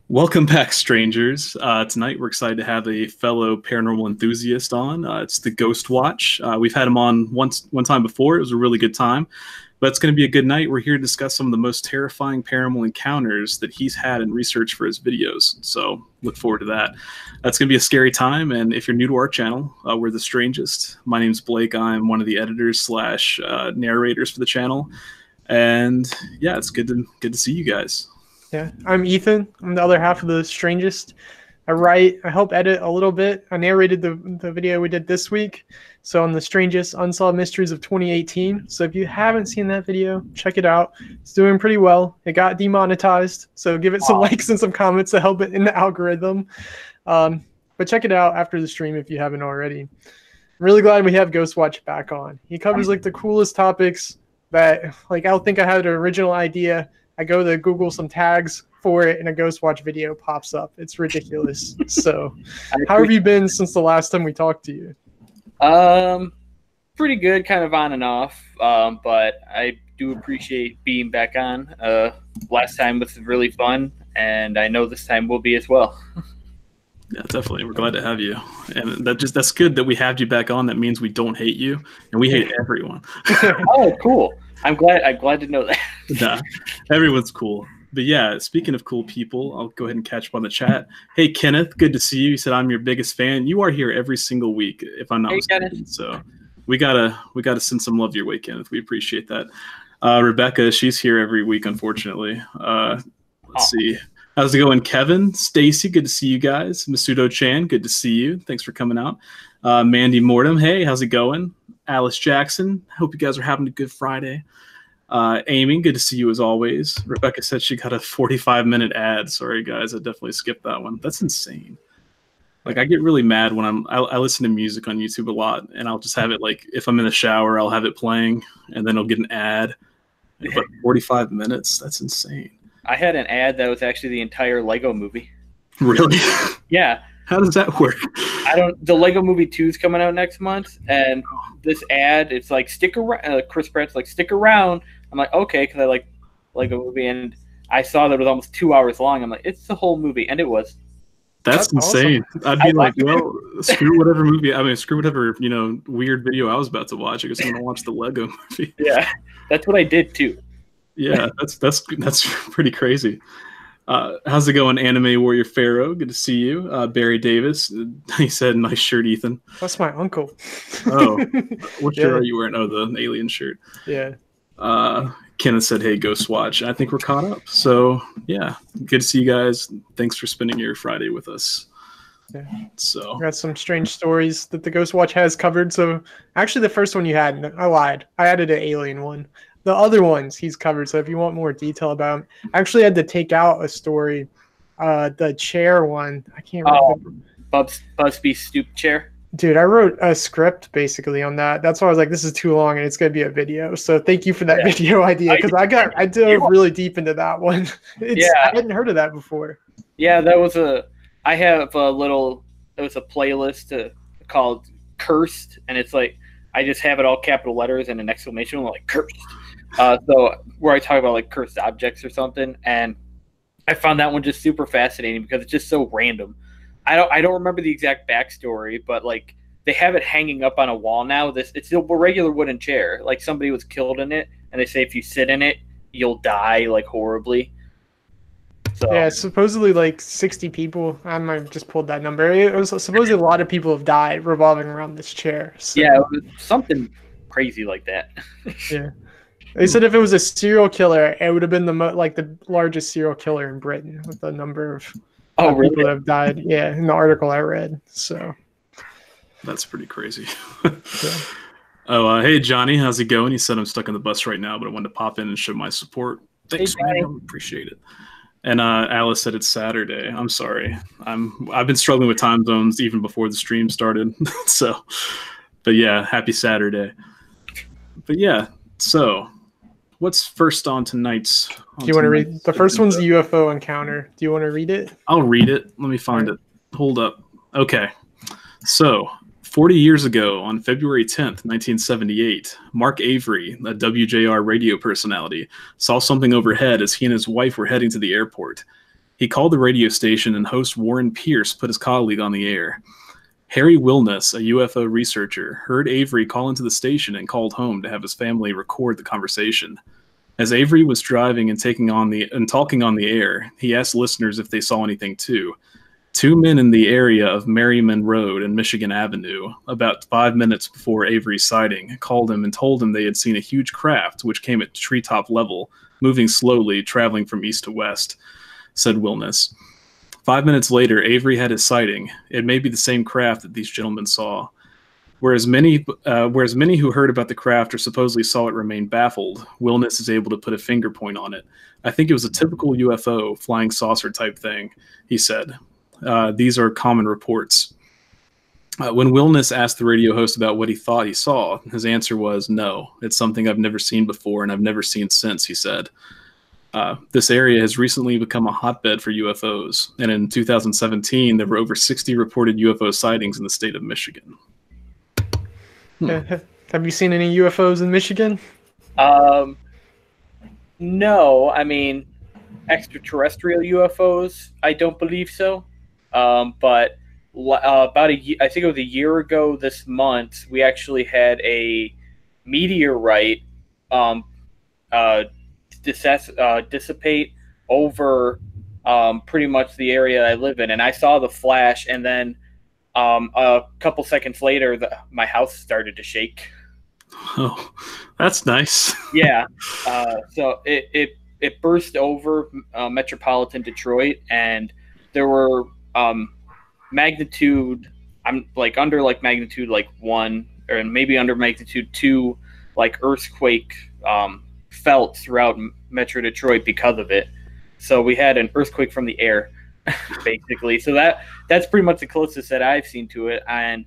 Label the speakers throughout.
Speaker 1: Welcome back, strangers. Tonight we're excited to have a fellow paranormal enthusiast on. It's the Ghost Watch. We've had him on one time before. It was a really good time, but it's going to be a good night. We're here to discuss some of the most terrifying paranormal encounters that he's had in research for his videos. So look forward to that. That's going to be a scary time. And if you're new to our channel, we're the Strangest. My name's Blake. I'm one of the editors slash narrators for the channel. And yeah, it's good to see you guys.
Speaker 2: Yeah, I'm Ethan. I'm the other half of the Strangest. I help edit a little bit. I narrated the video we did this week. So on the Strangest Unsolved Mysteries of 2018. So if you haven't seen that video, check it out. It's doing pretty well. It got demonetized. So give it some likes and some comments to help it in the algorithm. But check it out after the stream if you haven't already. I'm really glad we have Ghostwatch back on. He covers like the coolest topics that I don't think I had an original idea. I go to Google some tags for it, and a Ghostwatch video pops up. It's ridiculous. So, how have you been since the last time we talked to you?
Speaker 3: Pretty good, kind of on and off. But I do appreciate being back on. Last time was really fun, and I know this time will be as well.
Speaker 1: Yeah, definitely. We're glad to have you, and that's good that we have you back on. That means we don't hate you, and we hate everyone.
Speaker 3: Oh, cool. I'm glad to know that.
Speaker 1: Nah, everyone's cool. But yeah, speaking of cool people, I'll go ahead and catch up on the chat. Hey, Kenneth, good to see you. You said I'm your biggest fan. You are here every single week, if I'm not mistaken.
Speaker 3: Kenneth.
Speaker 1: So we gotta send some love your way, Kenneth. We appreciate that. Rebecca, she's here every week, unfortunately. Let's see. How's it going, Kevin? Stacy, good to see you guys. Masudo Chan, good to see you. Thanks for coming out. Mandy Mortem, hey, how's it going? Alice Jackson, hope you guys are having a good Friday. Amy, good to see you as always. Rebecca said she got a 45-minute ad. Sorry, guys, I definitely skipped that one. That's insane. Like, I get really mad when I listen to music on YouTube a lot, and I'll just have it, like, if I'm in the shower, I'll have it playing, and then I'll get an ad. But 45 minutes, that's insane.
Speaker 3: I had an ad that was actually the entire Lego movie.
Speaker 1: Really?
Speaker 3: Yeah.
Speaker 1: How does that work?
Speaker 3: The Lego Movie 2 is coming out next month, and this ad, it's like, stick around. Chris Pratt's like, stick around. I'm like, okay, because I like Lego Movie, and I saw that it was almost 2 hours long. I'm like, it's the whole movie, and it was.
Speaker 1: That's insane. Awesome. I'd be like, well, screw whatever movie. I mean, screw whatever weird video I was about to watch. I guess I'm gonna watch the Lego Movie.
Speaker 3: Yeah, that's what I did too.
Speaker 1: Yeah, that's pretty crazy. How's it going, Anime Warrior Pharaoh? Good to see you. Barry Davis, he said, nice shirt, Ethan.
Speaker 2: That's my uncle.
Speaker 1: Oh, what shirt are you wearing? Oh, the alien shirt.
Speaker 2: Yeah.
Speaker 1: Kenneth said, hey, Ghostwatch. I think we're caught up. So, yeah, good to see you guys. Thanks for spending your Friday with us.
Speaker 2: Yeah.
Speaker 1: So,
Speaker 2: I got some strange stories that the Ghostwatch has covered. So, actually, the first one you had, I lied. I added an alien one. The other ones he's covered, so if you want more detail about him, I actually had to take out a story. The chair one, I can't remember.
Speaker 3: Busby stoop chair.
Speaker 2: Dude, I wrote a script basically on that. That's why I was like, this is too long and it's gonna be a video. So thank you for that video idea, because I dove really deep into that one. I hadn't heard of that before.
Speaker 3: Yeah, I have a little. It was a playlist called Cursed, and it's like I just have it all capital letters and an exclamation like cursed. So where I talk about like cursed objects or something, and I found that one just super fascinating because it's just so random. I don't remember the exact backstory, but like they have it hanging up on a wall now. It's a regular wooden chair. Like somebody was killed in it, and they say if you sit in it, you'll die like horribly. So
Speaker 2: yeah, supposedly like 60 people. I might have just pulled that number. It was supposedly a lot of people have died revolving around this chair. So.
Speaker 3: Yeah, it was something crazy like that.
Speaker 2: Yeah. They said if it was a serial killer, it would have been the largest serial killer in Britain with the number of people that have died. Yeah, in the article I read. So
Speaker 1: that's pretty crazy.
Speaker 2: Yeah.
Speaker 1: Oh, hey Johnny, how's it going? He said I'm stuck on the bus right now, but I wanted to pop in and show my support. Thanks, man. I appreciate it. And Alice said it's Saturday. I'm sorry. I've been struggling with time zones even before the stream started. So, but yeah, happy Saturday. But yeah, so. What's first on tonight's?
Speaker 2: Do you want to read? The first one's the UFO encounter. Do you want to read it?
Speaker 1: I'll read it. Let me find it. Hold up. Okay. So, 40 years ago, on February 10th, 1978, Mark Avery, a WJR radio personality, saw something overhead as he and his wife were heading to the airport. He called the radio station, and host Warren Pierce put his colleague on the air. Harry Wilness, a UFO researcher, heard Avery call into the station and called home to have his family record the conversation. As Avery was driving and talking on the air, he asked listeners if they saw anything too. Two men in the area of Merriman Road and Michigan Avenue, about 5 minutes before Avery's sighting, called him and told him they had seen a huge craft which came at treetop level, moving slowly, traveling from east to west, said Wilness. 5 minutes later, Avery had his sighting. It may be the same craft that these gentlemen saw. Whereas many who heard about the craft or supposedly saw it remain baffled, Wilness is able to put a finger point on it. I think it was a typical UFO, flying saucer type thing, he said. These are common reports. When Wilness asked the radio host about what he thought he saw, his answer was, no, it's something I've never seen before and I've never seen since, he said. This area has recently become a hotbed for UFOs, and in 2017, there were over 60 reported UFO sightings in the state of Michigan.
Speaker 2: Have you seen any UFOs in Michigan?
Speaker 3: No, I mean, extraterrestrial UFOs, I don't believe so. But about I think it was a year ago this month, we actually had a meteorite dissipate over pretty much the area I live in, and I saw the flash, and then a couple seconds later, my house started to shake.
Speaker 1: Oh, that's nice.
Speaker 3: Yeah. So it burst over metropolitan Detroit, and there were magnitude, under magnitude 1 or maybe under magnitude 2 earthquake felt throughout Metro Detroit because of it. So we had an earthquake from the air, basically. So that's pretty much the closest that I've seen to it. And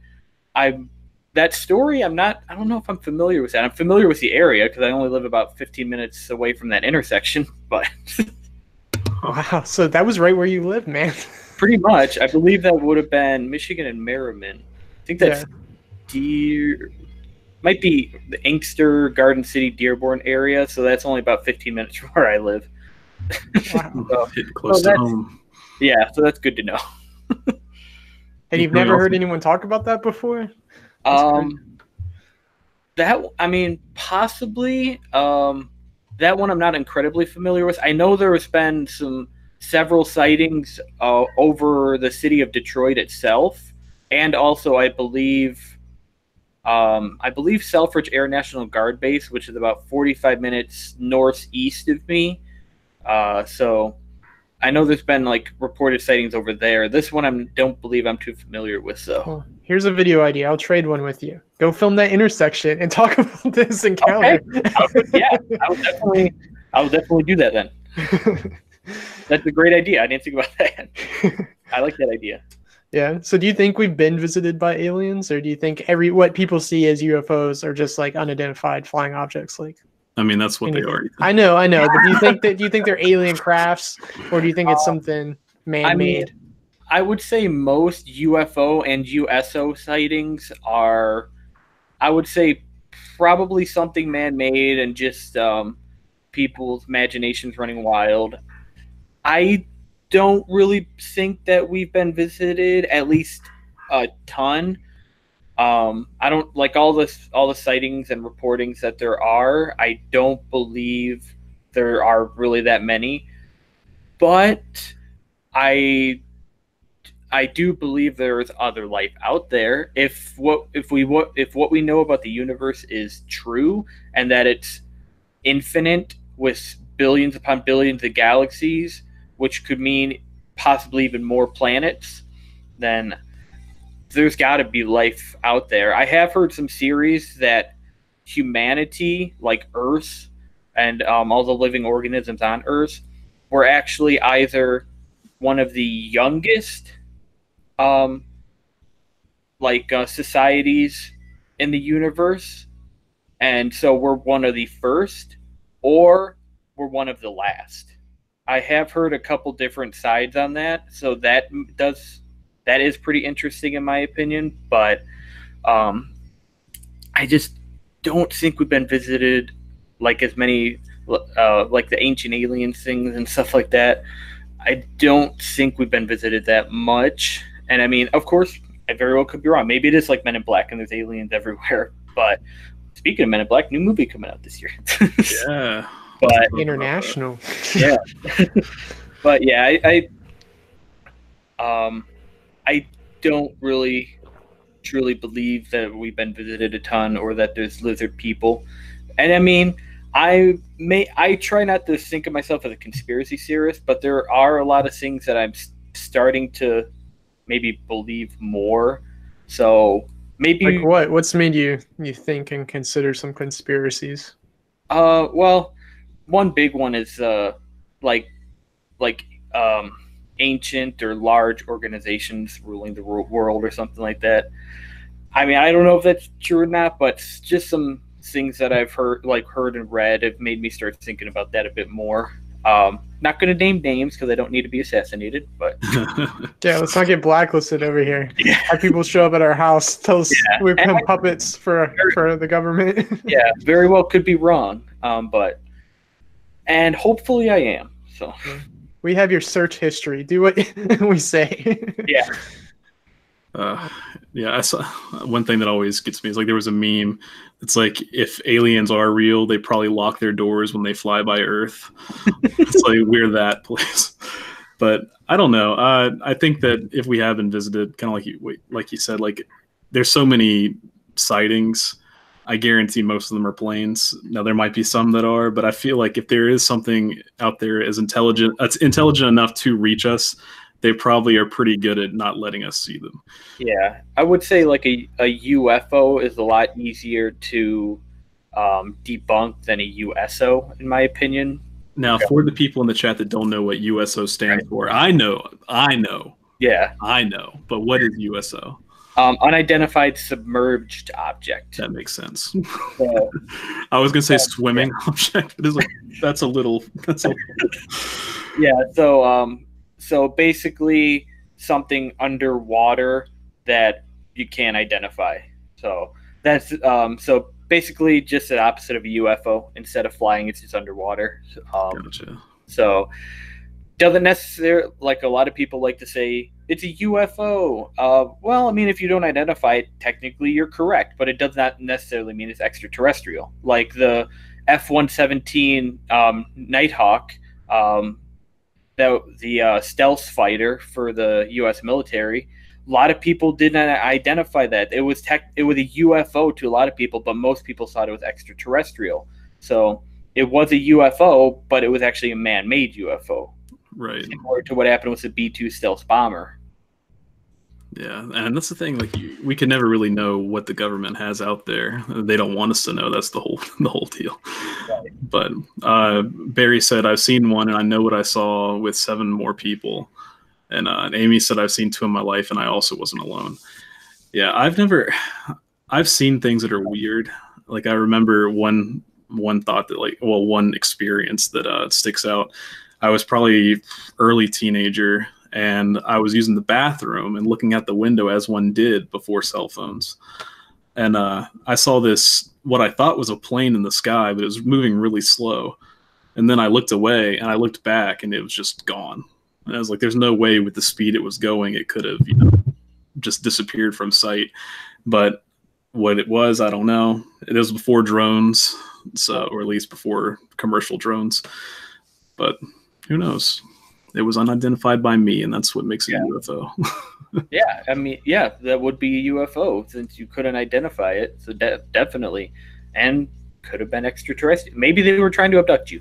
Speaker 3: that story, I don't know if I'm familiar with that. I'm familiar with the area because I only live about 15 minutes away from that intersection. But
Speaker 2: wow, so that was right where you live, man.
Speaker 3: Pretty much. I believe that would have been Michigan and Merriman. I think that's might be the Inkster, Garden City, Dearborn area. So that's only about 15 minutes from where I live.
Speaker 2: Wow.
Speaker 1: Close to home.
Speaker 3: Yeah, so that's good to know.
Speaker 2: And you've never heard anyone talk about that before?
Speaker 3: Possibly. That one I'm not incredibly familiar with. I know there has been several sightings over the city of Detroit itself, and also I believe Selfridge Air National Guard Base, which is about 45 minutes northeast of me. So I know there's been reported sightings over there. This one I don't believe I'm too familiar with. So
Speaker 2: well, here's a video idea. I'll trade one with you. Go film that intersection and talk about this encounter.
Speaker 3: Okay. I will definitely do that then. That's a great idea. I didn't think about that. I like that idea.
Speaker 2: Yeah. So do you think we've been visited by aliens, or do you think what people see as UFOs are just unidentified flying objects?
Speaker 1: I mean, that's what they are.
Speaker 2: I know. But do you think they're alien crafts, or do you think it's something man-made?
Speaker 3: I would say most UFO and USO sightings are, I would say, probably something man-made and just people's imaginations running wild. I don't really think that we've been visited, at least a ton. I don't like all the sightings and reportings that there are. I don't believe there are really that many, but I do believe there is other life out there. If what we know about the universe is true, and that it's infinite with billions upon billions of galaxies, which could mean possibly even more planets, then there's got to be life out there. I have heard some theories that humanity, like Earth and all the living organisms on Earth, were actually either one of the youngest societies in the universe, and so we're one of the first, or we're one of the last. I have heard a couple different sides on that, so that is pretty interesting in my opinion, but I just don't think we've been visited as many the ancient alien things and stuff like that. I don't think we've been visited that much. And I mean, of course, I very well could be wrong. Maybe it is like Men in Black and there's aliens everywhere. But speaking of Men in Black, new movie coming out this year.
Speaker 1: Yeah.
Speaker 3: But
Speaker 2: International.
Speaker 3: yeah. But yeah, I don't really truly believe that we've been visited a ton or that there's lizard people. And I mean, I try not to think of myself as a conspiracy theorist, but there are a lot of things that I'm starting to maybe believe more. So maybe
Speaker 2: Like what? What's made you think and consider some conspiracies?
Speaker 3: well, one big one is like ancient or large organizations ruling the world or something like that. I mean, I don't know if that's true or not, but just some things that I've heard and read have made me start thinking about that a bit more. Not going to name names because I don't need to be assassinated, but
Speaker 2: Yeah, let's not get blacklisted over here.
Speaker 3: Yeah.
Speaker 2: Have people show up at our house, tell us we become puppets for the government.
Speaker 3: Yeah, very well could be wrong. And hopefully I am. So
Speaker 2: we have your search history. Do what we say.
Speaker 3: Yeah.
Speaker 1: Yeah, I saw one thing that always gets me is like there was a meme. It's like if aliens are real, they probably lock their doors when they fly by Earth. It's like we're that place. But I don't know. I think that if we have been visited, kind of like you said, like there's so many sightings. I guarantee most of them are planes. Now there might be some that are, but I feel like if there is something out there that's intelligent enough to reach us, they probably are pretty good at not letting us see them.
Speaker 3: Yeah, I would say like a UFO is a lot easier to debunk than a USO, in my opinion.
Speaker 1: Now, for the people in the chat that don't know what USO stands for, I know.
Speaker 3: Yeah,
Speaker 1: I know. But what is USO?
Speaker 3: Unidentified submerged object.
Speaker 1: That makes sense.
Speaker 3: So,
Speaker 1: I was gonna say swimming object, but it's like that's a little.
Speaker 3: Yeah. So basically something underwater that you can't identify. So that's so basically just the opposite of a UFO. Instead of flying, it's just underwater.
Speaker 1: Gotcha.
Speaker 3: So doesn't necessarily, like a lot of people like to say it's a UFO. Well, I mean, if you don't identify it, technically you're correct, but it does not necessarily mean it's extraterrestrial. Like the F-117 Nighthawk, the stealth fighter for the U.S. military. A lot of people didn't identify that. It was a UFO to a lot of people, but most people thought it was extraterrestrial. So it was a UFO, but it was actually a man-made UFO.
Speaker 1: Right.
Speaker 3: Similar to what happened with the B-2 stealth bomber.
Speaker 1: Yeah, and that's the thing. Like, we can never really know what the government has out there. They don't want us to know. That's the whole deal.
Speaker 3: Right.
Speaker 1: But Barry said, "I've seen one, and I know what I saw with 7 more people." And Amy said, "I've seen 2 in my life, and I also wasn't alone." Yeah, I've seen things that are weird. Like I remember one thought that one experience that sticks out. I was probably early teenager, and I was using the bathroom and looking out the window as one did before cell phones. And I saw this, what I thought was a plane in the sky, but it was moving really slow. And then I looked away and I looked back and it was just gone. And I was like, there's no way with the speed it was going, it could have, just disappeared from sight. But what it was, I don't know. It was before drones, or at least before commercial drones. But who knows? It was unidentified by me, and that's what makes it a UFO.
Speaker 3: Yeah, I mean, yeah, that would be a UFO since you couldn't identify it. So definitely, and could have been extraterrestrial. Maybe they were trying to abduct you.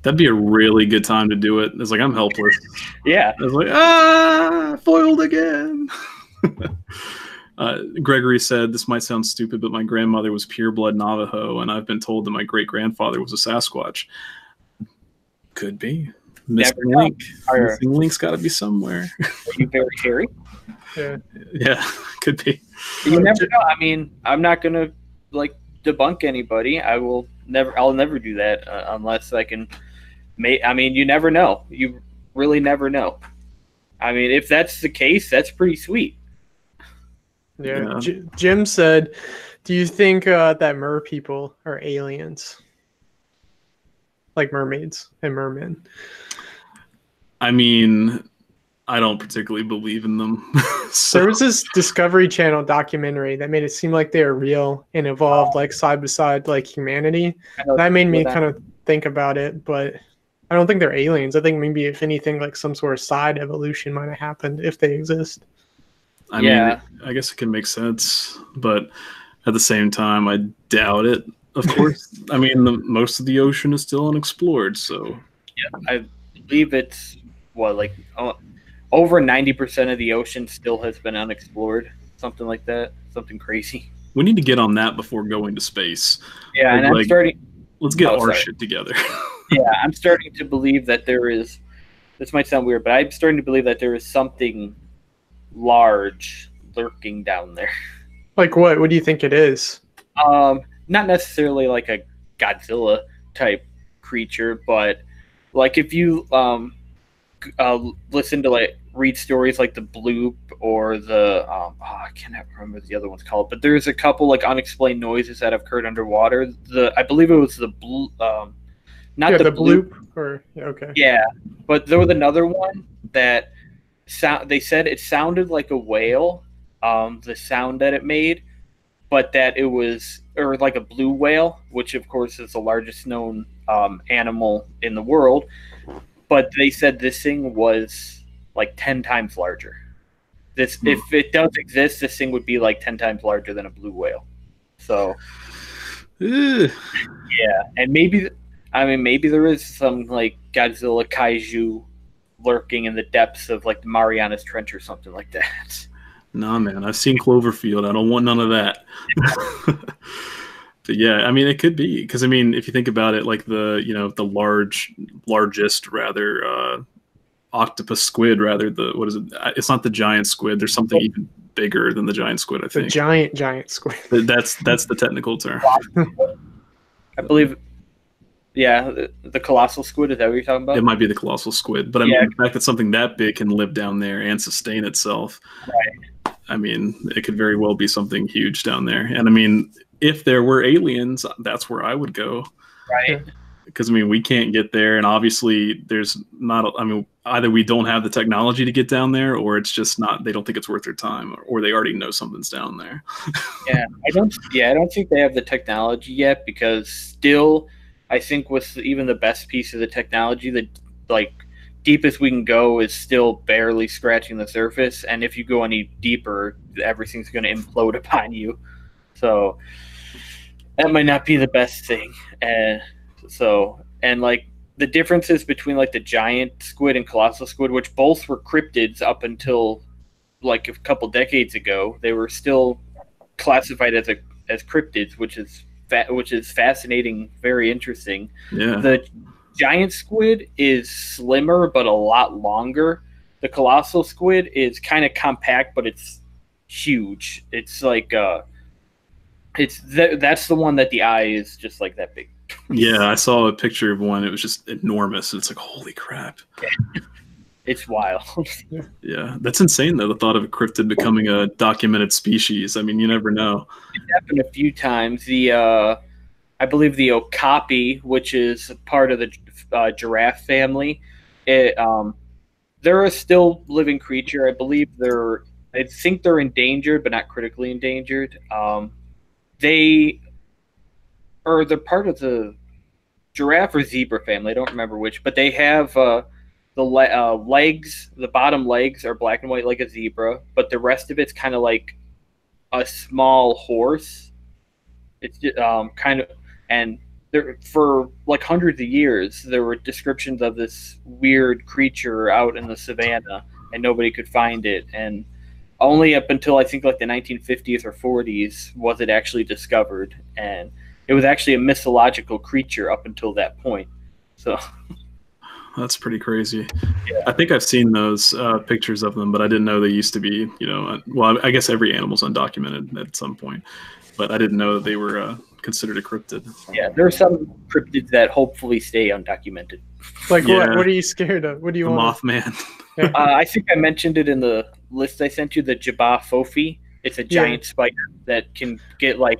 Speaker 1: That'd be a really good time to do it. It's like I'm helpless.
Speaker 3: Yeah,
Speaker 1: I was like, foiled again. Gregory said, "This might sound stupid, but my grandmother was pure blood Navajo, and I've been told that my great grandfather was a Sasquatch." Could be. Missing link. Missing link's got to be somewhere.
Speaker 3: Are you very hairy?
Speaker 1: Yeah, could be.
Speaker 3: You never know. I mean, I'm not gonna debunk anybody. I'll never do that unless I can. I mean, you never know. You really never know. I mean, if that's the case, that's pretty sweet.
Speaker 2: Yeah. Jim said, "Do you think that mer people are aliens, like mermaids and mermen?"
Speaker 1: I mean, I don't particularly believe in them. So,
Speaker 2: There was this Discovery Channel documentary that made it seem like they were real and evolved like side by side like humanity. That made me kind of think about it, but I don't think they're aliens. I think maybe if anything, like some sort of side evolution might have happened if they exist.
Speaker 1: I mean, I guess it can make sense, but at the same time, I doubt it. Of course, I mean, most of the ocean is still unexplored, so.
Speaker 3: Yeah, I believe it's over 90% of the ocean still has been unexplored. Something like that. Something crazy.
Speaker 1: We need to get on that before going to space.
Speaker 3: Yeah, and I'm starting.
Speaker 1: Let's get our shit together.
Speaker 3: Yeah, I'm starting to believe that there is. This might sound weird, but I'm starting to believe that there is something large lurking down there.
Speaker 2: Like what? What do you think it is?
Speaker 3: Not necessarily like a Godzilla type creature, but like if you listen to read stories like the Bloop or the I cannot remember what the other one's called, but there's a couple unexplained noises that have occurred underwater. I believe it was the Blue, not the Bloop.
Speaker 2: Or okay.
Speaker 3: Yeah, but there was another one that they said it sounded like a whale, the sound that it made, but that it was like a blue whale, which of course is the largest known animal in the world. But they said this thing was like 10 times larger. If it does exist, this thing would be like 10 times larger than a blue whale. So, yeah, and maybe there is some like Godzilla kaiju lurking in the depths of like the Marianas Trench or something like that.
Speaker 1: Nah, man, I've seen Cloverfield. I don't want none of that. But yeah, I mean, it could be because I mean, if you think about it, like the largest octopus squid, what is it? It's not the giant squid. There's something even bigger than the giant squid. I think
Speaker 2: the giant squid.
Speaker 1: That's the technical term.
Speaker 3: I believe. Yeah, the colossal squid. Is that what you're talking about?
Speaker 1: It might be the colossal squid, but I mean, the fact that something that big can live down there and sustain itself.
Speaker 3: Right.
Speaker 1: I mean, it could very well be something huge down there. And I mean, if there were aliens, that's where I would go.
Speaker 3: Right.
Speaker 1: Because I mean, we can't get there, and obviously, there's not. I mean, either we don't have the technology to get down there, or it's just not. They don't think it's worth their time, or they already know something's down there.
Speaker 3: I don't think they have the technology yet because still. I think with even the best piece of the technology, the deepest we can go is still barely scratching the surface. And if you go any deeper, everything's going to implode upon you. So that might not be the best thing. And the differences between like the giant squid and colossal squid, which both were cryptids up until like a couple decades ago, they were still classified as cryptids, which is fascinating, very interesting.
Speaker 1: Yeah.
Speaker 3: The giant squid is slimmer but a lot longer. The colossal squid is kind of compact, but it's huge. It's like that's the one that the eye is just like that big.
Speaker 1: Yeah, I saw a picture of one. It was just enormous. It's like, holy crap.
Speaker 3: Yeah. It's wild.
Speaker 1: Yeah, that's insane, though, the thought of a cryptid becoming a documented species. I mean, you never know.
Speaker 3: It happened a few times. I believe the okapi, which is part of the giraffe family, they're a still living creature. I think they're endangered, but not critically endangered. They're part of the giraffe or zebra family. I don't remember which, but they have the legs. The bottom legs are black and white like a zebra, but the rest of it's kind of like a small horse. It's kind of, and for like hundreds of years, there were descriptions of this weird creature out in the savannah, and nobody could find it. And only up until I think like the 1950s or 40s was it actually discovered, and it was actually a mythological creature up until that point. So
Speaker 1: that's pretty crazy.
Speaker 3: Yeah.
Speaker 1: I think I've seen those pictures of them, but I didn't know they used to be, well, I guess every animal's undocumented at some point, but I didn't know that they were considered a cryptid.
Speaker 3: Yeah, there are some cryptids that hopefully stay undocumented.
Speaker 2: Like what? What are you scared of? What do you want?
Speaker 1: Mothman.
Speaker 3: I think I mentioned it in the list I sent you, the Jabba Fofi. It's a giant spider that can get like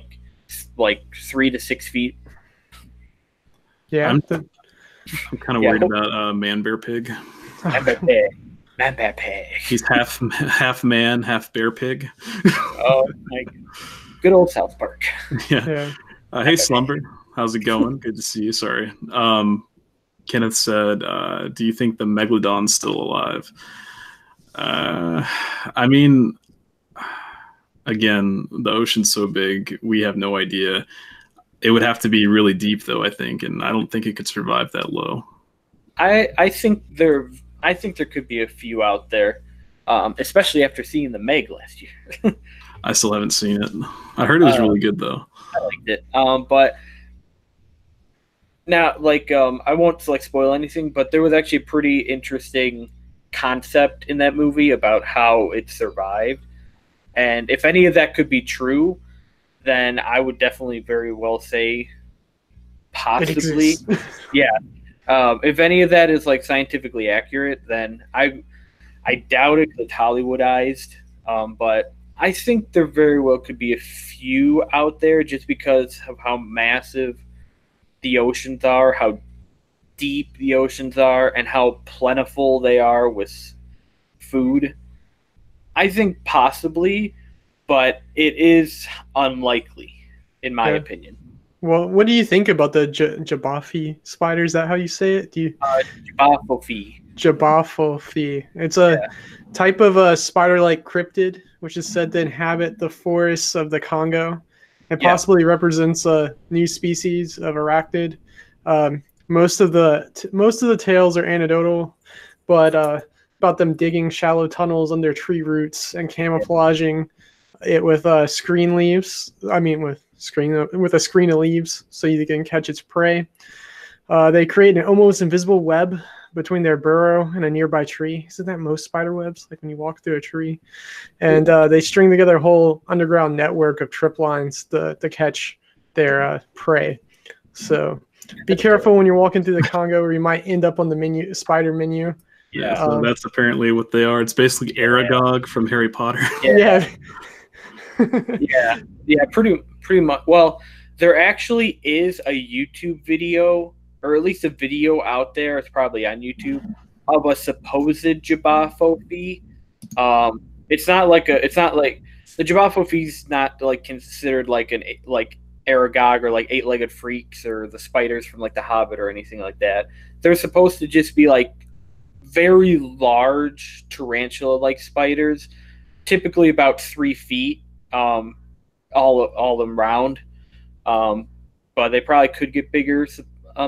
Speaker 3: 3 to 6 feet.
Speaker 2: Yeah.
Speaker 1: I'm kind of worried about man bear pig.
Speaker 3: Mbappe.
Speaker 1: He's half man, half bear pig.
Speaker 3: Oh, like good old South Park.
Speaker 1: Yeah. Hey, Slumber. How's it going? Good to see you. Sorry. Kenneth said, do you think the Megalodon's still alive? I mean, again, the ocean's so big, we have no idea. It would have to be really deep, though, I think, and I don't think it could survive that low.
Speaker 3: I think there could be a few out there, especially after seeing the Meg last year.
Speaker 1: I still haven't seen it. I heard it was really good, though.
Speaker 3: I liked it, but now, I won't spoil anything, but there was actually a pretty interesting concept in that movie about how it survived, and if any of that could be true, then I would definitely very well say possibly. Yeah. If any of that is scientifically accurate, then I doubt it because it's Hollywoodized. But I think there very well could be a few out there just because of how massive the oceans are, how deep the oceans are, and how plentiful they are with food. I think possibly, but it is unlikely, in my opinion.
Speaker 2: Well, what do you think about the Jabophi spider? Is that how you say it? Do you
Speaker 3: Jabophi.
Speaker 2: Jabophi. It's a type of a spider-like cryptid, which is said to inhabit the forests of the Congo. It possibly represents a new species of arachnid. Most of the tales are anecdotal, but about them digging shallow tunnels under tree roots and camouflaging it with screen leaves. I mean, with a screen of leaves, so you can catch its prey. They create an almost invisible web between their burrow and a nearby tree. Isn't that most spider webs? Like when you walk through a tree, and they string together a whole underground network of trip lines to catch their prey. So be careful when you're walking through the Congo, or you might end up on the spider menu.
Speaker 1: Yeah, so that's apparently what they are. It's basically Aragog from Harry Potter.
Speaker 2: Yeah.
Speaker 3: Yeah, pretty much. Well, there actually is a YouTube video, or at least a video out there. It's probably on YouTube of a supposed Jabophi. It's not like the Jabophi's not considered an Aragog or eight-legged freaks or the spiders from The Hobbit or anything like that. They're supposed to just be very large tarantula-like spiders, typically about 3 feet. All of them round, but they probably could get bigger,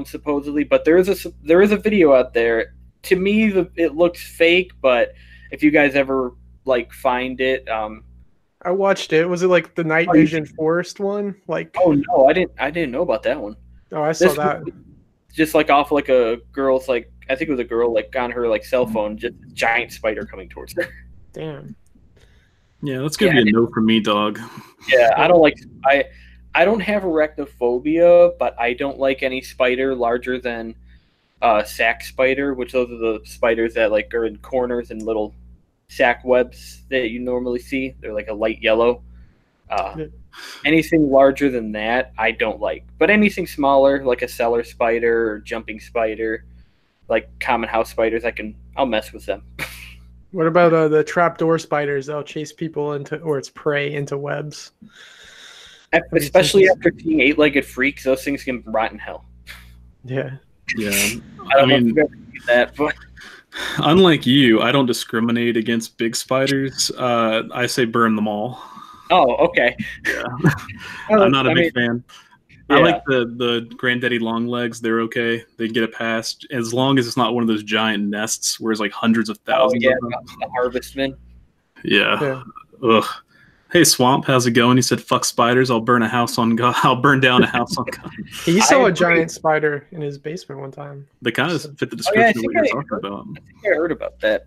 Speaker 3: supposedly. But there is a video out there. To me, it looks fake, but if you guys ever find it,
Speaker 2: I watched it. Was it the night vision forest one?
Speaker 3: Oh no, I didn't know about that one.
Speaker 2: Oh, I saw that.
Speaker 3: Just off a girl's I think it was a girl on her cell phone, just a giant spider coming towards her.
Speaker 2: Damn.
Speaker 1: Yeah, that's gonna be a no for me, dog.
Speaker 3: Yeah, I don't I don't have arachnophobia, but I don't like any spider larger than sack spider, which those are the spiders that are in corners and little sack webs that you normally see. They're a light yellow. Anything larger than that, I don't like. But anything smaller, like a cellar spider or jumping spider, common house spiders, I'll mess with them.
Speaker 2: What about the trapdoor spiders? They'll chase people or its prey into webs.
Speaker 3: Especially after seeing eight-legged freaks, those things can rot in hell.
Speaker 1: Yeah.
Speaker 3: I mean, know if you've ever seen that, but
Speaker 1: unlike you, I don't discriminate against big spiders. I say burn them all.
Speaker 3: Oh, okay.
Speaker 1: Yeah. I'm not a big fan. Yeah. I like the granddaddy long legs. They're okay. They get a pass as long as it's not one of those giant nests where it's hundreds of thousands of them.
Speaker 3: The harvestmen.
Speaker 1: Yeah. Ugh. Hey, Swamp, how's it going? He said, "Fuck spiders. I'll burn down a house on God."
Speaker 2: He saw a giant spider in his basement one time.
Speaker 1: They kind of fit the description of what you're talking about.
Speaker 3: I think I heard about that.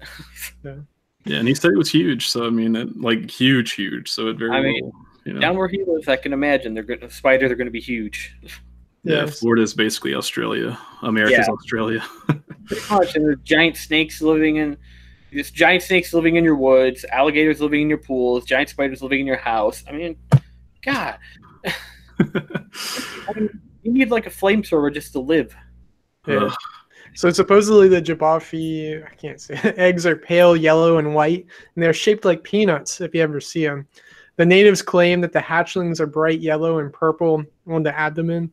Speaker 1: Yeah, and he said it was huge. So I mean, huge. So it very well.
Speaker 3: Down where he lives, I can imagine spiders are going to be huge.
Speaker 1: Yeah, Florida is basically Australia. America's Australia.
Speaker 3: Pretty much, and there's giant snakes living in your woods, alligators living in your pools, giant spiders living in your house. I mean, God. You need a flamethrower just to live.
Speaker 2: Yeah. So supposedly the Jabberwocky, I can't say, eggs are pale yellow and white, and they're shaped like peanuts if you ever see them. The natives claim that the hatchlings are bright yellow and purple on the abdomen.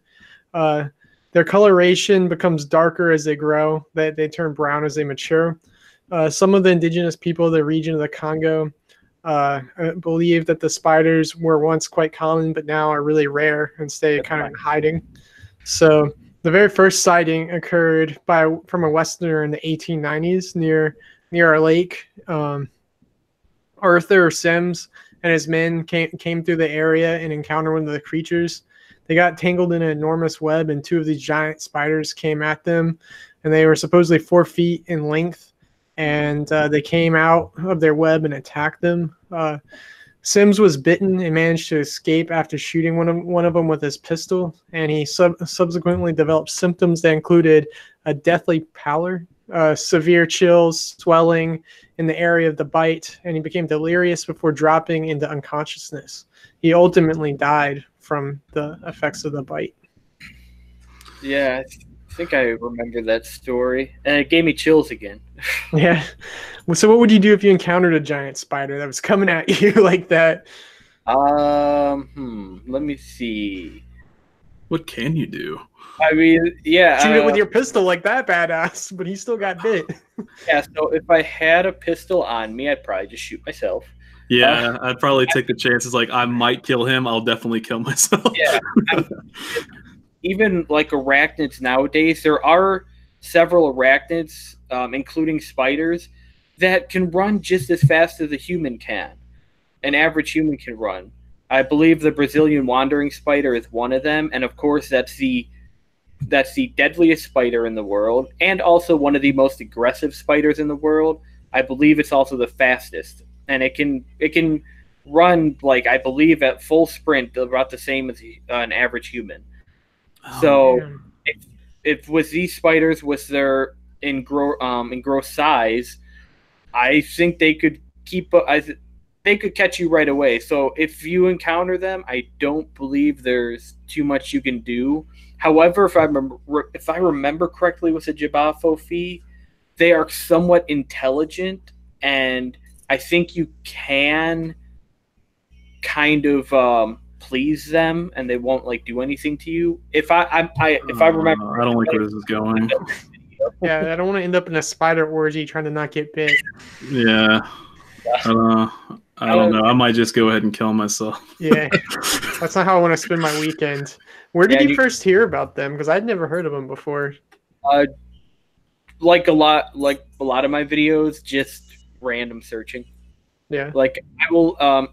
Speaker 2: Their coloration becomes darker as they grow. They turn brown as they mature. Some of the indigenous people of the region of the Congo believe that the spiders were once quite common, but now are really rare and stay kind of in hiding. So the very first sighting occurred from a Westerner in the 1890s near a lake. Arthur Sims and his men came through the area and encountered one of the creatures. They got tangled in an enormous web, and two of these giant spiders came at them, and they were supposedly 4 feet in length, and they came out of their web and attacked them. Sims was bitten and managed to escape after shooting one of them with his pistol, and he subsequently developed symptoms that included a deathly pallor, severe chills, swelling in the area of the bite, and he became delirious before dropping into unconsciousness. He ultimately died from the effects of the bite.
Speaker 3: Yeah, I think I remember that story, and it gave me chills again.
Speaker 2: Yeah. So what would you do if you encountered a giant spider that was coming at you like that?
Speaker 3: Let me see.
Speaker 1: What can you do?
Speaker 3: I mean, yeah.
Speaker 2: Shoot it with your pistol like that, badass, but he still got bit.
Speaker 3: Yeah, so if I had a pistol on me, I'd probably just shoot myself.
Speaker 1: Yeah, I'd probably take the chances. Like, I might kill him. I'll definitely kill myself.
Speaker 3: Yeah. Even like arachnids nowadays, there are several arachnids, including spiders, that can run just as fast as a human can. An average human can run. I believe the Brazilian wandering spider is one of them, and of course that's the deadliest spider in the world, and also one of the most aggressive spiders in the world. I believe it's also the fastest, and it can run, like, I believe at full sprint about the same as an average human. So if with these spiders, with their gross size, I think they could they could catch you right away. So if you encounter them, I don't believe there's too much you can do. However, if I remember correctly with the Jabberwocky, they are somewhat intelligent, and I think you can kind of please them, and they won't like do anything to you. If I remember,
Speaker 1: I don't like where this is going.
Speaker 2: Yeah, I don't want to end up in a spider orgy trying to not get bit.
Speaker 1: Yeah. I don't know. I might just go ahead and kill myself.
Speaker 2: Yeah, that's not how I want to spend my weekend. Where did you first hear about them? Because I'd never heard of them before.
Speaker 3: Like a lot of my videos, just random searching.
Speaker 2: Yeah.
Speaker 3: Like I will, I'll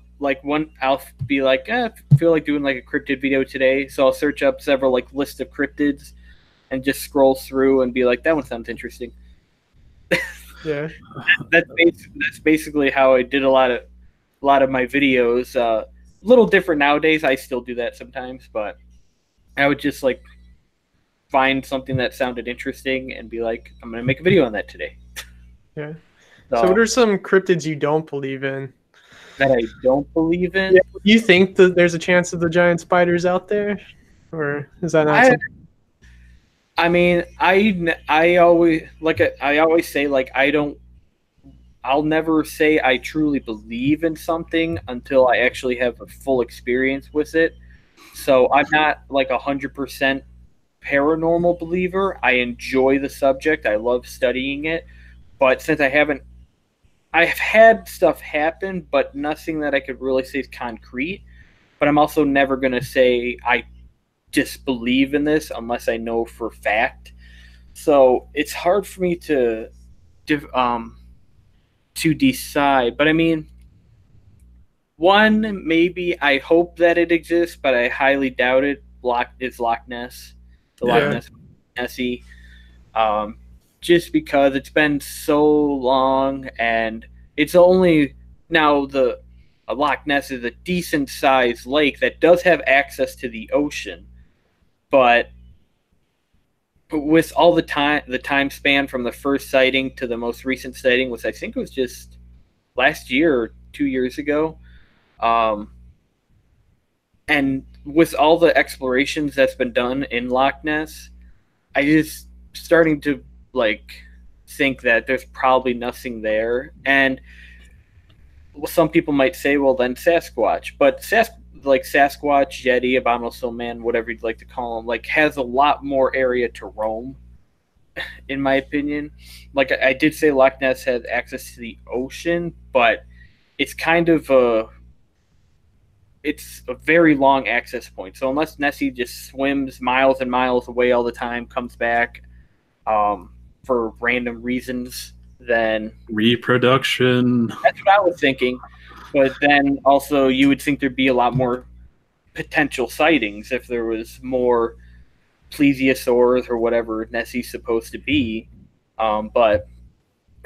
Speaker 3: be like, I feel like doing like a cryptid video today, so I'll search up several like lists of cryptids, and just scroll through and be like, that one sounds interesting.
Speaker 2: Yeah.
Speaker 3: That's basically how I did a lot of my videos. A little different nowadays. I still do that sometimes, but I would just like find something that sounded interesting and be like, I'm gonna make a video on that today.
Speaker 2: Yeah. So what are some cryptids you don't believe in?
Speaker 3: That I don't believe in?
Speaker 2: Yeah. Do you think that there's a chance of the giant spiders out there, or is that not something?
Speaker 3: I mean, I always say, like, I'll never say I truly believe in something until I actually have a full experience with it. So I'm not like 100% paranormal believer. I enjoy the subject. I love studying it. But since I've had stuff happen, but nothing that I could really say is concrete. But I'm also never going to say I just believe in this unless I know for fact. So it's hard for me to decide. But I mean, one, maybe I hope that it exists, but I highly doubt it. It's Loch Ness, Loch Ness Nessie. Just because it's been so long, and it's only now the Loch Ness is a decent sized lake that does have access to the ocean. But with all the time span from the first sighting to the most recent sighting, which I think was just last year or 2 years ago, and with all the explorations that's been done in Loch Ness, I just starting to like think that there's probably nothing there. And some people might say, well, then Sasquatch, but like Sasquatch, Yeti, Abominable Snowman, whatever you'd like to call them, like has a lot more area to roam, in my opinion. Like I did say, Loch Ness has access to the ocean, but it's kind of it's a very long access point. So unless Nessie just swims miles and miles away all the time, comes back for random reasons, then
Speaker 1: reproduction.
Speaker 3: That's what I was thinking. But then also you would think there'd be a lot more potential sightings if there was more plesiosaurs or whatever Nessie's supposed to be. But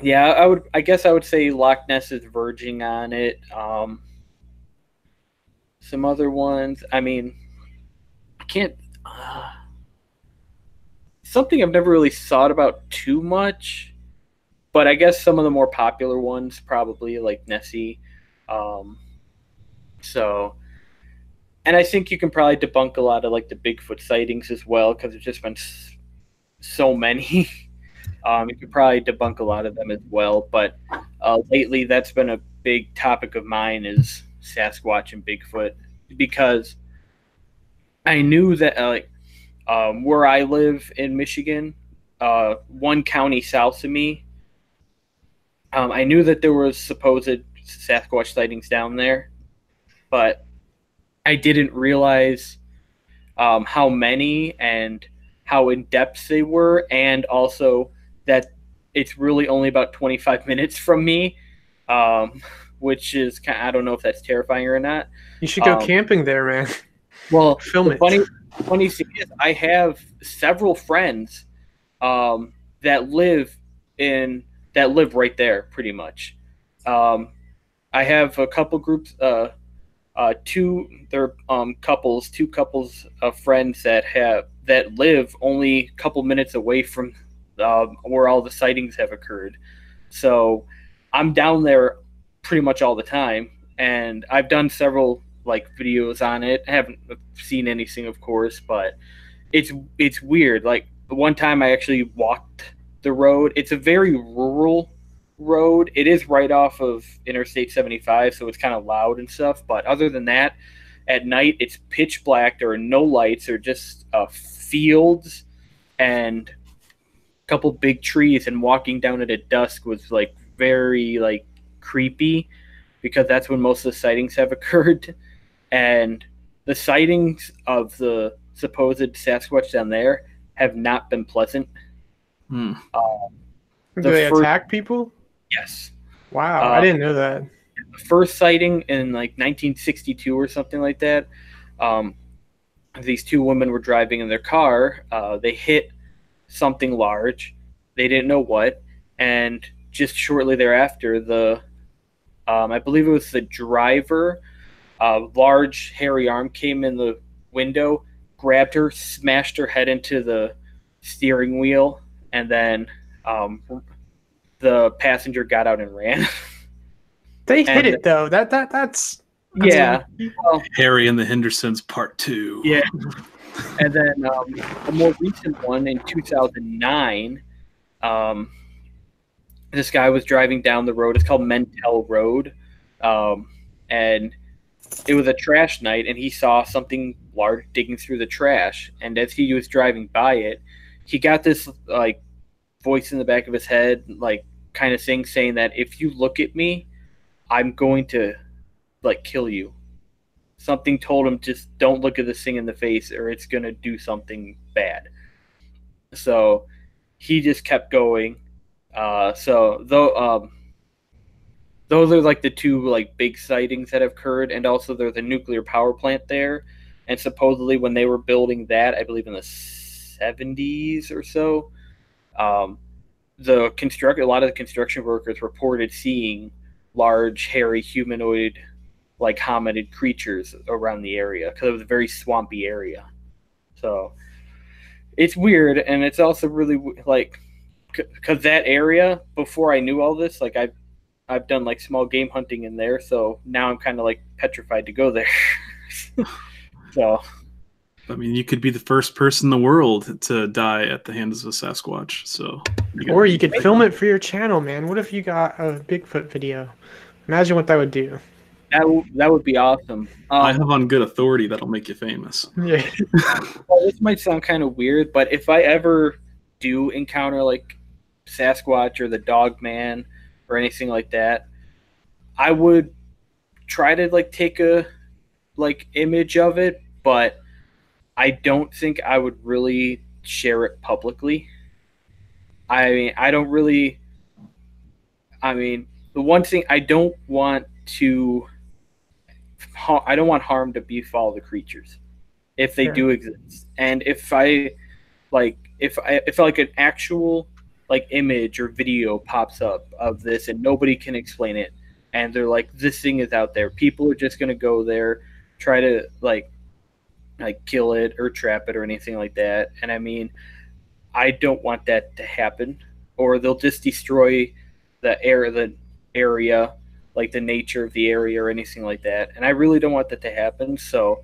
Speaker 3: yeah, I guess I would say Loch Ness is verging on it. Some other ones, I mean, I can't. Something I've never really thought about too much, but I guess some of the more popular ones probably like Nessie. So, and I think you can probably debunk a lot of like the Bigfoot sightings as well because there's just been so many. You could probably debunk a lot of them as well, but lately that's been a big topic of mine is Sasquatch and Bigfoot because I knew that where I live in Michigan, one county south of me, I knew that there was supposed Sasquatch sightings down there, but I didn't realize how many and how in depth they were, and also that it's really only about 25 minutes from me, which is I don't know if that's terrifying or not.
Speaker 2: You should go camping there, man.
Speaker 3: Well,
Speaker 2: film it.
Speaker 3: Funny thing is, I have several friends that live right there, pretty much. I have a couple groups, two couples of friends that live only a couple minutes away from where all the sightings have occurred. So I'm down there pretty much all the time, and I've done several like videos on it. I haven't seen anything, of course, but it's weird. Like the one time I actually walked the road. It's a very rural road. It is right off of Interstate 75, so it's kind of loud and stuff. But other than that, at night it's pitch black. There are no lights. There are just fields and a couple big trees. And walking down it at dusk was like very like creepy because that's when most of the sightings have occurred. And the sightings of the supposed Sasquatch down there have not been pleasant.
Speaker 2: Do they attack people?
Speaker 3: Yes.
Speaker 2: Wow, I didn't know that.
Speaker 3: The first sighting in like 1962 or something like that, these two women were driving in their car. They hit something large. They didn't know what. And just shortly thereafter, I believe it was the driver, large hairy arm came in the window, grabbed her, smashed her head into the steering wheel, and then the passenger got out and ran.
Speaker 2: They hit it though. That's
Speaker 3: yeah. Well,
Speaker 1: Harry and the Hendersons Part 2.
Speaker 3: Yeah. And then a more recent one in 2009, this guy was driving down the road. It's called Mentel Road, and it was a trash night, and he saw something large digging through the trash. And as he was driving by it, he got this like voice in the back of his head, like kind of thing, saying that if you look at me, I'm going to like kill you. Something told him just don't look at this thing in the face, or it's gonna do something bad. So he just kept going. Those are like the two like big sightings that have occurred, and also there's a nuclear power plant there, and supposedly when they were building that, I believe in the 70s or so, a lot of the construction workers reported seeing large, hairy, humanoid, like hominid creatures around the area because it was a very swampy area. So it's weird, and it's also really like because that area, before I knew all this, like I've done like small game hunting in there, so now I'm kind of like petrified to go there. So
Speaker 1: I mean, you could be the first person in the world to die at the hands of a Sasquatch. So,
Speaker 2: or you could film it for your channel, man. What if you got a Bigfoot video? Imagine what that would do.
Speaker 3: That would be awesome.
Speaker 1: I have on good authority that'll make you famous.
Speaker 2: Yeah.
Speaker 3: Well, this might sound kind of weird, but if I ever do encounter like Sasquatch or the Dogman or anything like that, I would try to like take a like image of it, but I don't think I would really share it publicly. I mean, I don't really. I mean, the one thing I don't want harm to befall the creatures if they do exist, and if I like if an actual like image or video pops up of this and nobody can explain it, and they're like, this thing is out there, people are just gonna go there, try to like kill it or trap it or anything like that. And I mean, I don't want that to happen, or they'll just destroy the area, like the nature of the area or anything like that. And I really don't want that to happen. So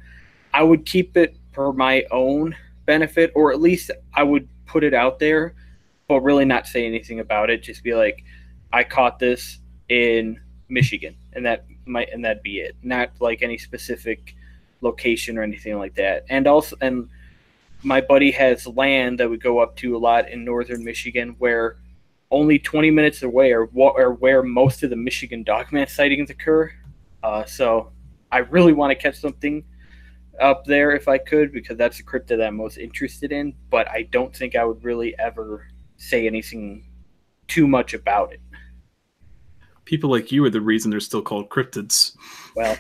Speaker 3: I would keep it for my own benefit, or at least I would put it out there, but really not say anything about it. Just be like, I caught this in Michigan, and that'd be it. Not like any specific location or anything like that. And my buddy has land that we go up to a lot in northern Michigan, where only 20 minutes away are where most of the Michigan Dogman sightings occur. So I really want to catch something up there if I could, because that's the cryptid that I'm most interested in. But I don't think I would really ever say anything too much about it.
Speaker 1: People like you are the reason they're still called cryptids.
Speaker 3: Well,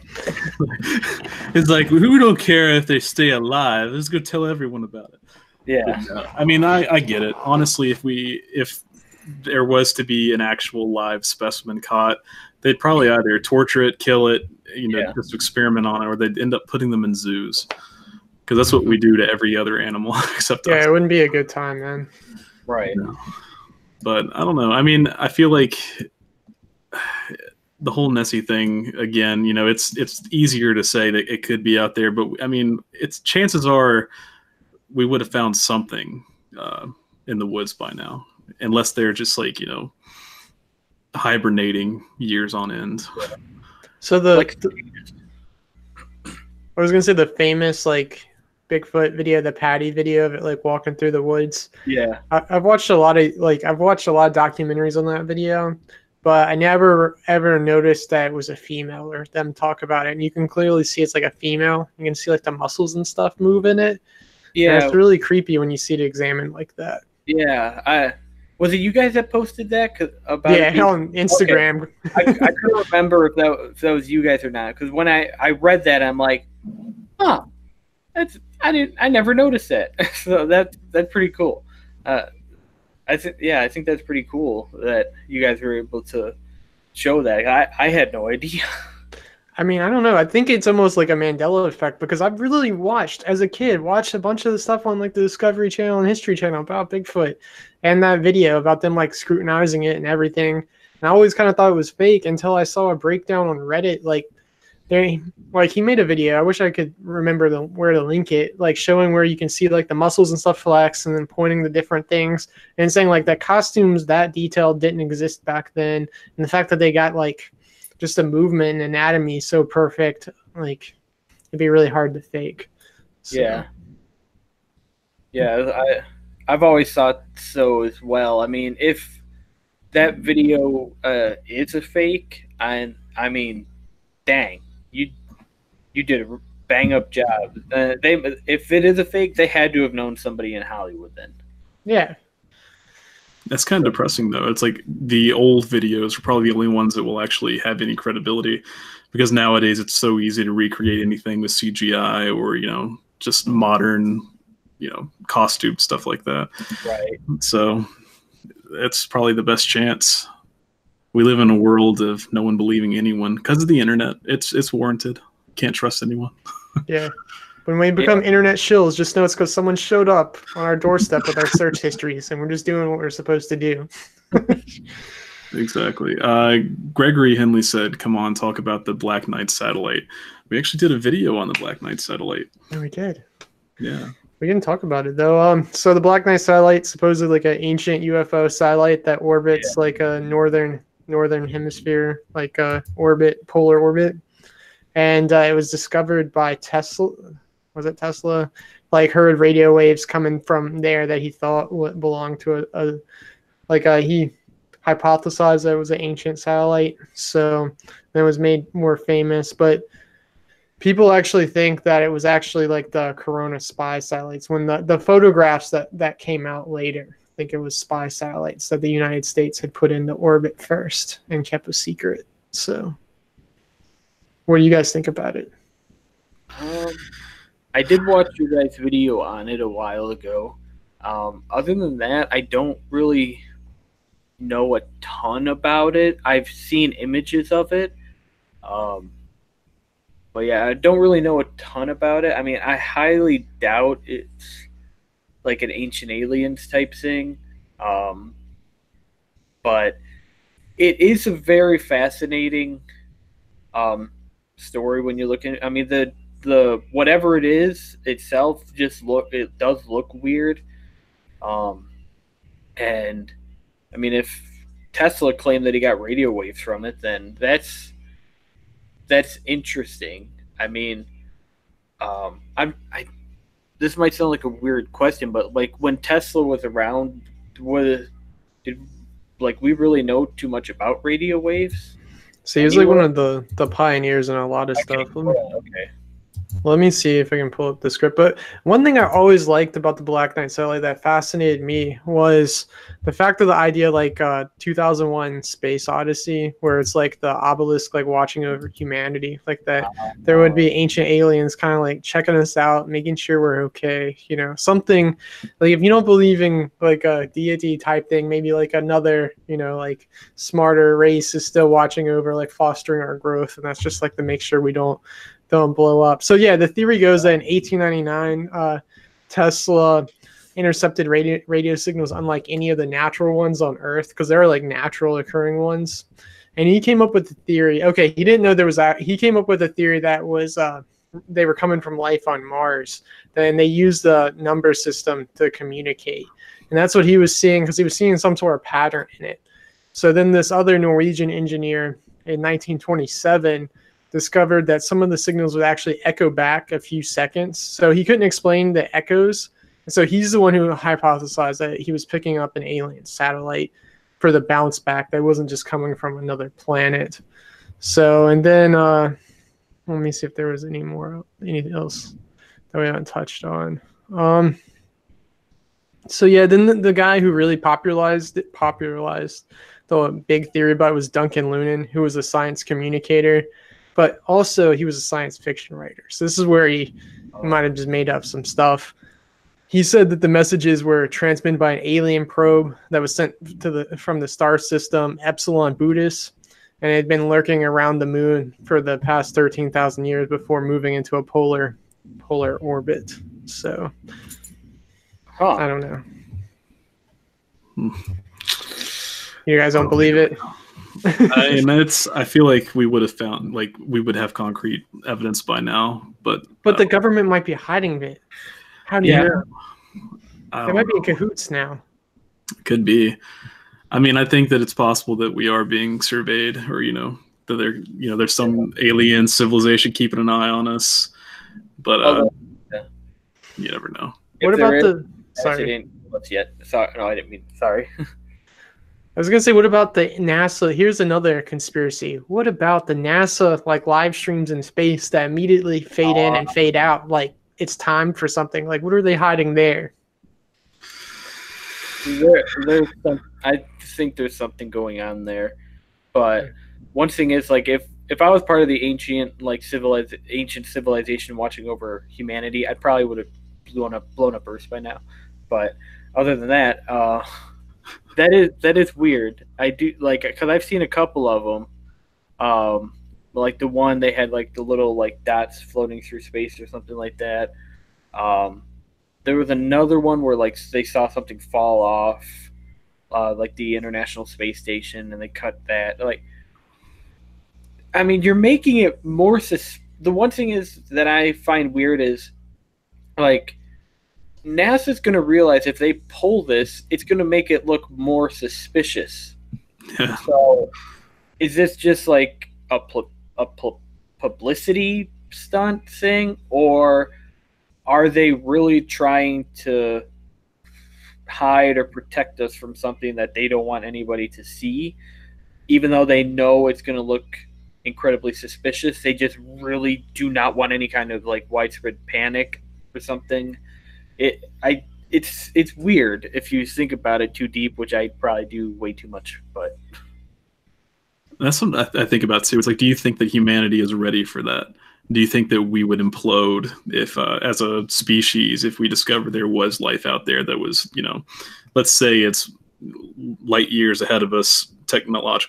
Speaker 1: it's like, who don't care if they stay alive? Let's go tell everyone about it.
Speaker 3: Yeah.
Speaker 1: But, I mean, I get it. Honestly, if there was to be an actual live specimen caught, they'd probably either torture it, kill it, just experiment on it, or they'd end up putting them in zoos. Because that's what we do to every other animal except us.
Speaker 2: It wouldn't be a good time, man.
Speaker 3: Right.
Speaker 1: But I don't know. I mean, I feel like the whole Nessie thing, again, it's easier to say that it could be out there, but I mean, chances are we would have found something in the woods by now, unless they're just like, hibernating years on end.
Speaker 2: So I was gonna say the famous like Bigfoot video, the Patty video of it like walking through the woods.
Speaker 3: Yeah.
Speaker 2: I've watched a lot of documentaries on that video, but I never ever noticed that it was a female or them talk about it. And you can clearly see it's like a female. You can see like the muscles and stuff move in it. Yeah. And it's really creepy when you see it examined like that.
Speaker 3: Yeah. Was it you guys that posted that? On
Speaker 2: Instagram.
Speaker 3: Okay. I couldn't remember if that was you guys or not. Because when I read that, I'm like, huh, I never noticed that. So that's pretty cool. I think that's pretty cool that you guys were able to show that. I had no idea.
Speaker 2: I mean, I don't know. I think it's almost like a Mandela effect, because I've really watched a bunch of the stuff on like the Discovery Channel and History Channel about Bigfoot, and that video about them like scrutinizing it and everything. And I always kind of thought it was fake until I saw a breakdown on Reddit. He made a video. I wish I could remember where to link it, like showing where you can see like the muscles and stuff flex, and then pointing the different things and saying like that costumes that detailed didn't exist back then, and the fact that they got like just a movement and anatomy so perfect, like it'd be really hard to fake. So.
Speaker 3: Yeah. I've always thought so as well. I mean, if that video is a fake, I mean, dang, you did a bang up job. If it is a fake, they had to have known somebody in Hollywood then.
Speaker 2: Yeah.
Speaker 1: That's kind of depressing, though. It's like the old videos are probably the only ones that will actually have any credibility, because nowadays it's so easy to recreate anything with CGI or, just modern, costume stuff like that.
Speaker 3: Right.
Speaker 1: So that's probably the best chance. We live in a world of no one believing anyone because of the internet. It's warranted. Can't trust anyone.
Speaker 2: Yeah. When we become internet shills, just know it's because someone showed up on our doorstep with our search histories, and we're just doing what we're supposed to do.
Speaker 1: Exactly. Gregory Henley said, come on, talk about the Black Knight satellite. We actually did a video on the Black Knight satellite.
Speaker 2: Yeah, we did.
Speaker 1: Yeah.
Speaker 2: We didn't talk about it though. So the Black Knight satellite, supposedly like an ancient UFO satellite that orbits like a northern hemisphere, like a polar orbit, and it was discovered by Tesla. Was it Tesla? Like heard radio waves coming from there that he thought belonged to he hypothesized that it was an ancient satellite. So it was made more famous, but people actually think that it was actually like the Corona spy satellites. When the photographs that came out later, I think it was spy satellites that the United States had put into orbit first and kept a secret. So what do you guys think about it?
Speaker 3: I did watch your guys' video on it a while ago. Other than that, I don't really know a ton about it. I've seen images of it. But yeah, I don't really know a ton about it. I mean, I highly doubt it's like an Ancient Aliens type thing. But it is a very fascinating story when you're looking. I mean, the whatever it is itself it does look weird. And I mean, if Tesla claimed that he got radio waves from it, then that's interesting. I mean, this might sound like a weird question, but like when Tesla was around, did we really know too much about radio waves?
Speaker 2: So he was like one of the pioneers in a lot of stuff.
Speaker 3: Okay.
Speaker 2: Let me see if I can pull up the script. But one thing I always liked about the Black Knight satellite that fascinated me was the fact of the idea, like 2001 Space Odyssey, where it's like the obelisk like watching over humanity, like that there would be ancient aliens kind of like checking us out, making sure we're okay. You know, something like if you don't believe in like a deity type thing, maybe like another, like smarter race is still watching over, like fostering our growth. And that's just like to make sure we don't blow up. So yeah, the theory goes that in 1899, Tesla intercepted radio signals unlike any of the natural ones on Earth, because there are like natural occurring ones. And he came up with the theory. Okay, he didn't know there was that. He came up with a theory that was they were coming from life on Mars. Then they used the number system to communicate, and that's what he was seeing, because he was seeing some sort of pattern in it. So then this other Norwegian engineer in 1927 discovered that some of the signals would actually echo back a few seconds. So he couldn't explain the echoes. And so he's the one who hypothesized that he was picking up an alien satellite for the bounce back that wasn't just coming from another planet. So, and then let me see if there was anything else that we haven't touched on. So yeah, then the guy who really popularized the big theory about it was Duncan Lunan, who was a science communicator, but also he was a science fiction writer. So this is where he might have just made up some stuff. He said that the messages were transmitted by an alien probe that was sent from the star system Epsilon Boötis, and it had been lurking around the moon for the past 13,000 years before moving into a polar orbit. So I don't know. You guys don't believe it?
Speaker 1: I feel like we would have concrete evidence by now, but
Speaker 2: the government might be hiding it. How do you know? They might be in cahoots now.
Speaker 1: Could be. I mean, I think that it's possible that we are being surveyed, or that there's some alien civilization keeping an eye on us, but you never know.
Speaker 2: What about the? Sorry.
Speaker 3: Sorry, no, I didn't mean. Sorry.
Speaker 2: I was gonna say, what about the NASA? Here's another conspiracy. What about the NASA live streams in space that immediately fade in and fade out? Like it's timed for something. Like what are they hiding there?
Speaker 3: I think there's something going on there, but one thing is if I was part of the ancient civilization watching over humanity, I probably would have blown up Earth by now. But other than that, that is weird. I do because I've seen a couple of them. Like the one they had the little dots floating through space or something like that. There was another one where they saw something fall off, the International Space Station, and they cut that. I mean, you're making it more. The one thing is that I find weird is NASA's going to realize if they pull this, it's going to make it look more suspicious.
Speaker 1: Yeah.
Speaker 3: So, is this just like a publicity stunt thing, or are they really trying to hide or protect us from something that they don't want anybody to see, even though they know it's going to look incredibly suspicious? They just really do not want any kind of like widespread panic or something. It's weird if you think about it too deep, which I probably do way too much, but
Speaker 1: that's what I think about too. It's like, do you think that humanity is ready for that? Do you think that we would implode if, as a species, if we discovered there was life out there that was, you know, let's say it's light years ahead of us technology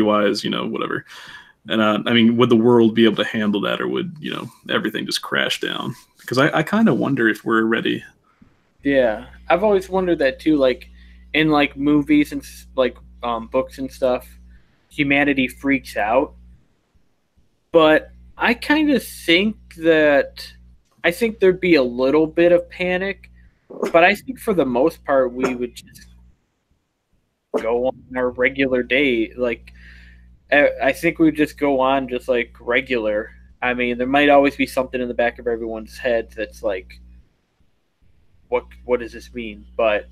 Speaker 1: wise, you know, whatever. And I mean, would the world be able to handle that, or would, you know, everything just crash down? Because I kind of wonder if we're ready.
Speaker 3: Yeah, I've always wondered that too. Like in like movies and like books and stuff, humanity freaks out, but I kind of think there'd be a little bit of panic, but I think for the most part we would just go on our regular day. Like I think we'd just go on just like regular. I mean, there might always be something in the back of everyone's head that's like, what does this mean? But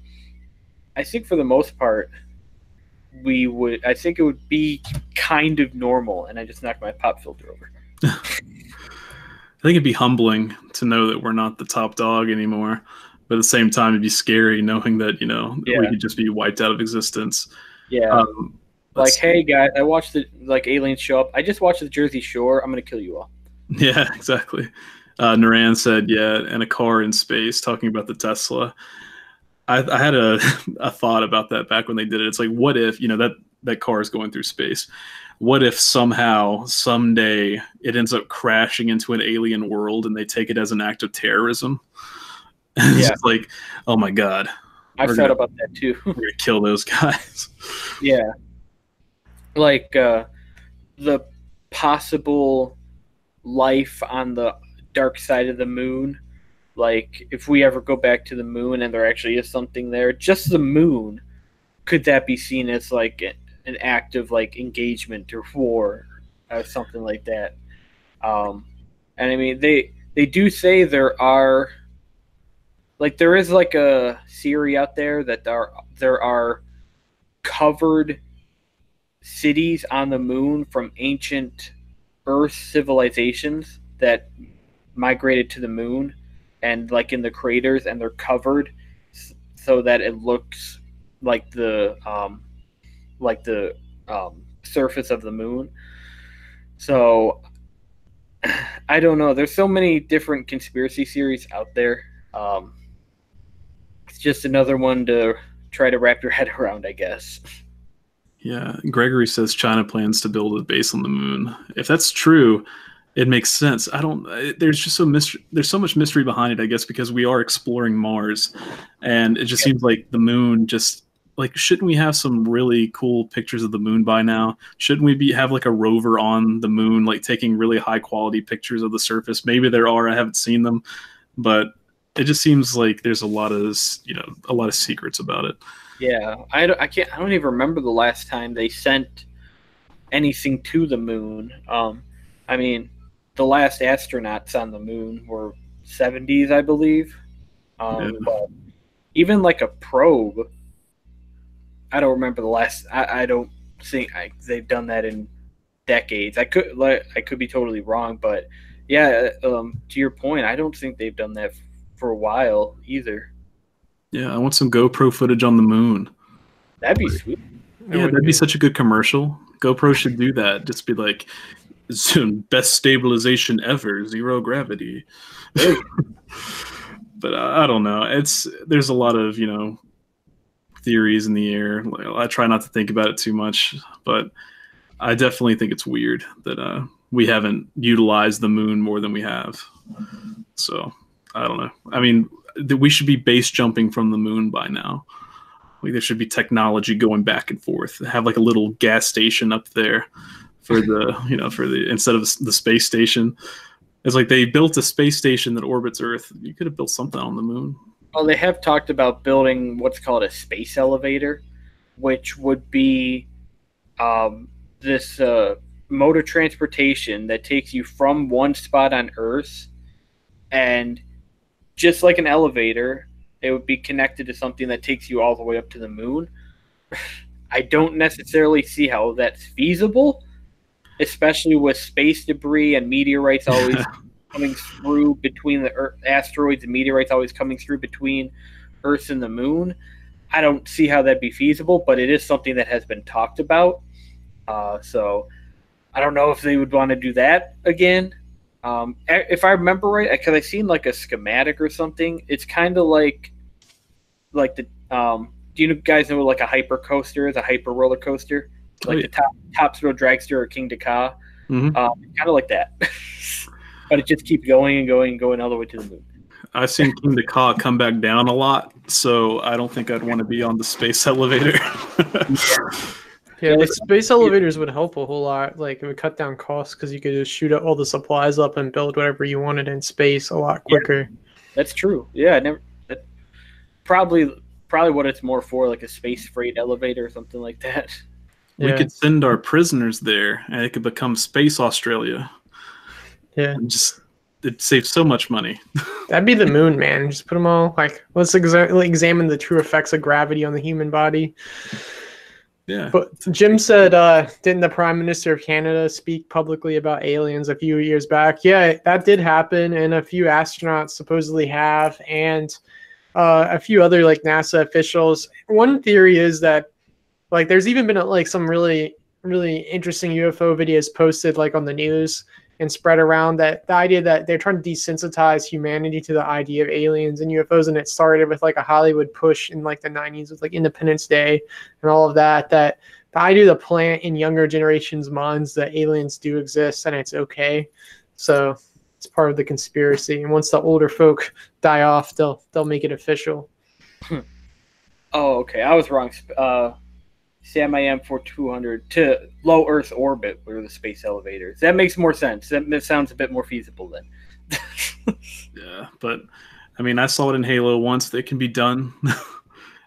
Speaker 3: I think for the most part, I think it would be kind of normal. And I just knocked my pop filter over.
Speaker 1: I think it'd be humbling to know that we're not the top dog anymore. But at the same time, it'd be scary knowing that, you know, we could just be wiped out of existence.
Speaker 3: Yeah. Like, hey guys, I watched the aliens show up. I just watched the Jersey Shore. I'm gonna kill you all.
Speaker 1: Yeah, exactly. Naran said, yeah, and a car in space, talking about the Tesla. I had a thought about that back when they did it. It's like, what if, you know, that car is going through space. What if somehow, someday, it ends up crashing into an alien world and they take it as an act of terrorism? It's just like, oh my God.
Speaker 3: I've thought about that too.
Speaker 1: We're going to kill those guys.
Speaker 3: Yeah. Like the possible life on the dark side of the moon. Like if we ever go back to the moon and there actually is something there, just the moon, could that be seen as like an act of like engagement or war or something like that? And I mean, they do say there is like a theory out there that there are covered cities on the moon from ancient Earth civilizations that migrated to the moon, and like in the craters, and they're covered so that it looks like the surface of the moon. So I don't know. There's so many different conspiracy theories out there. It's just another one to try to wrap your head around, I guess.
Speaker 1: Yeah, Gregory says China plans to build a base on the moon. If that's true, it makes sense. There's just there's so much mystery behind it, I guess, because we are exploring Mars, and it just seems like the moon just, like, shouldn't we have some really cool pictures of the moon by now? Shouldn't we have like a rover on the moon, like taking really high quality pictures of the surface? Maybe there are, I haven't seen them, but it just seems like there's a lot of secrets about it.
Speaker 3: Yeah, I don't even remember the last time they sent anything to the moon. I mean, the last astronauts on the moon were 70s, I believe. But even like a probe, I don't remember the last. I don't think they've done that in decades. I could be totally wrong, but yeah, to your point, I don't think they've done that for a while either.
Speaker 1: Yeah, I want some GoPro footage on the moon.
Speaker 3: That'd be sweet.
Speaker 1: Yeah, that'd be such a good commercial. GoPro should do that. Just be like, best stabilization ever, zero gravity. But I don't know. There's a lot of, theories in the air. I try not to think about it too much, but I definitely think it's weird that we haven't utilized the moon more than we have. So I don't know. I mean, we should be base jumping from the moon by now. Like, there should be technology going back and forth. Have like a little gas station up there for the, instead of the space station. It's like they built a space station that orbits Earth. You could have built something on the moon.
Speaker 3: Well, they have talked about building what's called a space elevator, which would be this mode of transportation that takes you from one spot on Earth, and just like an elevator, it would be connected to something that takes you all the way up to the moon. I don't necessarily see how that's feasible, especially with space debris and meteorites always coming through between the Earth, asteroids and meteorites always coming through between Earth and the moon. I don't see how that'd be feasible, but it is something that has been talked about. So I don't know if they would want to do that again. If I remember right, because I've seen like a schematic or something, it's kind of like the do you guys know what like a hyper coaster is, a hyper roller coaster? Like the top thrill dragster or King Dakar.
Speaker 1: Mm-hmm.
Speaker 3: Kind of like that. But it just keeps going and going and going all the way to the moon.
Speaker 1: I've seen King Dakar come back down a lot, so I don't think I'd want to be on the space elevator.
Speaker 2: Yeah, the space elevators would help a whole lot. Like, it would cut down costs because you could just shoot all the supplies up and build whatever you wanted in space a lot quicker.
Speaker 3: Yeah, that's true. Yeah, probably what it's more for, like a space freight elevator or something like that.
Speaker 1: We could send our prisoners there, and it could become Space Australia.
Speaker 2: Yeah,
Speaker 1: and it'd save so much money.
Speaker 2: That'd be the moon, man. Just put them all like, let's examine the true effects of gravity on the human body.
Speaker 1: Yeah.
Speaker 2: But Jim said, didn't the Prime Minister of Canada speak publicly about aliens a few years back? Yeah, that did happen, and a few astronauts supposedly have, and a few other like NASA officials. One theory is that like there's even been like some really, really interesting UFO videos posted like on the news and spread around, that the idea that they're trying to desensitize humanity to the idea of aliens and UFOs, and it started with like a Hollywood push in like the 90s with like Independence Day and all of that, that the idea to plant in younger generations' minds that aliens do exist and it's okay. So it's part of the conspiracy, and once the older folk die off, they'll make it official.
Speaker 3: Oh, okay. I was wrong. SAM-IM 4200 to low Earth orbit were the space elevators. That makes more sense. That sounds a bit more feasible then.
Speaker 1: Yeah, but I mean, I saw it in Halo once. It can be done.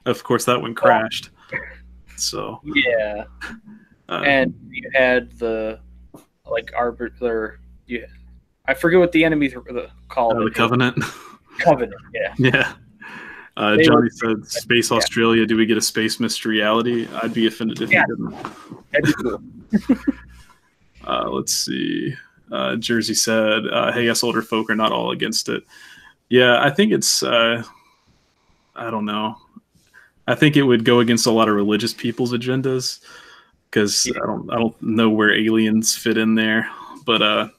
Speaker 1: Of course, that one crashed. So
Speaker 3: yeah, and you had the like arbiter. Yeah, I forget what the enemies are called.
Speaker 1: The Covenant.
Speaker 3: Covenant. Yeah.
Speaker 1: Yeah. Johnny said, Space Australia, do we get a space mysteryality? I'd be offended if you didn't.
Speaker 3: That'd be cool.
Speaker 1: Let's see. Jersey said, hey, us older folk are not all against it. Yeah, I think it's, I don't know. I think it would go against a lot of religious people's agendas, because I don't know where aliens fit in there. But I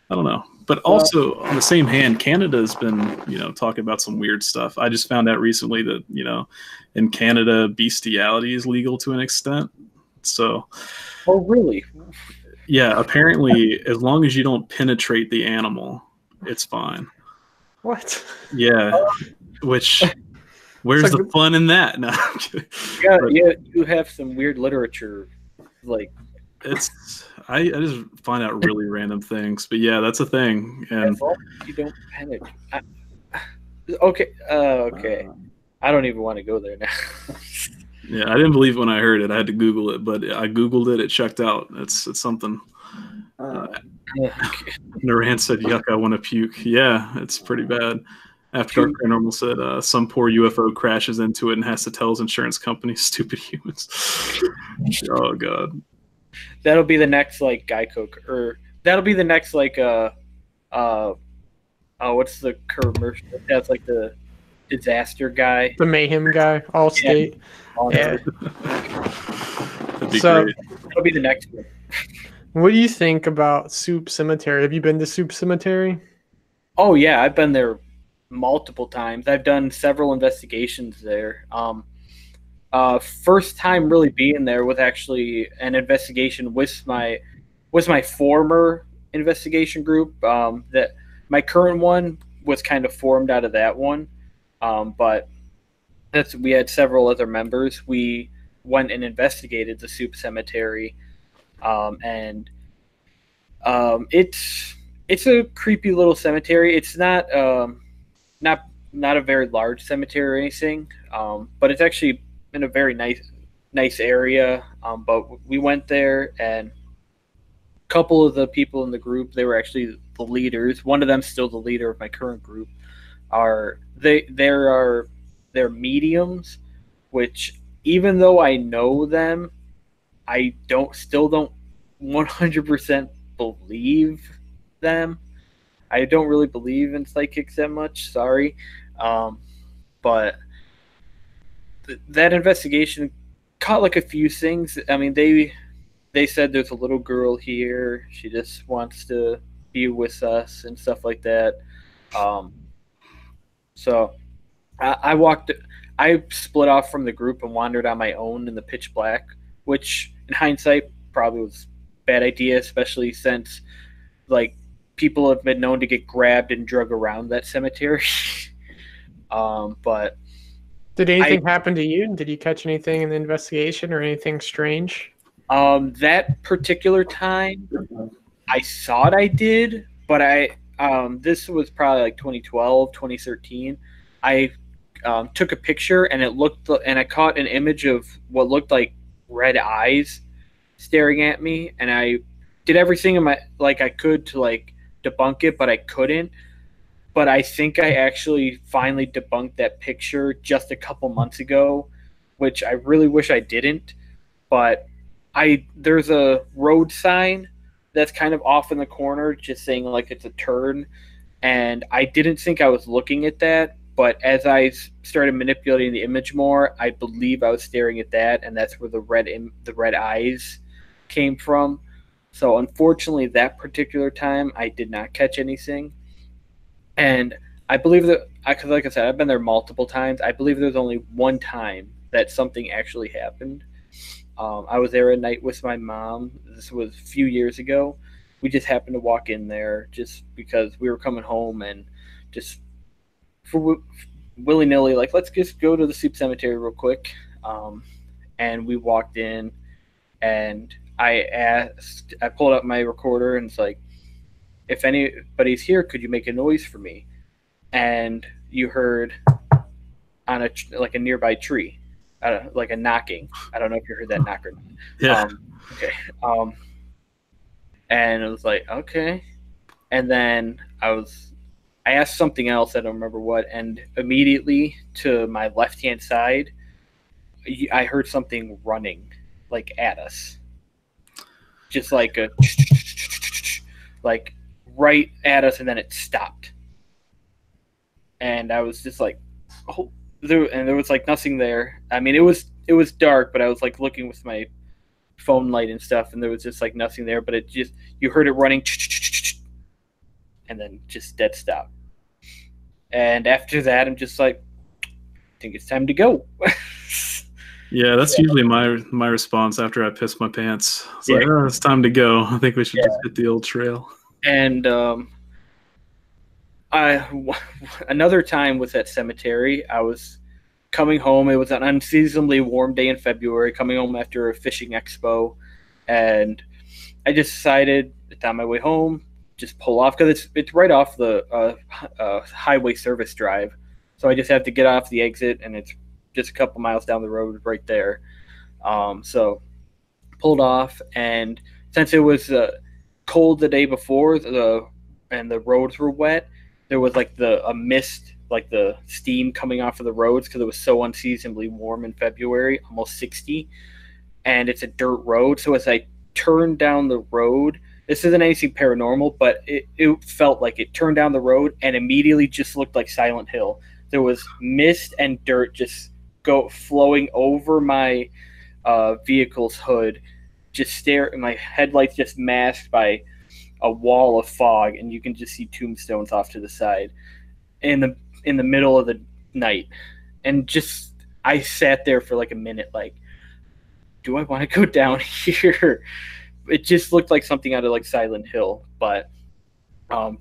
Speaker 1: don't know. But also, on the same hand, Canada's been, talking about some weird stuff. I just found out recently that, in Canada, bestiality is legal to an extent. So,
Speaker 3: oh, really?
Speaker 1: Yeah, apparently, as long as you don't penetrate the animal, it's fine.
Speaker 2: What?
Speaker 1: Yeah, which, where's the fun in that? No,
Speaker 3: yeah, you have some weird literature, like
Speaker 1: I just find out really random things, but yeah, that's a thing. And
Speaker 3: as long as you don't penetrate. Okay. I don't even want to go there now.
Speaker 1: Yeah, I didn't believe when I heard it. I had to Google it, but I Googled it. It checked out. It's something. Naran said, "Yuck, I want to puke." Yeah, it's pretty bad. After Dark Paranormal said, some poor UFO crashes into it and has to tell his insurance company, "Stupid humans." Oh God.
Speaker 3: That'll be the next like Geico, or that'll be the next like what's the commercial? That's like the disaster guy,
Speaker 2: the mayhem guy, Allstate.
Speaker 3: Yeah.
Speaker 1: That'd be great.
Speaker 3: That'll be the next one.
Speaker 2: What do you think about Soup Cemetery? Have you been to Soup Cemetery?
Speaker 3: Oh yeah, I've been there multiple times. I've done several investigations there. First time really being there was actually an investigation with my former investigation group. That my current one was kind of formed out of that one, but we had several other members. We went and investigated the Soup Cemetery, and It's a creepy little cemetery. It's not a very large cemetery or anything, but it's actually in a very nice area. But we went there, and a couple of the people in the group, they were actually the leaders. One of them still the leader of my current group. They're mediums, which even though I know them, I don't 100% believe them. I don't really believe in psychics that much. Sorry, but that investigation caught like a few things. I mean, they said there's a little girl here. She just wants to be with us and stuff like that. So I split off from the group and wandered on my own in the pitch black, which in hindsight probably was a bad idea, especially since like people have been known to get grabbed and drug around that cemetery. But
Speaker 2: did anything happen to you? Did you catch anything in the investigation or anything strange?
Speaker 3: That particular time, I thought I did, but this was probably like 2012, 2013. I took a picture and I caught an image of what looked like red eyes staring at me, and I did everything I could to like debunk it, but I couldn't. But I think I actually finally debunked that picture just a couple months ago, which I really wish I didn't. But there's a road sign that's kind of off in the corner, just saying like it's a turn, and I didn't think I was looking at that. But as I started manipulating the image more, I believe I was staring at that, and that's where the red eyes came from. So unfortunately, that particular time, I did not catch anything. And I believe that, because like I said, I've been there multiple times. I believe there's only one time that something actually happened. I was there at night with my mom. This was a few years ago. We just happened to walk in there just because we were coming home and just for willy-nilly, like, let's just go to the soup cemetery real quick. And we walked in, and I pulled up my recorder, and it's like, if anybody's here, could you make a noise for me? And you heard on a nearby tree, like a knocking. I don't know if you heard that knock or not.
Speaker 1: Yeah.
Speaker 3: Okay. And it was like, okay. And then I asked something else, I don't remember what, and immediately to my left-hand side, I heard something running, like, at us. Just like a, like, right at us, and then it stopped. And I was just like, oh, there was like nothing there. I mean, it was dark, but I was like looking with my phone light and stuff, and there was just like nothing there. But you heard it running, and then just dead stop. And after that, I'm just like, I think it's time to go.
Speaker 1: Yeah, that's usually my response after I piss my pants. It's like, oh, it's time to go. I think we should just hit the old trail.
Speaker 3: And another time with that cemetery, I was coming home. It was an unseasonably warm day in February, coming home after a fishing expo, and I just decided on my way home, just pull off, because it's right off the highway service drive. So I just have to get off the exit, and it's just a couple miles down the road right there. So pulled off, and since it was cold the day before, and the roads were wet, there was like a mist, like the steam coming off of the roads because it was so unseasonably warm in February, almost 60, and it's a dirt road. So as I turned down the road, this isn't anything paranormal, but it felt like it turned down the road and immediately just looked like Silent Hill. There was mist and dirt just flowing over my vehicle's hood, my headlights just masked by a wall of fog, and you can just see tombstones off to the side in the middle of the night. And just I sat there for like a minute, like, do I want to go down here? It just looked like something out of like Silent Hill. But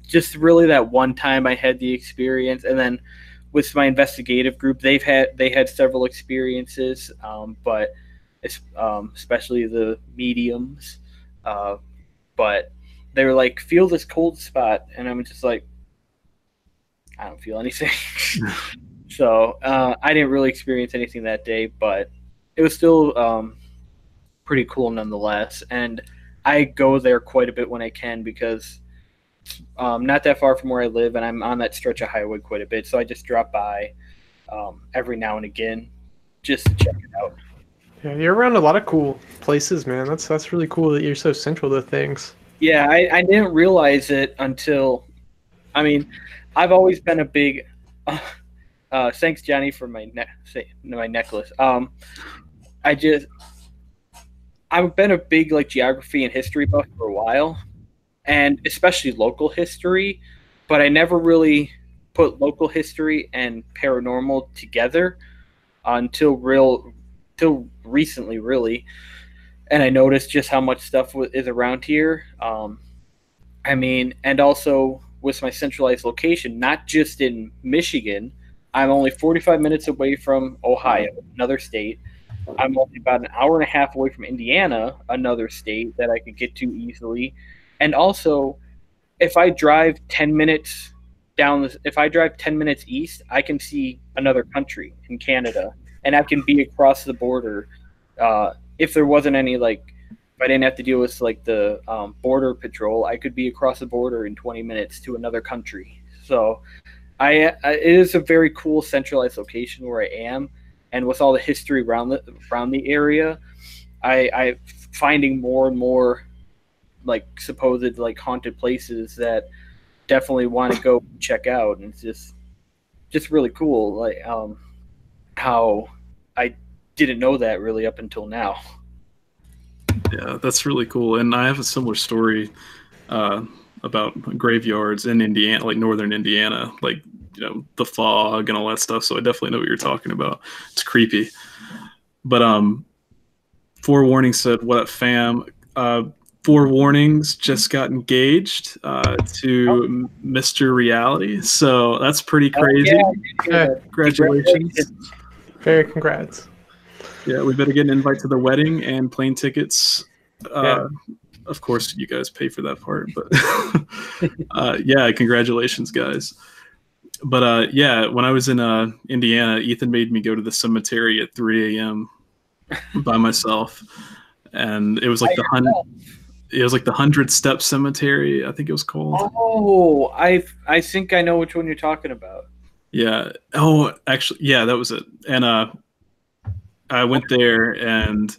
Speaker 3: just really that one time I had the experience. And then with my investigative group, they had several experiences, but it's, especially the mediums. But they were like, feel this cold spot, and I'm just like, I don't feel anything. So I didn't really experience anything that day, but it was still pretty cool nonetheless. And I go there quite a bit when I can because not that far from where I live, and I'm on that stretch of highway quite a bit. So I just drop by every now and again just to check it out.
Speaker 2: Yeah, you're around a lot of cool places, man. That's really cool that you're so central to things.
Speaker 3: Yeah, I didn't realize it until, I mean, I've always been a big. Thanks, Johnny, for my necklace. I've been a big like geography and history buff for a while, and especially local history, but I never really put local history and paranormal together until recently, really. And I noticed just how much stuff is around here. I mean, and also with my centralized location, not just in Michigan. I'm only 45 minutes away from Ohio, another state. I'm only about an hour and a half away from Indiana, another state that I could get to easily. And also, if I drive 10 minutes if I drive 10 minutes east, I can see another country in Canada, and I can be across the border. If there wasn't any if I didn't have to deal with like the border patrol, I could be across the border in 20 minutes to another country. So it is a very cool centralized location where I am, and with all the history around the area, I finding more and more like supposed like haunted places that definitely want to go check out, and it's just really cool. Like how I didn't know that really up until now.
Speaker 1: Yeah, that's really cool. And I have a similar story about graveyards in Indiana, like northern Indiana, like, you know, the fog and all that stuff. So I definitely know what you're talking about. It's creepy. But Forewarning said, "What up, fam? Forewarnings just got engaged to Mr. Reality. So that's pretty crazy.
Speaker 2: Yeah.
Speaker 1: Congratulations.
Speaker 2: Very congrats.
Speaker 1: Yeah, we better get an invite to the wedding and plane tickets.
Speaker 2: Yeah.
Speaker 1: Of course, you guys pay for that part, but yeah, congratulations, guys. But yeah, when I was in Indiana, Ethan made me go to the cemetery at 3 a.m. by myself, and it was like the 100-step cemetery, I think it was called.
Speaker 3: Oh, I think I know which one you're talking about.
Speaker 1: Yeah. Oh, actually, yeah, that was it. And I went there, and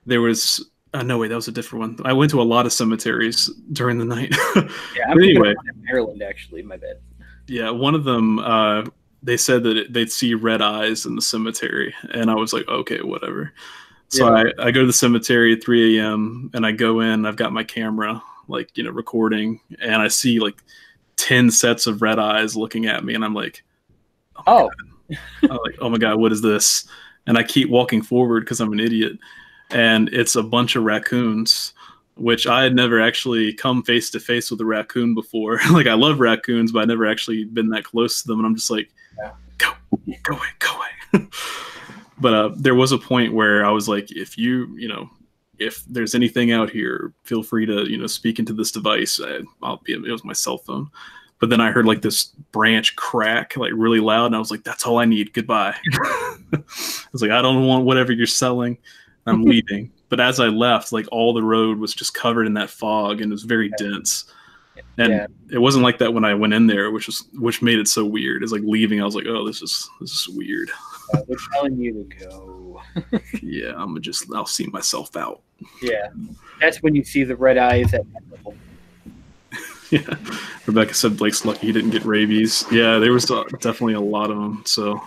Speaker 1: there was. No, wait, that was a different one. I went to a lot of cemeteries during the night.
Speaker 3: Yeah, I'm anyway, in Maryland, actually. My bad.
Speaker 1: Yeah, one of them, they said that they'd see red eyes in the cemetery, and I was like, okay, whatever. So yeah. I go to the cemetery at 3 a.m. and I go in. I've got my camera, like, you know, recording, and I see like 10 sets of red eyes looking at me, and I'm like, oh my God, what is this? And I keep walking forward because I'm an idiot. And it's a bunch of raccoons, which I had never actually come face to face with a raccoon before. Like, I love raccoons, but I've never actually been that close to them. And I'm just like, go away. But there was a point where I was like, if there's anything out here, feel free to, speak into this device. It was my cell phone. But then I heard like this branch crack, like really loud. And I was like, that's all I need. Goodbye. I was like, I don't want whatever you're selling. I'm leaving. But as I left, like all the road was just covered in that fog, and it was very dense. And it wasn't like that when I went in there, which made it so weird. It's like leaving, I was like, oh, this is weird.
Speaker 3: They're telling you to go.
Speaker 1: Yeah, I'll see myself out.
Speaker 3: Yeah, that's when you see the red eyes at that level.
Speaker 1: Yeah, Rebecca said Blake's lucky he didn't get rabies. Yeah, there was definitely a lot of them. So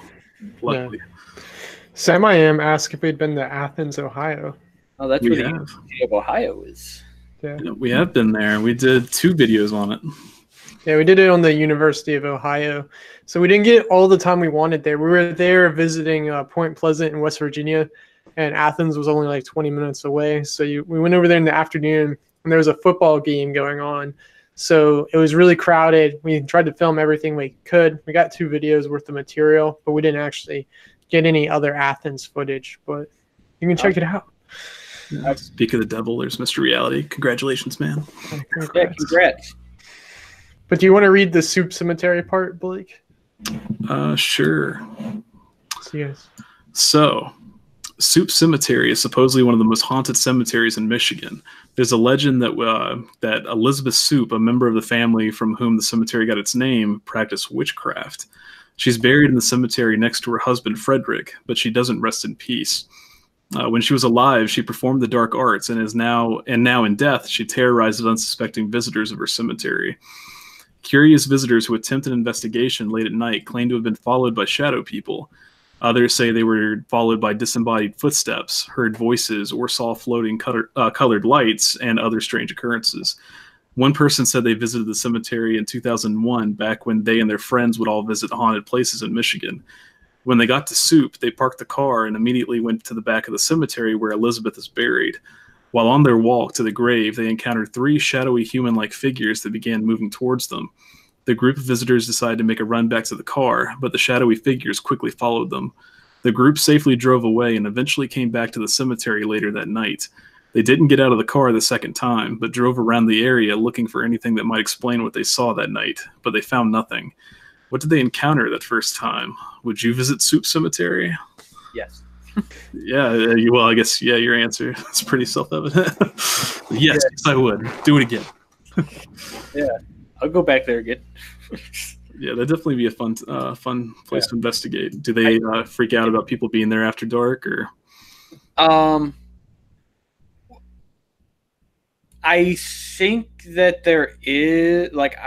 Speaker 1: luckily.
Speaker 2: Yeah. Sam I Am asked if we'd been to Athens, Ohio.
Speaker 3: Oh, that's where the University of Ohio is.
Speaker 2: Yeah,
Speaker 1: we have been there. We did 2 videos on it.
Speaker 2: Yeah, we did it on the University of Ohio. So we didn't get all the time we wanted there. We were there visiting Point Pleasant in West Virginia, and Athens was only like 20 minutes away. So we went over there in the afternoon, and there was a football game going on. So it was really crowded. We tried to film everything we could. We got 2 videos worth of material, but we didn't actually get any other Athens footage. But you can check it out.
Speaker 1: Yeah, speak of the devil, there's Mr. Reality. Congratulations, man.
Speaker 3: Yeah, congrats.
Speaker 2: But do you want to read the Soup Cemetery part, Blake?
Speaker 1: Sure.
Speaker 2: See you guys.
Speaker 1: So, Soup Cemetery is supposedly one of the most haunted cemeteries in Michigan. There's a legend that that Elizabeth Soup, a member of the family from whom the cemetery got its name, practiced witchcraft. She's buried in the cemetery next to her husband Frederick, but she doesn't rest in peace. When she was alive, she performed the dark arts, and now in death, she terrorized unsuspecting visitors of her cemetery. Curious visitors who attempted an investigation late at night claim to have been followed by shadow people. Others say they were followed by disembodied footsteps, heard voices, or saw floating colored lights and other strange occurrences. One person said they visited the cemetery in 2001, back when they and their friends would all visit haunted places in Michigan. When they got to Soup, they parked the car and immediately went to the back of the cemetery where Elizabeth is buried. While on their walk to the grave, they encountered 3 shadowy human-like figures that began moving towards them. The group of visitors decided to make a run back to the car, but the shadowy figures quickly followed them. The group safely drove away and eventually came back to the cemetery later that night. They didn't get out of the car the second time, but drove around the area looking for anything that might explain what they saw that night, but they found nothing. What did they encounter that first time? Would you visit Soup Cemetery?
Speaker 3: Yes.
Speaker 1: Yeah, well, I guess, yeah, your answer is pretty self-evident. Yes, I would. Do it again.
Speaker 3: Yeah, I'll go back there again.
Speaker 1: Yeah, that'd definitely be a fun place to investigate. Do they freak out about people being there after dark, or?
Speaker 3: I think that there is, like,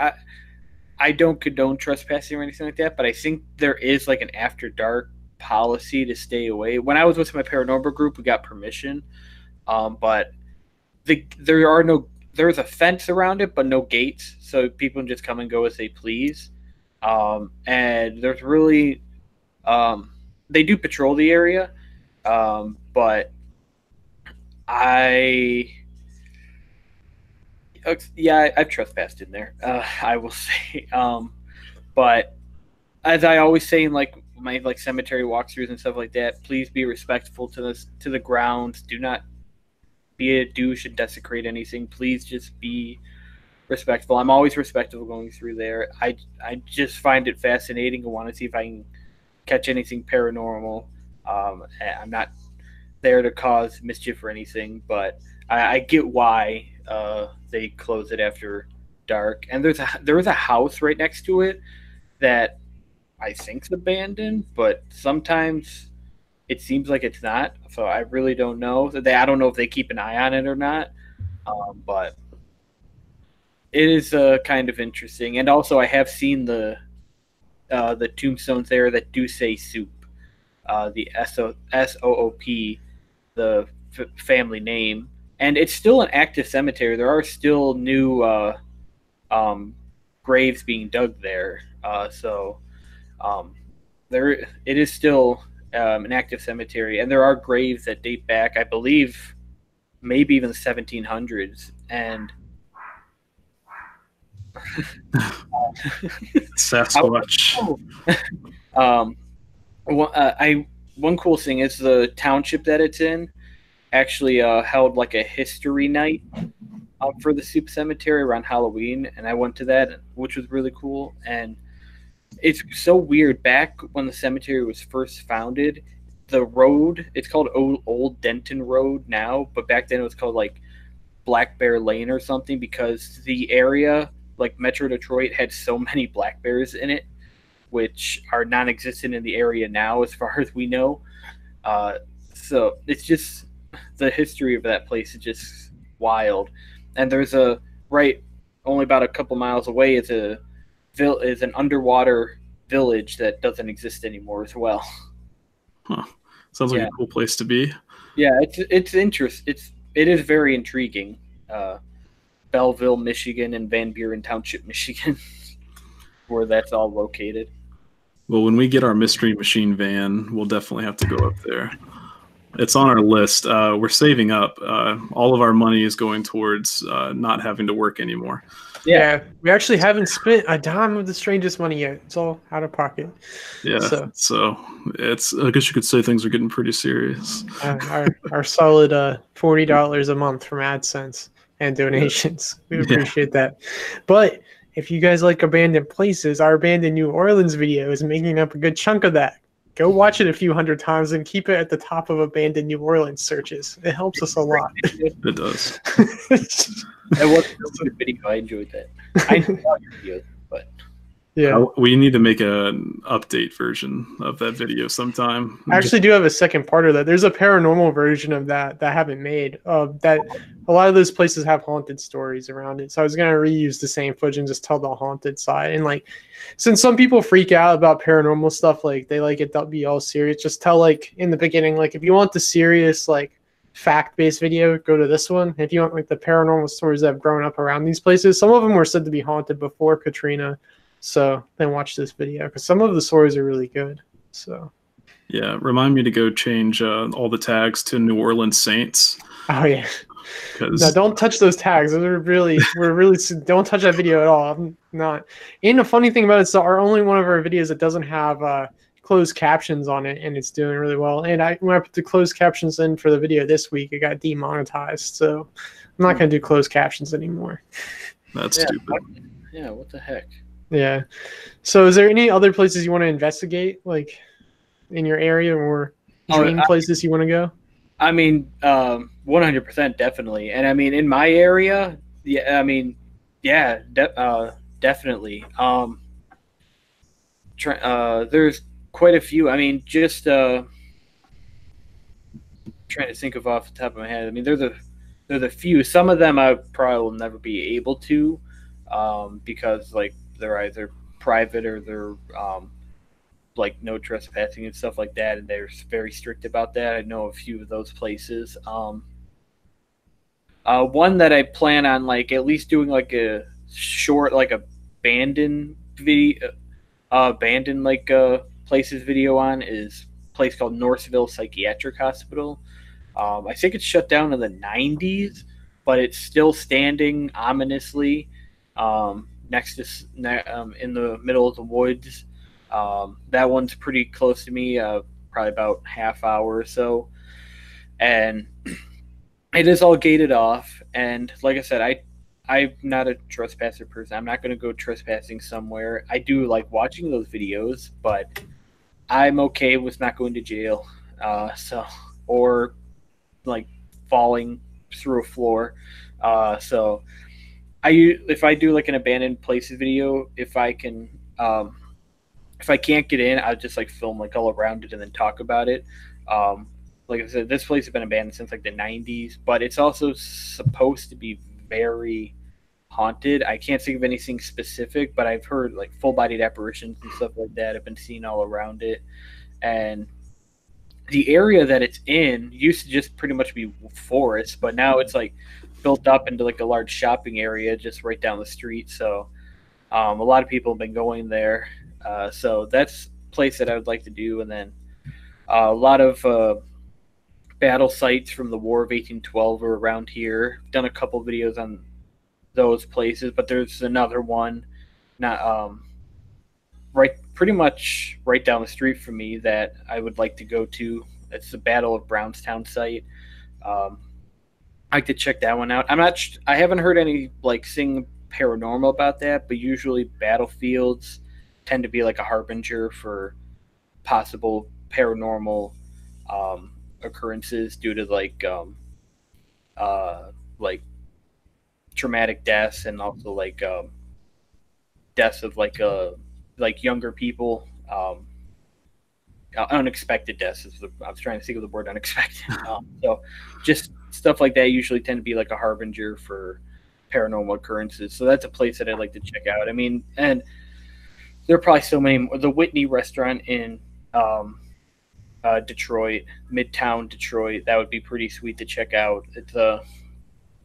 Speaker 3: I don't condone trespassing or anything like that, but I think there is like an after dark policy to stay away. When I was with my paranormal group, we got permission, but there's a fence around it, but no gates, so people can just come and go as they please. And there's really, they do patrol the area, but I've trespassed in there. I will say, but as I always say in like my like cemetery walkthroughs and stuff like that, please be respectful to the grounds. Do not be a douche and desecrate anything. Please just be respectful. I'm always respectful going through there. I just find it fascinating and want to see if I can catch anything paranormal. I'm not there to cause mischief or anything, but I get why they close it after dark. And there is a house right next to it that I think's abandoned, but sometimes it seems like it's not. So I really don't know. I don't know if they keep an eye on it or not. But it is kind of interesting. And also, I have seen the tombstones there that do say Soup, the SOOP, the family name. And it's still an active cemetery. There are still new graves being dug there. It is still an active cemetery, and there are graves that date back, I believe, maybe even the 1700s. And
Speaker 1: Sasquatch.
Speaker 3: One cool thing is the township that it's in actually held like a history night for the Soup Cemetery around Halloween, and I went to that, which was really cool. And it's so weird. Back when the cemetery was first founded, the road, it's called Old Denton Road now, but back then it was called like Black Bear Lane or something, because the area, like Metro Detroit, had so many black bears in it, which are non-existent in the area now as far as we know. So it's just, the history of that place is just wild. And there's only about a couple miles away is an underwater village that doesn't exist anymore as well.
Speaker 1: Huh. Sounds like a cool place to be.
Speaker 3: Yeah, it is very intriguing. Belleville, Michigan, and Van Buren Township, Michigan, where that's all located.
Speaker 1: Well, when we get our Mystery Machine van, we'll definitely have to go up there. It's on our list. We're saving up. All of our money is going towards not having to work anymore.
Speaker 2: Yeah, we actually haven't spent a dime of the strangest money yet. It's all out of pocket.
Speaker 1: Yeah, so it's. I guess you could say things are getting pretty serious.
Speaker 2: Our solid $40 a month from AdSense and donations. We appreciate that. But if you guys like abandoned places, our abandoned New Orleans video is making up a good chunk of that. Go watch it a few hundred times and keep it at the top of abandoned New Orleans searches. It helps us a lot.
Speaker 1: It does.
Speaker 3: It was a good video. I enjoyed that. I enjoyed your videos, but
Speaker 2: yeah,
Speaker 1: we need to make an update version of that video sometime.
Speaker 2: I actually do have a second part of that. There's a paranormal version of that I haven't made. That a lot of those places have haunted stories around it. So I was gonna reuse the same footage and just tell the haunted side. And like, since some people freak out about paranormal stuff, like they like it to be all serious, just tell like in the beginning, like if you want the serious like fact-based video, go to this one. If you want like the paranormal stories that have grown up around these places, some of them were said to be haunted before Katrina. So then watch this video because some of the stories are really good. So
Speaker 1: yeah, remind me to go change all the tags to New Orleans Saints.
Speaker 2: Oh yeah. No, don't touch those tags. Those are really, don't touch that video at all. I'm not. And the funny thing about it is our only one of our videos that doesn't have closed captions on it, and it's doing really well. And when I put the closed captions in for the video this week, it got demonetized. So I'm not going to do closed captions anymore.
Speaker 1: That's stupid.
Speaker 3: Yeah, what the heck?
Speaker 2: Yeah. So is there any other places you want to investigate, like in your area, or dream places you want to go?
Speaker 3: I mean, 100% definitely. And I mean, in my area, yeah, I mean, yeah, definitely. There's quite a few. I mean, just trying to think of off the top of my head. I mean, there's a few. Some of them I probably will never be able to, because like they're either private or they're like no trespassing and stuff like that, and they're very strict about that. I know a few of those places. One that I plan on like at least doing like a short like abandoned video, abandoned like places video on is a place called Northville Psychiatric Hospital. I think it's shut down in the 90s, but it's still standing ominously next to in the middle of the woods. That one's pretty close to me, probably about half hour or so, and it is all gated off. And like I said, I'm not a trespasser person. I'm not going to go trespassing somewhere. I do like watching those videos, but I'm okay with not going to jail. Or like falling through a floor. So if I do like an abandoned places video, if I can't get in, I'll just like film like all around it and then talk about it. Like I said, this place has been abandoned since like the 90s, but it's also supposed to be very haunted. I can't think of anything specific, but I've heard like full-bodied apparitions and stuff like that have been seen all around it. And the area that it's in used to just pretty much be forest, but now it's like built up into like a large shopping area just right down the street. So a lot of people have been going there. So that's a place that I would like to do. And then a lot of battle sites from the War of 1812 are around here. Done a couple videos on those places, but there's another one not pretty much right down the street from me that I would like to go to. It's the Battle of Brownstown site. I like to check that one out. I haven't heard any like thing paranormal about that, but usually battlefields tend to be like a harbinger for possible paranormal occurrences due to like traumatic deaths and also like deaths of like younger people. Unexpected deaths I was trying to think of the word unexpected. So just stuff like that usually tend to be like a harbinger for paranormal occurrences. So that's a place that I'd like to check out. I mean, and there are probably so many. The Whitney restaurant in Detroit, Midtown Detroit, that would be pretty sweet to check out. It's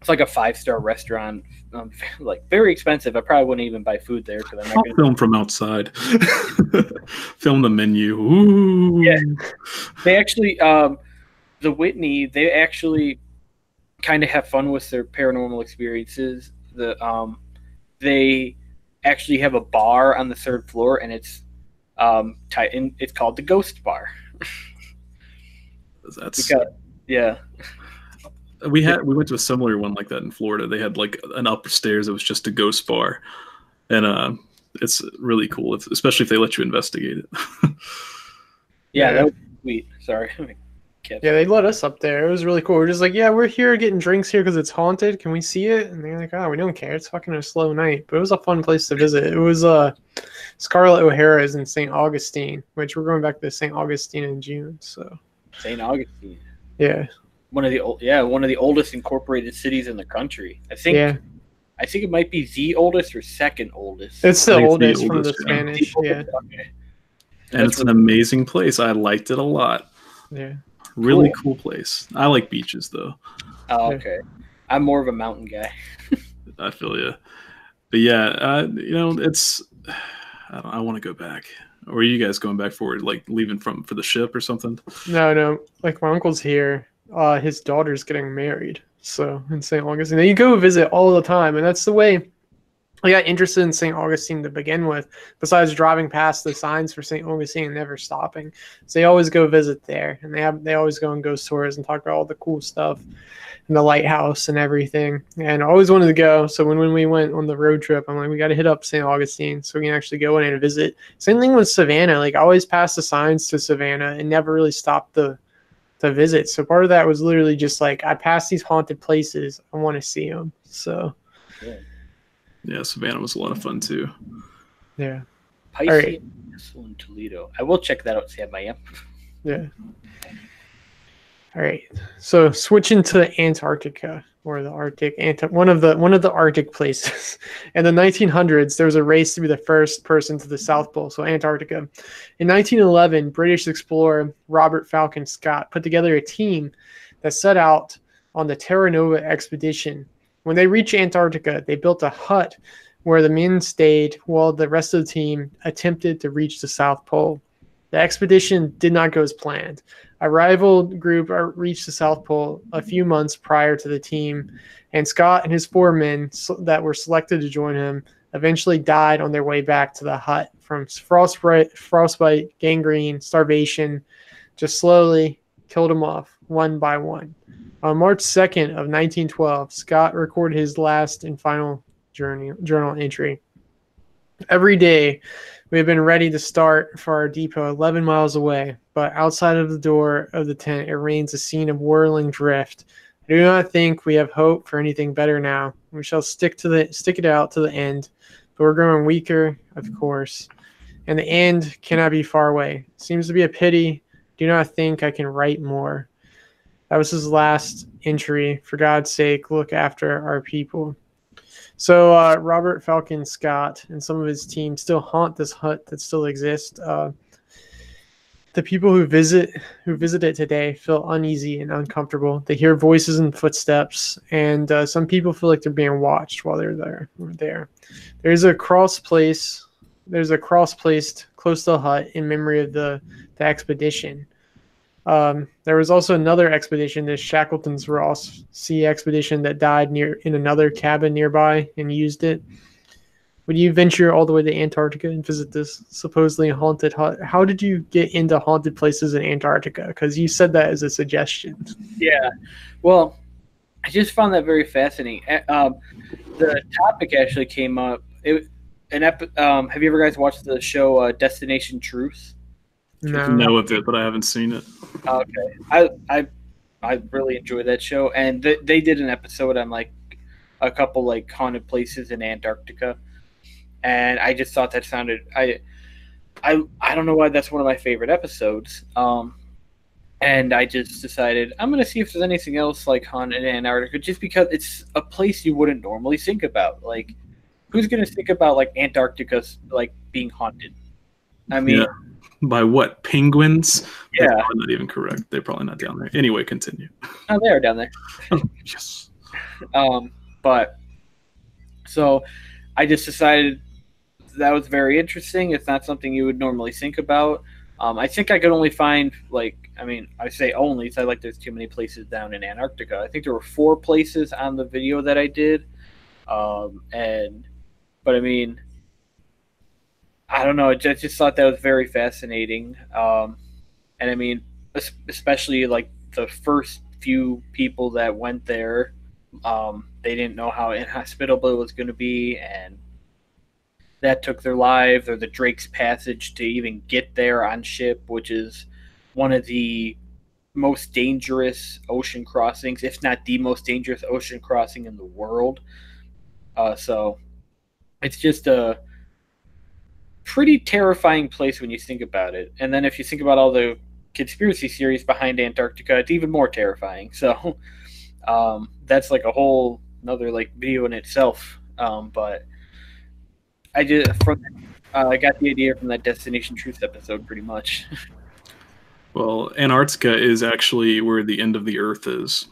Speaker 3: like a 5-star restaurant, like very expensive. I probably wouldn't even buy food there because I'm not going to
Speaker 1: film from outside. Film the menu. Ooh.
Speaker 3: Yeah, they actually the Whitney, they actually kind of have fun with their paranormal experiences. They actually have a bar on the third floor, and it's it's called the Ghost Bar.
Speaker 1: That's
Speaker 3: yeah.
Speaker 1: We went to a similar one like that in Florida. They had like an upstairs that was just a ghost bar, and it's really cool, especially if they let you investigate it.
Speaker 3: Yeah, that was sweet. Sorry.
Speaker 2: Yeah, they let us up there. It was really cool. We're just like, yeah, we're here getting drinks here because it's haunted. Can we see it? And they're like, oh, we don't care. It's fucking a slow night. But it was a fun place to visit. It was Scarlett O'Hara is in St. Augustine, which we're going back to St. Augustine in June. So
Speaker 3: St. Augustine.
Speaker 2: Yeah.
Speaker 3: One of the oldest incorporated cities in the country. I think it might be the oldest or second oldest.
Speaker 2: It's the oldest from the Spanish. Yeah.
Speaker 1: And it's an amazing place. I liked it a lot.
Speaker 2: Yeah.
Speaker 1: Really cool place. I like beaches though.
Speaker 3: Oh, okay. I'm more of a mountain guy.
Speaker 1: I feel you. But yeah, it's. I want to go back. Or are you guys going back forward, like leaving for the ship or something?
Speaker 2: No. Like my uncle's here. His daughter's getting married. So in St. Augustine, you go visit all the time, and that's the way I got interested in St. Augustine to begin with. Besides driving past the signs for St. Augustine and never stopping, so they always go visit there, and they always go on ghost tours and talk about all the cool stuff and the lighthouse and everything. And I always wanted to go. So when we went on the road trip, I'm like, we got to hit up St. Augustine so we can actually go in and visit. Same thing with Savannah. Like I always passed the signs to Savannah and never really stopped to visit. So part of that was literally just like I passed these haunted places. I want to see them. So.
Speaker 1: Yeah, Savannah was a lot of fun too.
Speaker 2: Yeah.
Speaker 3: Pisces in Toledo. I will check that out, Sam. I am.
Speaker 2: Yeah. All right. So switching to Antarctica or the Arctic, one of the Arctic places. In the 1900s, there was a race to be the first person to the South Pole, so Antarctica. In 1911, British explorer Robert Falcon Scott put together a team that set out on the Terra Nova expedition. When they reached Antarctica, they built a hut where the men stayed while the rest of the team attempted to reach the South Pole. The expedition did not go as planned. A rival group reached the South Pole a few months prior to the team, and Scott and his 4 men that were selected to join him eventually died on their way back to the hut from frostbite, gangrene, starvation, just slowly killed them off one by one. On March 2nd of 1912, Scott recorded his last and final journal entry. Every day, we have been ready to start for our depot 11 miles away, but outside of the door of the tent, it rains a scene of whirling drift. I do not think we have hope for anything better now. We shall stick it out to the end, but we're growing weaker, of course, and the end cannot be far away. It seems to be a pity. Do not think I can write more. That was his last entry. For God's sake, look after our people. So Robert Falcon Scott and some of his team still haunt this hut that still exists. The people who visit it today feel uneasy and uncomfortable. They hear voices and footsteps, and some people feel like they're being watched while they're there. There's a cross placed close to the hut in memory of the expedition. There was also another expedition, the Shackleton's Ross Sea expedition, that died in another cabin nearby and used it. Would you venture all the way to Antarctica and visit this supposedly haunted hut? How did you get into haunted places in Antarctica? Because you said that as a suggestion.
Speaker 3: Yeah, well, I just found that very fascinating. The topic actually came up. Have you ever guys watched the show Destination Truth?
Speaker 2: No.
Speaker 1: I know of it, but I haven't seen it.
Speaker 3: Okay, I really enjoy that show, and they did an episode on like a couple like haunted places in Antarctica, and I just thought that sounded I don't know why that's one of my favorite episodes. And I just decided I'm gonna see if there's anything else like haunted in Antarctica, just because it's a place you wouldn't normally think about. Like, who's gonna think about like Antarctica like being haunted? I mean.
Speaker 1: Yeah. By what? Penguins?
Speaker 3: Yeah.
Speaker 1: That's probably not even correct. They're probably not down there. Anyway, continue.
Speaker 3: Oh, they are down there.
Speaker 1: Oh, yes.
Speaker 3: But so I just decided that was very interesting. It's not something you would normally think about. I think I could only find like I mean, I say only, so like there's too many places down in Antarctica. I think there were 4 places on the video that I did, but I mean, I don't know. I just thought that was very fascinating, and I mean, especially like the first few people that went there, they didn't know how inhospitable it was going to be, and that took their lives, or the Drake's Passage to even get there on ship, which is one of the most dangerous ocean crossings, if not the most dangerous ocean crossing in the world. So it's just a pretty terrifying place when you think about it. And then if you think about all the conspiracy theories behind Antarctica, it's even more terrifying. So that's like a whole another like video in itself. But I got the idea from that Destination Truth episode, pretty much.
Speaker 1: Well, Antarctica is actually where the end of the Earth is,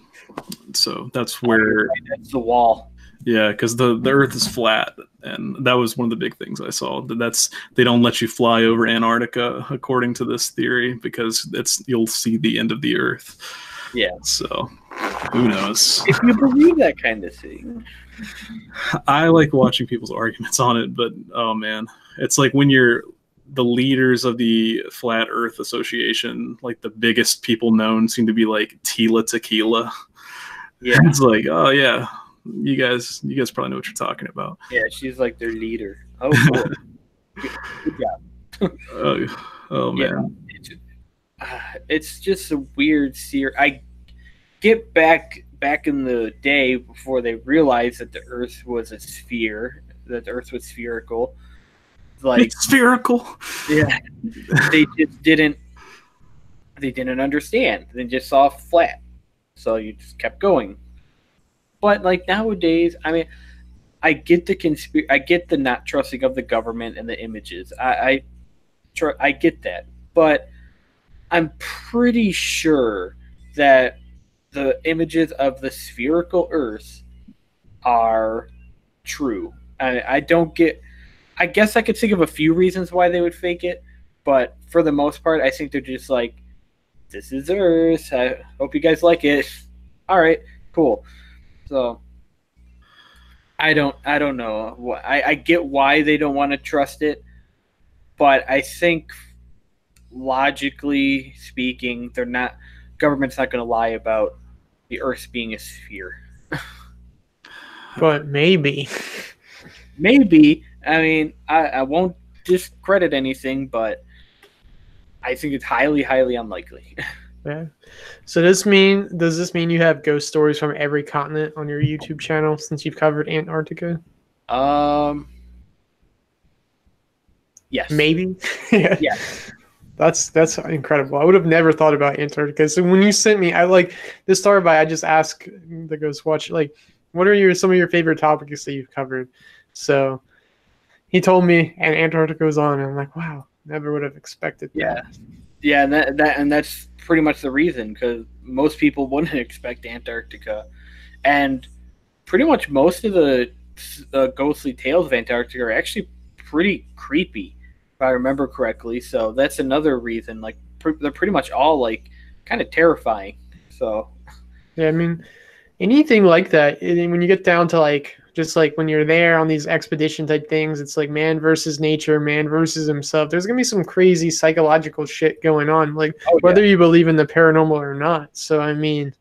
Speaker 1: so that's where
Speaker 3: that's the wall.
Speaker 1: Yeah, because the Earth is flat, and that was one of the big things I saw. They don't let you fly over Antarctica according to this theory because you'll see the end of the Earth.
Speaker 3: Yeah.
Speaker 1: So who knows?
Speaker 3: If you believe that kind of thing.
Speaker 1: I like watching people's arguments on it, but oh man, it's like when you're the leaders of the Flat Earth Association, like the biggest people known seem to be like Tila Tequila. Yeah. It's like, oh yeah, you guys probably know what you're talking about.
Speaker 3: Yeah, she's like their leader. Oh, cool. Good job.
Speaker 1: Oh man.
Speaker 3: It's just a weird series. I get back in the day before they realized that the Earth was a sphere, that the Earth was spherical. Like
Speaker 1: it's spherical.
Speaker 3: Yeah. They just didn't understand. They just saw flat. So you just kept going. But like nowadays, I mean, I get the not trusting of the government and the images. I get that. But I'm pretty sure that the images of the spherical Earth are true. I guess I could think of a few reasons why they would fake it, but for the most part, I think they're just like, this is Earth. I hope you guys like it. All right, cool. So I don't know. I get why they don't want to trust it, but I think logically speaking, government's not going to lie about the Earth being a sphere.
Speaker 2: But maybe.
Speaker 3: Maybe. I mean, I won't discredit anything, but I think it's highly, highly unlikely.
Speaker 2: Yeah. So does this mean you have ghost stories from every continent on your YouTube channel since you've covered Antarctica?
Speaker 3: Yes.
Speaker 2: Maybe. Yeah.
Speaker 3: Yes.
Speaker 2: That's incredible. I would have never thought about Antarctica. So when you sent me, this started by I just asked the Ghost Watch, like, what are some of your favorite topics that you've covered? So he told me, and Antarctica was on, and I'm like, wow, never would have expected that.
Speaker 3: Yeah, and that's pretty much the reason, because most people wouldn't expect Antarctica, and pretty much most of the ghostly tales of Antarctica are actually pretty creepy, if I remember correctly. So that's another reason. Like they're pretty much all like kind of terrifying. So
Speaker 2: yeah, I mean, anything like that. When you get down to like just like when you're there on these expedition type things, it's like man versus nature, man versus himself. There's gonna be some crazy psychological shit going on, like whether you believe in the paranormal or not. So I mean,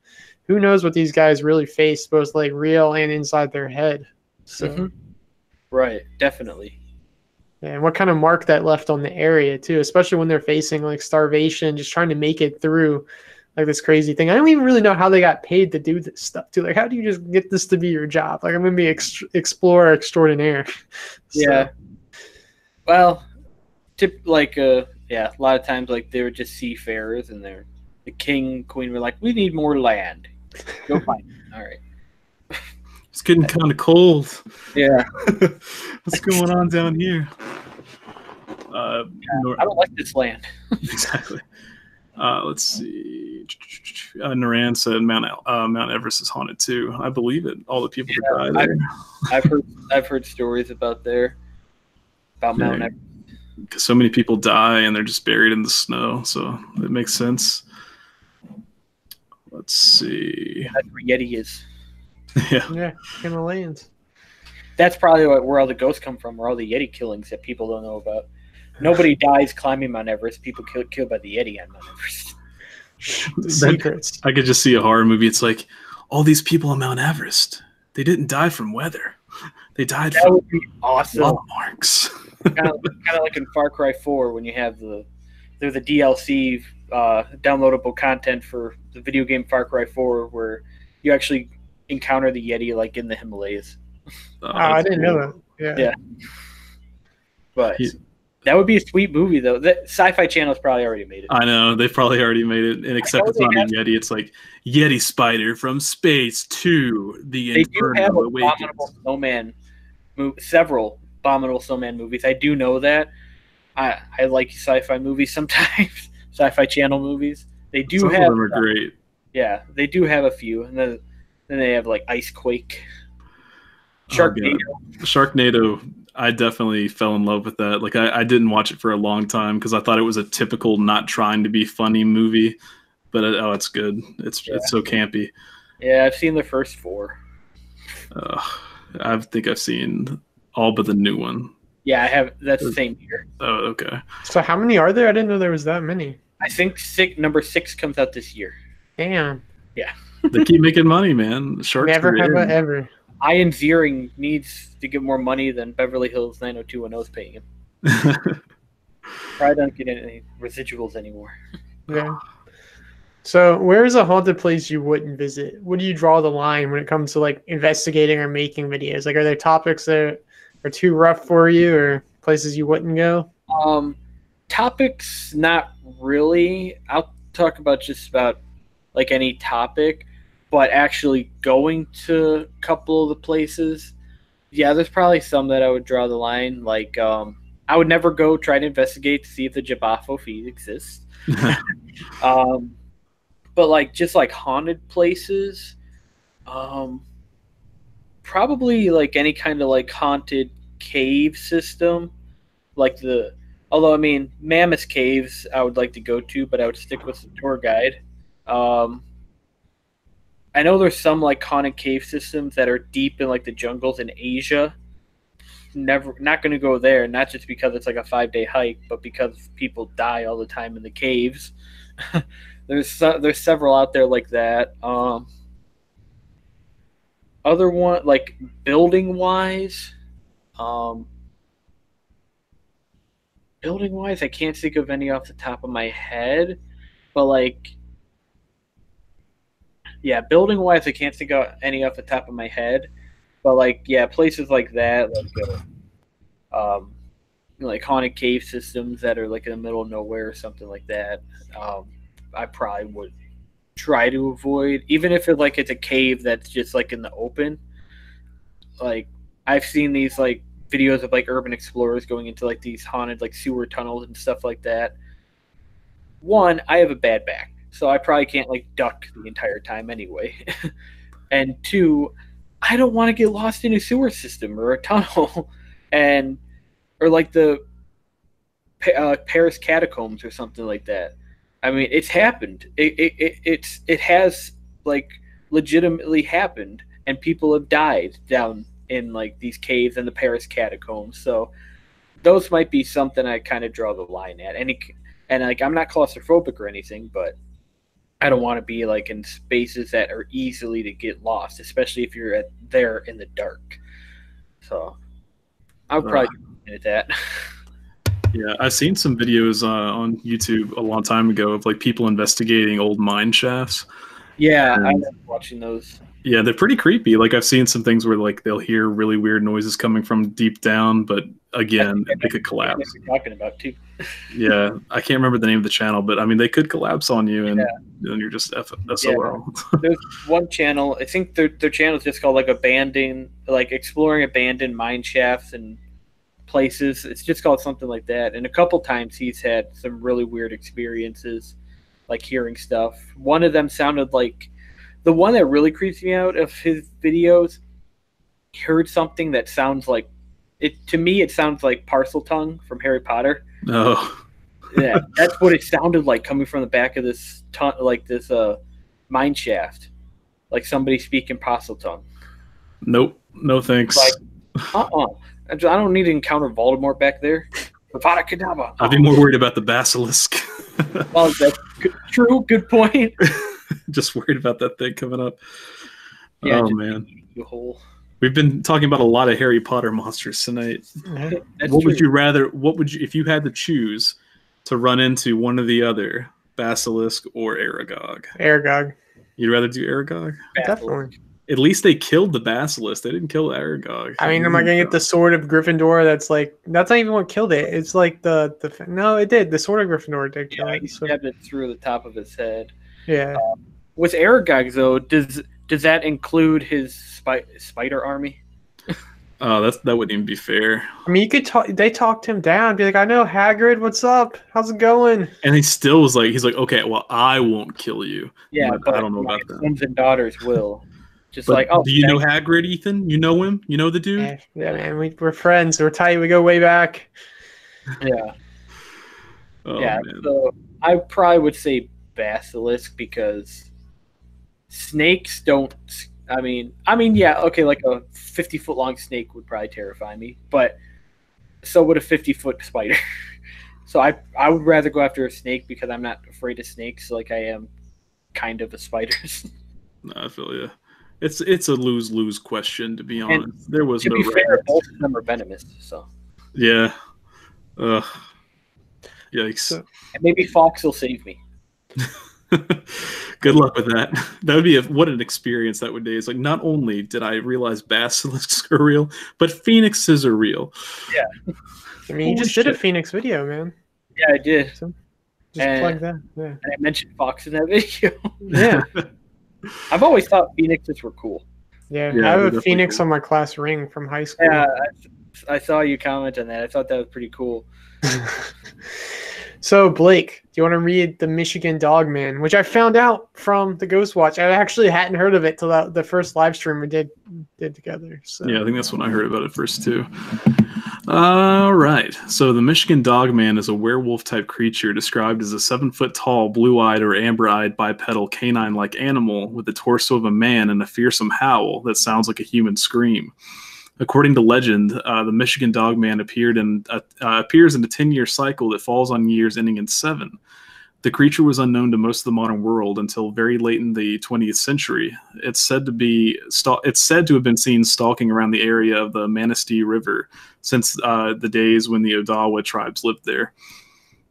Speaker 2: who knows what these guys really face, both like real and inside their head. So
Speaker 3: right, definitely.
Speaker 2: Yeah, and what kind of mark that left on the area too, especially when they're facing like starvation, just trying to make it through like this crazy thing. I don't even really know how they got paid to do this stuff too. Like, how do you just get this to be your job? Like, I'm gonna be explorer extraordinaire.
Speaker 3: Yeah. Well, a lot of times like they were just seafarers, and the king, queen were like, we need more land. Go find it. All right.
Speaker 1: It's getting kind of cold.
Speaker 3: Yeah.
Speaker 1: What's going on down here?
Speaker 3: I don't like this land.
Speaker 1: Exactly. Let's see. Naran said Mount Everest is haunted too. I believe it. All the people who die there.
Speaker 3: I've heard stories about Mount Everest.
Speaker 1: Because so many people die and they're just buried in the snow, so it makes sense. Let's see.
Speaker 3: That's where Yeti is.
Speaker 2: Yeah, Himalayas.
Speaker 3: That's probably where all the ghosts come from, where all the Yeti killings that people don't know about. Nobody dies climbing Mount Everest. People killed by the Yeti on Mount Everest.
Speaker 2: The secrets.
Speaker 1: I could just see a horror movie. It's like, all these people on Mount Everest, they didn't die from weather. They died
Speaker 3: That
Speaker 1: from
Speaker 3: would be awesome.
Speaker 1: claw marks.
Speaker 3: kind of like in Far Cry 4 when you have the DLC downloadable content for the video game Far Cry 4 where you actually encounter the Yeti like in the Himalayas.
Speaker 2: I didn't know that. Yeah.
Speaker 3: But that would be a sweet movie though. The Sci-Fi Channel's probably already made it.
Speaker 1: I know, they've probably already made it, and except it's not a Yeti, it's like Yeti spider from space to the Inferno Awakens.
Speaker 3: Several Abominable Snowman movies. I do know that. I like sci-fi movies sometimes. Sci-Fi Channel movies. They do
Speaker 1: Some
Speaker 3: have.
Speaker 1: of them are great.
Speaker 3: Yeah, they do have a few, and then they have like Ice Quake, Sharknado.
Speaker 1: Sharknado. I definitely fell in love with that. Like I didn't watch it for a long time because I thought it was a typical not trying to be funny movie, but it's good. It's so campy.
Speaker 3: Yeah, I've seen the first 4.
Speaker 1: I think I've seen all but the new one.
Speaker 3: Yeah, I have. That's the same year.
Speaker 1: Oh, okay.
Speaker 2: So how many are there? I didn't know there was that many.
Speaker 3: I think number 6 comes out this year.
Speaker 2: Damn.
Speaker 3: Yeah.
Speaker 1: They keep making money, man. Sharks
Speaker 2: Never have I ever.
Speaker 3: Ian Ziering needs to get more money than Beverly Hills 90210 is paying him. Probably don't get any residuals anymore.
Speaker 2: Yeah. So where's a haunted place you wouldn't visit? What do you draw the line when it comes to like investigating or making videos? Like, are there topics that are too rough for you or places you wouldn't go?
Speaker 3: Topics, not really. I'll talk about just about like any topic. But actually going to a couple of the places, yeah, there's probably some that I would draw the line. Like, I would never go try to investigate to see if the Jabafo feed exists. But like just like haunted places, probably like any kind of like haunted cave system, like although I mean Mammoth Caves I would like to go to, but I would stick with the tour guide. I know there's some like haunted cave systems that are deep in like the jungles in Asia. Not going to go there, not just because it's like a 5-day hike, but because people die all the time in the caves. There's several out there like that. Other one like building wise, I can't think of any off the top of my head, but like. Yeah, building wise, I can't think of any off the top of my head, but like places like that, like haunted cave systems that are like in the middle of nowhere or something like that. I probably would try to avoid, even if it's a cave that's just like in the open. Like I've seen these like videos of like urban explorers going into like these haunted like sewer tunnels and stuff like that. One, I have a bad back. So I probably can't like duck the entire time anyway. And 2, I don't want to get lost in a sewer system or a tunnel, or like the Paris catacombs or something like that. I mean, it's happened. It has like legitimately happened, and people have died down in like these caves and the Paris catacombs. So those might be something I kind of draw the line at. And like I'm not claustrophobic or anything, but I don't want to be like in spaces that are easily to get lost, especially if you're there in the dark. So I would probably at that.
Speaker 1: Yeah, I've seen some videos on YouTube a long time ago of like people investigating old mine shafts.
Speaker 3: Yeah, I love watching those.
Speaker 1: Yeah, they're pretty creepy. Like I've seen some things where like they'll hear really weird noises coming from deep down, but again, they could collapse.
Speaker 3: You're talking about too.
Speaker 1: Yeah, I can't remember the name of the channel, but I mean they could collapse on you, and then you're just SOL.
Speaker 3: There's one channel. I think their channel is just called like exploring abandoned mine shafts and places. It's just called something like that. And a couple times he's had some really weird experiences, like hearing stuff. One of them sounded like. The one that really creeps me out of his videos, he heard something that sounds like it. To me, it sounds like Parcel Tongue from Harry Potter.
Speaker 1: Oh,
Speaker 3: Yeah, that's what it sounded like coming from the back of this mine shaft, like somebody speaking Posseltongue.
Speaker 1: Nope. No thanks.
Speaker 3: Like, I don't need to encounter Voldemort back there. Avada Kedavra.
Speaker 1: I'd be more worried about the basilisk.
Speaker 3: Well, that's true. Good point.
Speaker 1: Just worried about that thing coming up.
Speaker 3: Yeah,
Speaker 1: oh man,
Speaker 3: the whole.
Speaker 1: We've been talking about a lot of Harry Potter monsters tonight.
Speaker 3: That's
Speaker 1: what
Speaker 3: true.
Speaker 1: would you rather? What would you, if you had to choose to run into one or the other, basilisk or Aragog?
Speaker 2: Aragog.
Speaker 1: You'd rather do Aragog?
Speaker 2: Definitely.
Speaker 1: At least they killed the basilisk. They didn't kill Aragog.
Speaker 2: I mean, am I gonna get the sword of Gryffindor? That's not even what killed it. It's like no, it did. The sword of Gryffindor did kill it.
Speaker 3: He stabbed it through the top of his head.
Speaker 2: Yeah.
Speaker 3: With Aragog though, does that include his spider army?
Speaker 1: Oh, that wouldn't even be fair.
Speaker 2: I mean, you could talk. They talked him down. Be like, I know Hagrid. What's up? How's it going?
Speaker 1: And he still was like, he's like, okay, well, I won't kill you.
Speaker 3: Yeah, but
Speaker 1: I don't know about that.
Speaker 3: Sons and daughters will. Just
Speaker 1: but
Speaker 3: like,
Speaker 1: do you know Hagrid, Ethan? You know him? You know the dude?
Speaker 2: Yeah, man. We're friends. We're tight. We go way back.
Speaker 3: Yeah.
Speaker 1: Oh,
Speaker 3: yeah.
Speaker 1: Man.
Speaker 3: So I probably would say basilisk because snakes don't. I mean, yeah, okay, like a 50-foot long snake would probably terrify me, but so would a 50-foot spider. So I would rather go after a snake because I'm not afraid of snakes like I am kind of a spiders.
Speaker 1: No, I feel you. It's a lose-lose question, to be honest.
Speaker 3: And
Speaker 1: there was
Speaker 3: to
Speaker 1: no
Speaker 3: be fair,
Speaker 1: right.
Speaker 3: both of them are venomous, so.
Speaker 1: Yeah. Yikes.
Speaker 2: So,
Speaker 3: and maybe Fox will save me.
Speaker 1: Good luck with that. That would be what an experience that would be. It's like, not only did I realize basilisks are real, but phoenixes are real.
Speaker 3: Yeah.
Speaker 2: I mean, you just did a Phoenix video, man.
Speaker 3: Yeah, I did.
Speaker 2: So, just plug that. Yeah.
Speaker 3: And I mentioned Fox in that video.
Speaker 2: Yeah.
Speaker 3: I've always thought phoenixes were cool.
Speaker 2: Yeah,
Speaker 1: Yeah,
Speaker 2: I have
Speaker 1: they're
Speaker 2: a Phoenix
Speaker 1: cool.
Speaker 2: on my class ring from high school.
Speaker 3: Yeah, I saw you comment on that. I thought that was pretty cool.
Speaker 2: So, Blake, do you want to read the Michigan Dogman, which I found out from the Ghost Watch? I actually hadn't heard of it till the first live stream we did together. So.
Speaker 1: Yeah, I think that's when I heard about it first, too. All right. So the Michigan Dogman is a werewolf-type creature described as a 7-foot-tall, blue-eyed or amber-eyed bipedal canine-like animal with the torso of a man and a fearsome howl that sounds like a human scream. According to legend, the Michigan Dogman appears in a 10-year cycle that falls on years ending in 7. The creature was unknown to most of the modern world until very late in the 20th century. It's said to have been seen stalking around the area of the Manistee River since the days when the Odawa tribes lived there.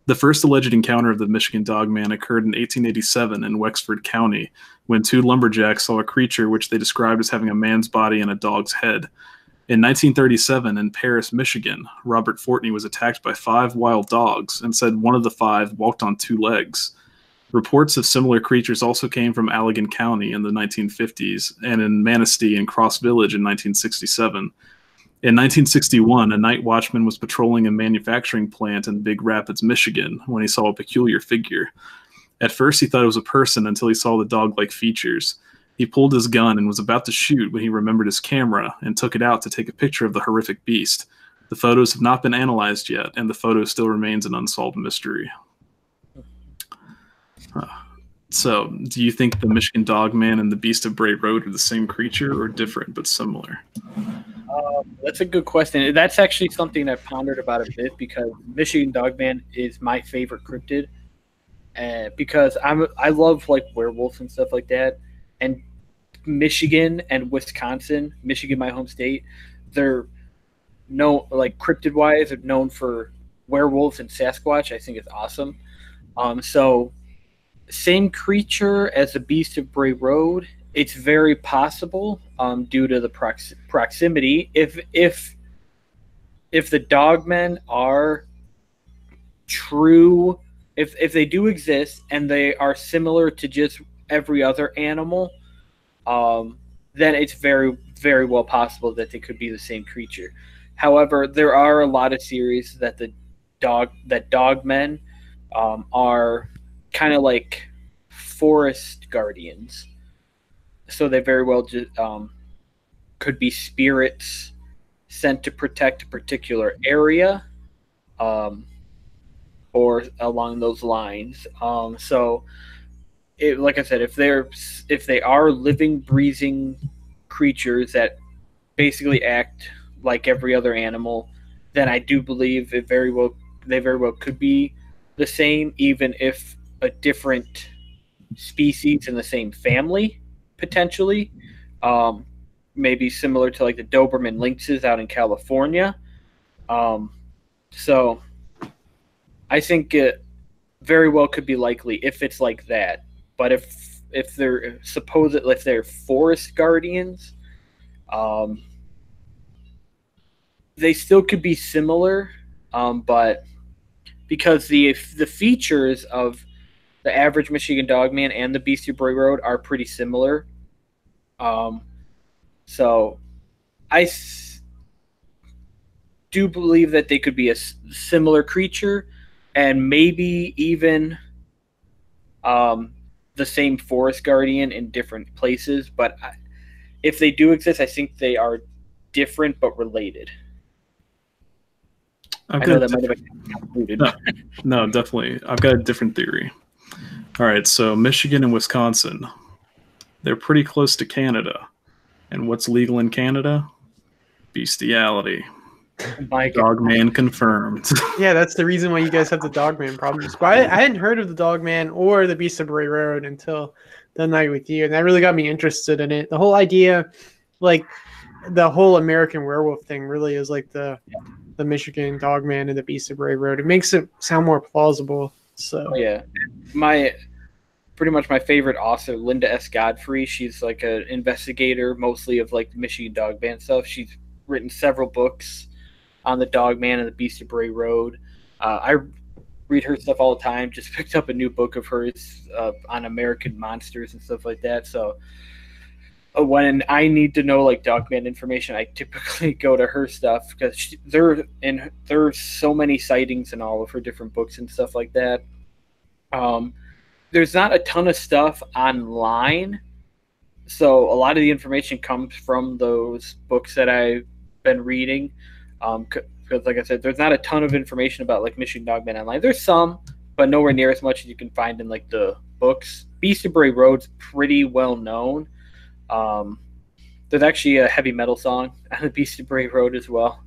Speaker 1: The first alleged encounter of the Michigan Dogman occurred in 1887 in Wexford County, when 2 lumberjacks saw a creature which they described as having a man's body and a dog's head. In 1937, in Paris, Michigan, Robert Fortney was attacked by 5 wild dogs and said one of the 5 walked on 2 legs. Reports of similar creatures also came from Allegan County in the 1950s and in Manistee and Cross Village in 1967. In 1961, a night watchman was patrolling a manufacturing plant in Big Rapids, Michigan, when he saw a peculiar figure. At first, he thought it was a person until he saw the dog-like features. He pulled his gun and was about to shoot when he remembered his camera and took it out to take a picture of the horrific beast. The photos have not been analyzed yet, and the photo still remains an unsolved mystery. So, do you think the Michigan Dogman and the Beast of Bray Road are the same creature or different but similar?
Speaker 3: That's a good question. That's actually something I've pondered about a bit because Michigan Dogman is my favorite cryptid. Because I love like werewolves and stuff like that. And Michigan and Wisconsin, Michigan, my home state, they're known, like cryptid-wise, are known for werewolves and Sasquatch. I think it's awesome. So same creature as the Beast of Bray Road. It's very possible due to the proximity. If the dogmen are true, if they do exist and they are similar to just every other animal, then it's very, very well possible that they could be the same creature. However, there are a lot of theories that dogmen are kind of like forest guardians. So they very well could be spirits sent to protect a particular area, or along those lines. So like I said, if they are living, breathing creatures that basically act like every other animal, then I do believe they very well could be the same, even if a different species in the same family, potentially. Um, Maybe similar to like the Doberman lynxes out in California. So I think it very well could be likely if it's like that. But if they're forest guardians, um, they still could be similar, but because the features of the average Michigan Dogman and the Beastie Boy Road are pretty similar. So I do believe that they could be a similar creature, and maybe even the same forest guardian in different places. But if they do exist, I think they are different but related. I know that might have been concluded.
Speaker 1: No, definitely. I've got a different theory. All right, so Michigan and Wisconsin, they're pretty close to Canada. And what's legal in Canada? Bestiality. Dogman confirmed.
Speaker 2: Yeah, that's the reason why you guys have the Dogman problems. But I hadn't heard of the Dogman or the Beast of Bray Road until the night with you, and that really got me interested in it. The whole idea, like the whole American Werewolf thing, really is like the Michigan Dogman and the Beast of Bray Road. It makes it sound more plausible. So
Speaker 3: yeah, pretty much my favorite author, Linda S. Godfrey. She's like an investigator, mostly of like the Michigan Dogman stuff. She's written several books on the Dogman and the Beast of Bray Road. I read her stuff all the time. Just picked up a new book of hers on American monsters and stuff like that. So when I need to know like Dogman information, I typically go to her stuff because there's so many sightings in all of her different books and stuff like that. There's not a ton of stuff online, so a lot of the information comes from those books that I've been reading. Because, like I said, there's not a ton of information about like Michigan Dogman online. There's some, but nowhere near as much as you can find in like the books. Beast of Bray Road's pretty well known. There's actually a heavy metal song on the Beast of Bray Road as well.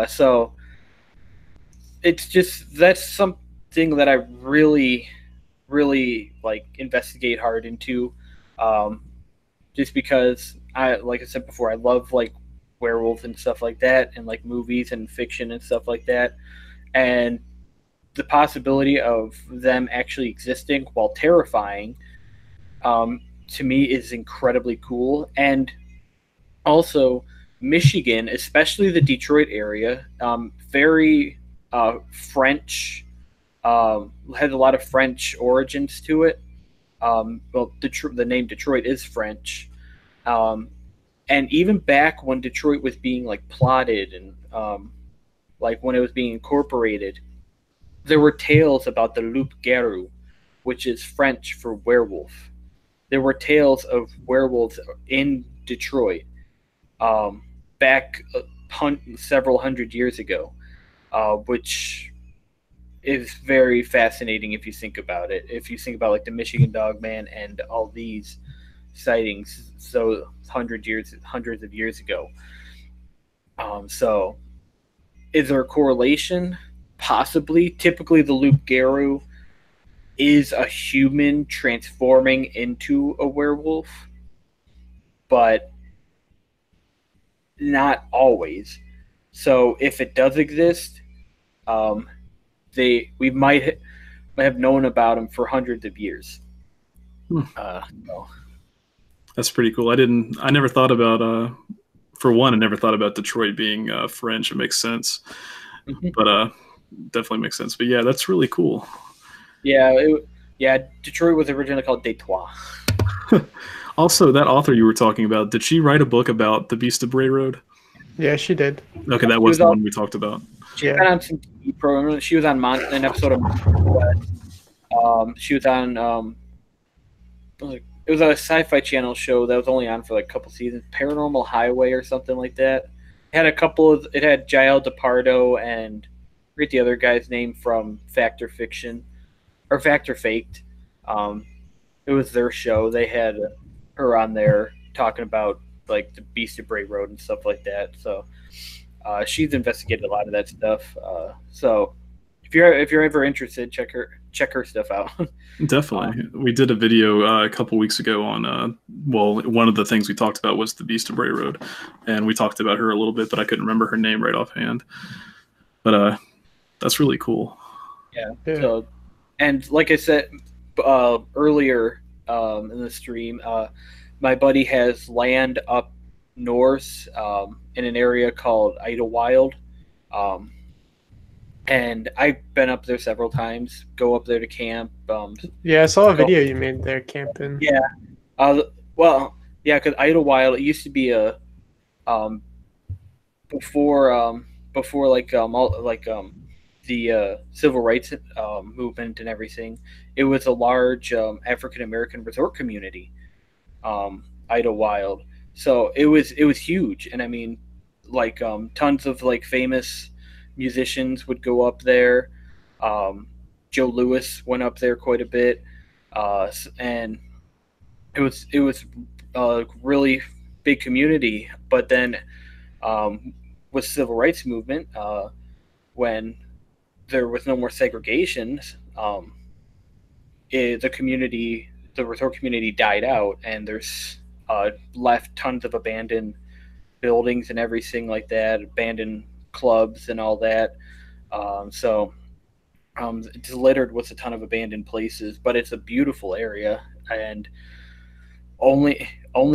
Speaker 3: So it's just, that's something that I really, really like investigate hard into. Just because like I said before, I love like werewolves and stuff like that, and like movies and fiction and stuff like that. And the possibility of them actually existing, while terrifying, to me is incredibly cool. And also Michigan, especially the Detroit area, very French, has a lot of French origins to it. Well, the name Detroit is French. And even back when Detroit was being like plotted and like when it was being incorporated, there were tales about the loup-garou, which is French for werewolf. There were tales of werewolves in Detroit back several hundred years ago, which is very fascinating if you think about it. If you think about like the Michigan Dogman and all these sightings, so hundreds of years ago. So is there a correlation? Possibly. Typically the loup-garou is a human transforming into a werewolf, but not always. So if it does exist, we might have known about them for hundreds of years. So.
Speaker 1: That's pretty cool. I never thought about, for one, I never thought about Detroit being French. It makes sense. Mm-hmm. But definitely makes sense. But yeah, that's really cool.
Speaker 3: Yeah, Detroit was originally called Detroit.
Speaker 1: Also, that author you were talking about, did she write a book about the Beast of Bray Road?
Speaker 2: Yeah, she did.
Speaker 1: Okay, that was the one we talked about.
Speaker 3: She was on some TV program. She was on an episode of Monster. She was on it was a sci-fi channel show that was only on for like a couple seasons, Paranormal Highway or something like that. It had Jael DePardo and forget the other guy's name from Fact or Fiction or Fact or Faked. It was their show. They had her on there talking about like the Beast of Bray Road and stuff like that. So she's investigated a lot of that stuff. So if you're ever interested, check her stuff out.
Speaker 1: Definitely. We did a video a couple weeks ago on one of the things we talked about was the Beast of Bray Road, and we talked about her a little bit, but I couldn't remember her name right offhand. But that's really cool.
Speaker 3: Yeah. So, and like I said earlier in the stream, my buddy has land up north in an area called Idlewild. And I've been up there several times, go up there to camp.
Speaker 2: Yeah, I saw a video you made there camping.
Speaker 3: Yeah. Well, yeah, because Idlewild, it used to be a before the civil rights movement and everything, it was a large African American resort community, Idlewild. So it was huge, and I mean, like tons of like famous musicians would go up there. Joe Louis went up there quite a bit, and it was a really big community. But then with civil rights movement, when there was no more segregation, the resort community died out, and there's left tons of abandoned buildings and everything like that, abandoned clubs and all that. So it's littered with a ton of abandoned places, but it's a beautiful area. And only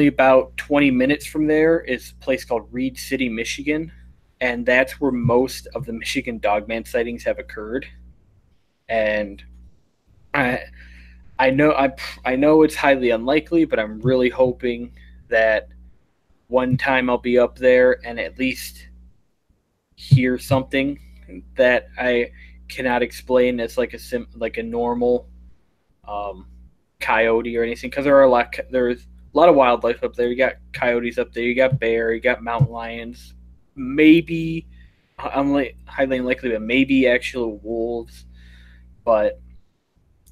Speaker 3: about 20 minutes from there is a place called Reed City, Michigan, and that's where most of the Michigan Dogman sightings have occurred. And I know it's highly unlikely, but I'm really hoping that one time I'll be up there and at least hear something that I cannot explain as like a normal coyote or anything, because there's a lot of wildlife up there. You got coyotes up there, you got bear, you got mountain lions, maybe highly unlikely, but maybe actual wolves. But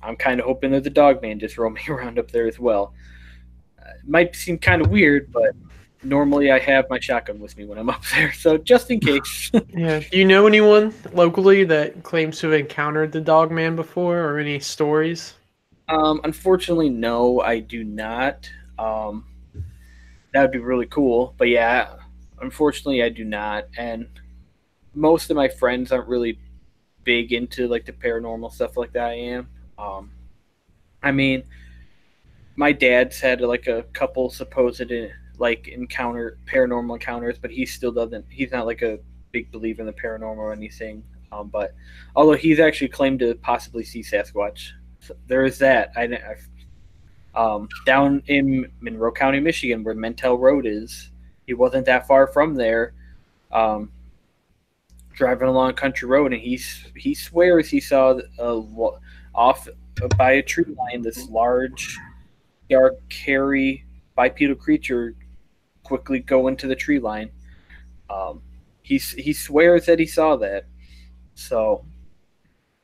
Speaker 3: I'm kind of hoping that the Dogman just roaming around up there as well. It might seem kind of weird, but normally I have my shotgun with me when I'm up there, so just in case.
Speaker 2: Yeah. Do you know anyone locally that claims to have encountered the Dogman before, or any stories?
Speaker 3: Unfortunately, no, I do not. That would be really cool, but yeah, unfortunately, I do not. And most of my friends aren't really big into like the paranormal stuff like that I am. I mean, my dad's had like a couple supposed like paranormal encounters, but he still doesn't. He's not like a big believer in the paranormal or anything. But although he's actually claimed to possibly see Sasquatch, so there is that. Down in Monroe County, Michigan, where Mentel Road is, he wasn't that far from there. Driving along a country road, and he swears he saw off by a tree line this large, dark, hairy, bipedal creature quickly go into the tree line. He swears that he saw that. So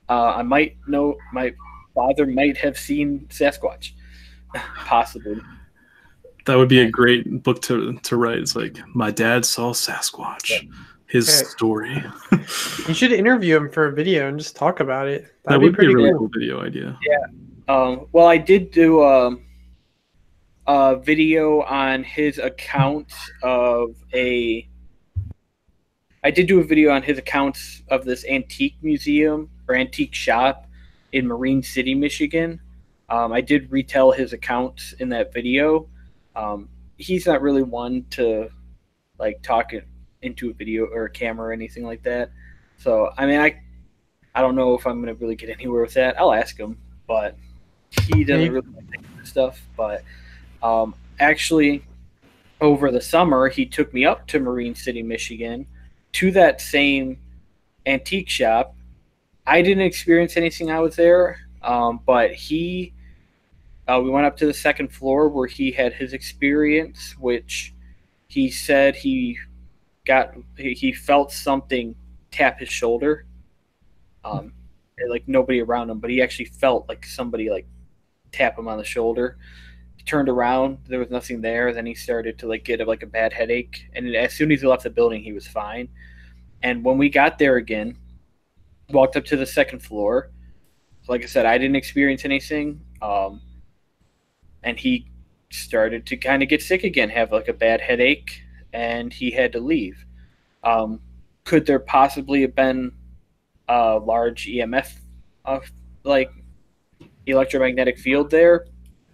Speaker 3: I might know my father might have seen Sasquatch, possibly.
Speaker 1: That would be a great book to write. It's like, my dad saw Sasquatch. Yeah. His story.
Speaker 2: You should interview him for a video and just talk about it.
Speaker 1: That would be a really cool video idea.
Speaker 3: Yeah. Well, I did do a video on his account of I did do a video on his accounts of this antique museum or antique shop in Marine City, Michigan. I did retell his accounts in that video. He's not really one to like talk into a video or a camera or anything like that. So, I mean, I don't know if I'm going to really get anywhere with that. I'll ask him, but he doesn't really like this stuff. But actually, over the summer, he took me up to Marine City, Michigan, to that same antique shop. I didn't experience anything I was there, but we went up to the second floor where he had his experience, which he said he felt something tap his shoulder, And, like nobody around him, but he actually felt like somebody like tap him on the shoulder. He turned around, there was nothing there. Then he started to like get like a bad headache, and as soon as he left the building, he was fine. And when we got there again, walked up to the second floor. Like I said, I didn't experience anything, and he started to kind of get sick again, have like a bad headache, and he had to leave. Could there possibly have been a large EMF, like electromagnetic field there?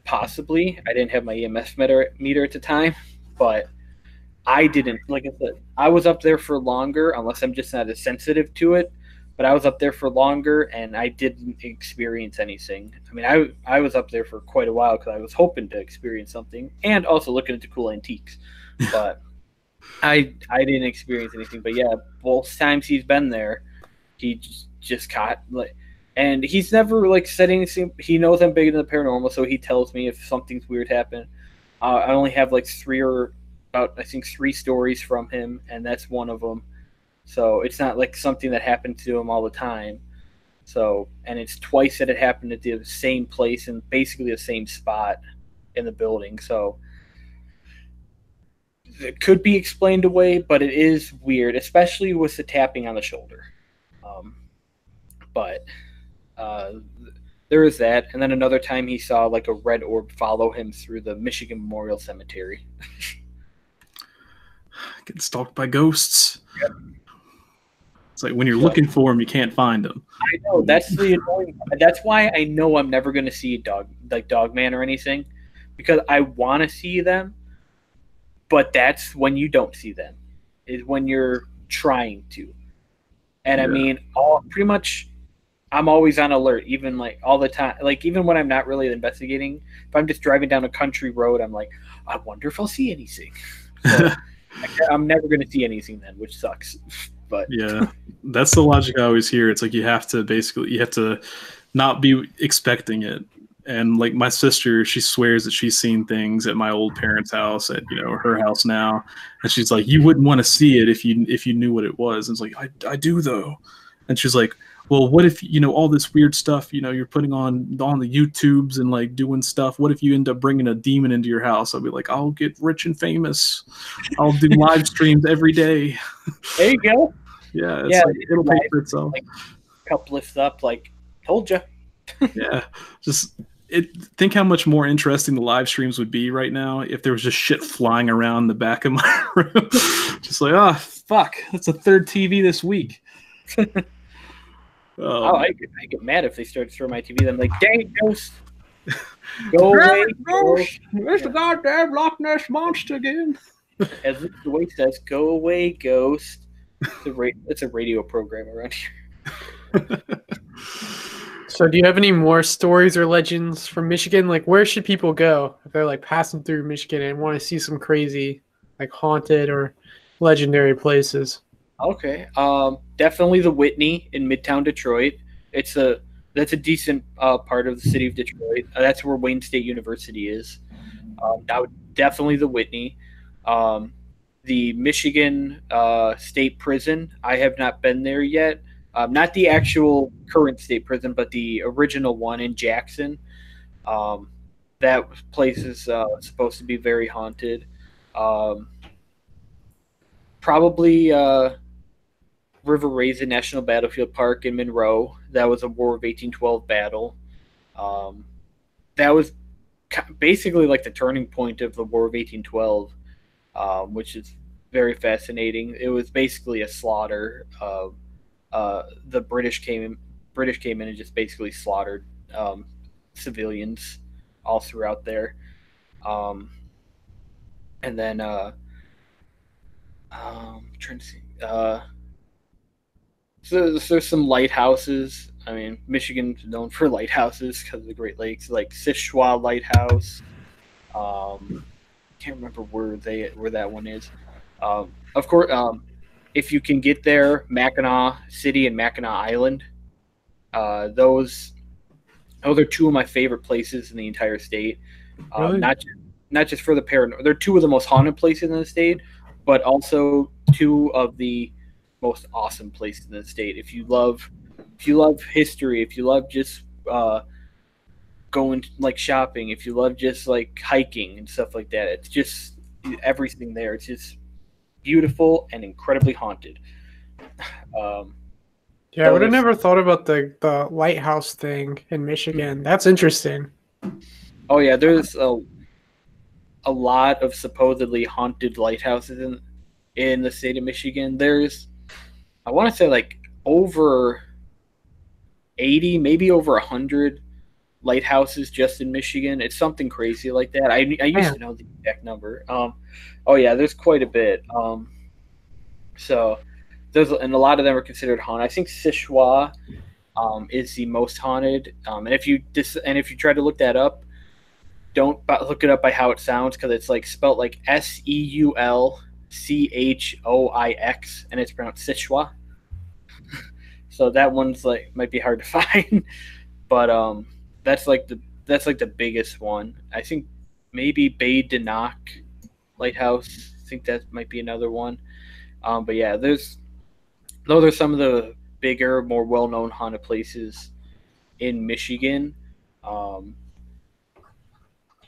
Speaker 3: Possibly. I didn't have my EMF meter at the time, but I didn't. Like I said, I was up there for longer, unless I'm just not as sensitive to it. But I was up there for longer, and I didn't experience anything. I mean, I was up there for quite a while because I was hoping to experience something, and also looking into cool antiques. But I didn't experience anything. But yeah, both times he's been there, he just caught like, and he's never like said anything. He knows I'm big into the paranormal, so he tells me if something's weird happened. I only have like three stories from him, and that's one of them. So it's not like something that happened to him all the time. So, and it's twice that it happened at the same place and basically the same spot in the building. So it could be explained away, but it is weird, especially with the tapping on the shoulder. But there is that. And then another time he saw like a red orb follow him through the Michigan Memorial Cemetery.
Speaker 1: Getting stalked by ghosts.
Speaker 3: Yep.
Speaker 1: It's like when you're looking for them, you can't find them.
Speaker 3: I know, that's the annoying. That's why I know I'm never going to see Dogman or anything, because I want to see them, but that's when you don't see them, is when you're trying to. And I mean, pretty much, I'm always on alert, even like all the time. Like even when I'm not really investigating, if I'm just driving down a country road, I'm like, I wonder if I'll see anything. So, I'm never going to see anything then, which sucks. But
Speaker 1: yeah, that's the logic I always hear. It's like you have to not be expecting it. And like my sister, she swears that she's seen things at my old parents' house, at her house now, and she's like, you wouldn't want to see it if you knew what it was. And it's like, I do though. And she's like, well, what if all this weird stuff you're putting on the YouTubes and like doing stuff? What if you end up bringing a demon into your house? I'll be like, I'll get rich and famous. I'll do live streams every day.
Speaker 3: There you go.
Speaker 1: Yeah, like, it'll pay for itself.
Speaker 3: Like, cup lifts up, like, told you.
Speaker 1: Yeah, think how much more interesting the live streams would be right now if there was just shit flying around the back of my room. Just like, oh fuck, that's a third TV this week.
Speaker 3: I get mad if they start to throw my TV. Then I'm like, dang it, ghost. Go away, ghost.
Speaker 1: There's the goddamn Loch Ness monster again.
Speaker 3: As the way says, go away, ghost. It's a radio program around here.
Speaker 2: So do you have any more stories or legends from Michigan? Like, where should people go if they're like passing through Michigan and want to see some crazy, like haunted or legendary places?
Speaker 3: Okay. Definitely the Whitney in Midtown Detroit. That's a decent part of the city of Detroit. That's where Wayne State University is. Definitely the Whitney. The Michigan State Prison. I have not been there yet. Not the actual current state prison, but the original one in Jackson. That place is supposed to be very haunted. Probably River Raisin National Battlefield Park in Monroe. That was a War of 1812 battle. That was basically like the turning point of the War of 1812. Which is very fascinating. It was basically a slaughter. The British came in and just basically slaughtered civilians all throughout there. And then I'm trying to see. So there's some lighthouses. I mean, Michigan's known for lighthouses because of the Great Lakes, like Sischwa Lighthouse. Can't remember where that one is. Of course, if you can get there, Mackinac City and Mackinac Island. Those are two of my favorite places in the entire state.
Speaker 2: Really?
Speaker 3: Not just for the paranormal. They're two of the most haunted places in the state, but also two of the most awesome places in the state. If you love if you love history, if you love just going like shopping, if you love just like hiking and stuff like that, it's just everything there. It's just beautiful and incredibly haunted.
Speaker 2: Yeah, I would have never thought about the lighthouse thing in Michigan. That's interesting.
Speaker 3: Oh yeah, there's a lot of supposedly haunted lighthouses in the state of Michigan. There's, I want to say, like over 80, maybe over 100 lighthouses just in Michigan. It's something crazy like that. I used to know the exact number. Oh yeah, there's quite a bit. So there's, and a lot of them are considered haunted. I think Sichua is the most haunted. And if you try to look that up, don't look it up by how it sounds, because it's like spelled like Seulchoix, and it's pronounced Sichua. So that one's like might be hard to find, but that's like the biggest one. I think maybe Bay de Noc Lighthouse. I think that might be another one. But yeah, those are some of the bigger, more well-known haunted places in Michigan.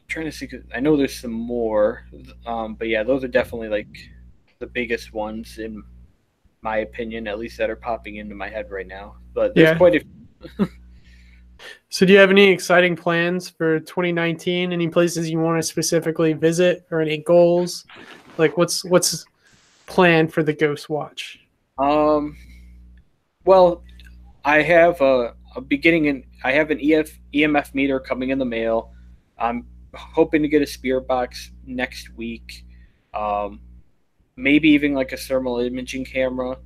Speaker 3: Trying to see, I know there's some more, but yeah, those are definitely like the biggest ones in my opinion, at least that are popping into my head right now. But there's quite a few.
Speaker 2: So do you have any exciting plans for 2019? Any places you want to specifically visit, or any goals? Like what's planned for the Ghost Watch?
Speaker 3: Well, I have I have an EMF meter coming in the mail. I'm hoping to get a spirit box next week. Maybe even like a thermal imaging camera.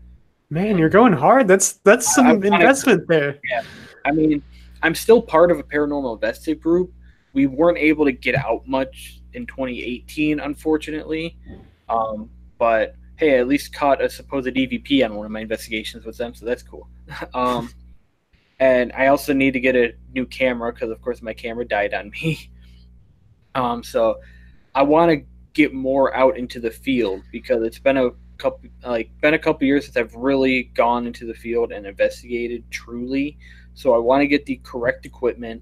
Speaker 2: Man, you're going hard. That's some investment there.
Speaker 3: Yeah. I mean, I'm still part of a paranormal investigative group. We weren't able to get out much in 2018, unfortunately. But hey, I at least caught a supposed EVP on one of my investigations with them, so that's cool. And I also need to get a new camera because, of course, my camera died on me. So I want to get more out into the field, because it's been a couple years since I've really gone into the field and investigated truly. So I want to get the correct equipment,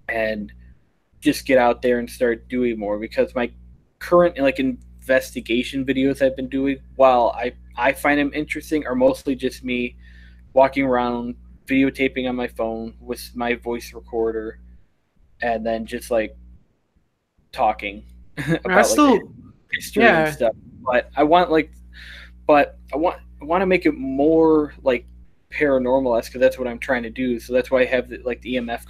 Speaker 3: and just get out there and start doing more, because my current investigation videos I've been doing, while I find them interesting, are mostly just me walking around videotaping on my phone with my voice recorder, and then just like talking about history and stuff. But I want to make it more like paranormal-esque, because that's what I'm trying to do. So that's why I have the EMF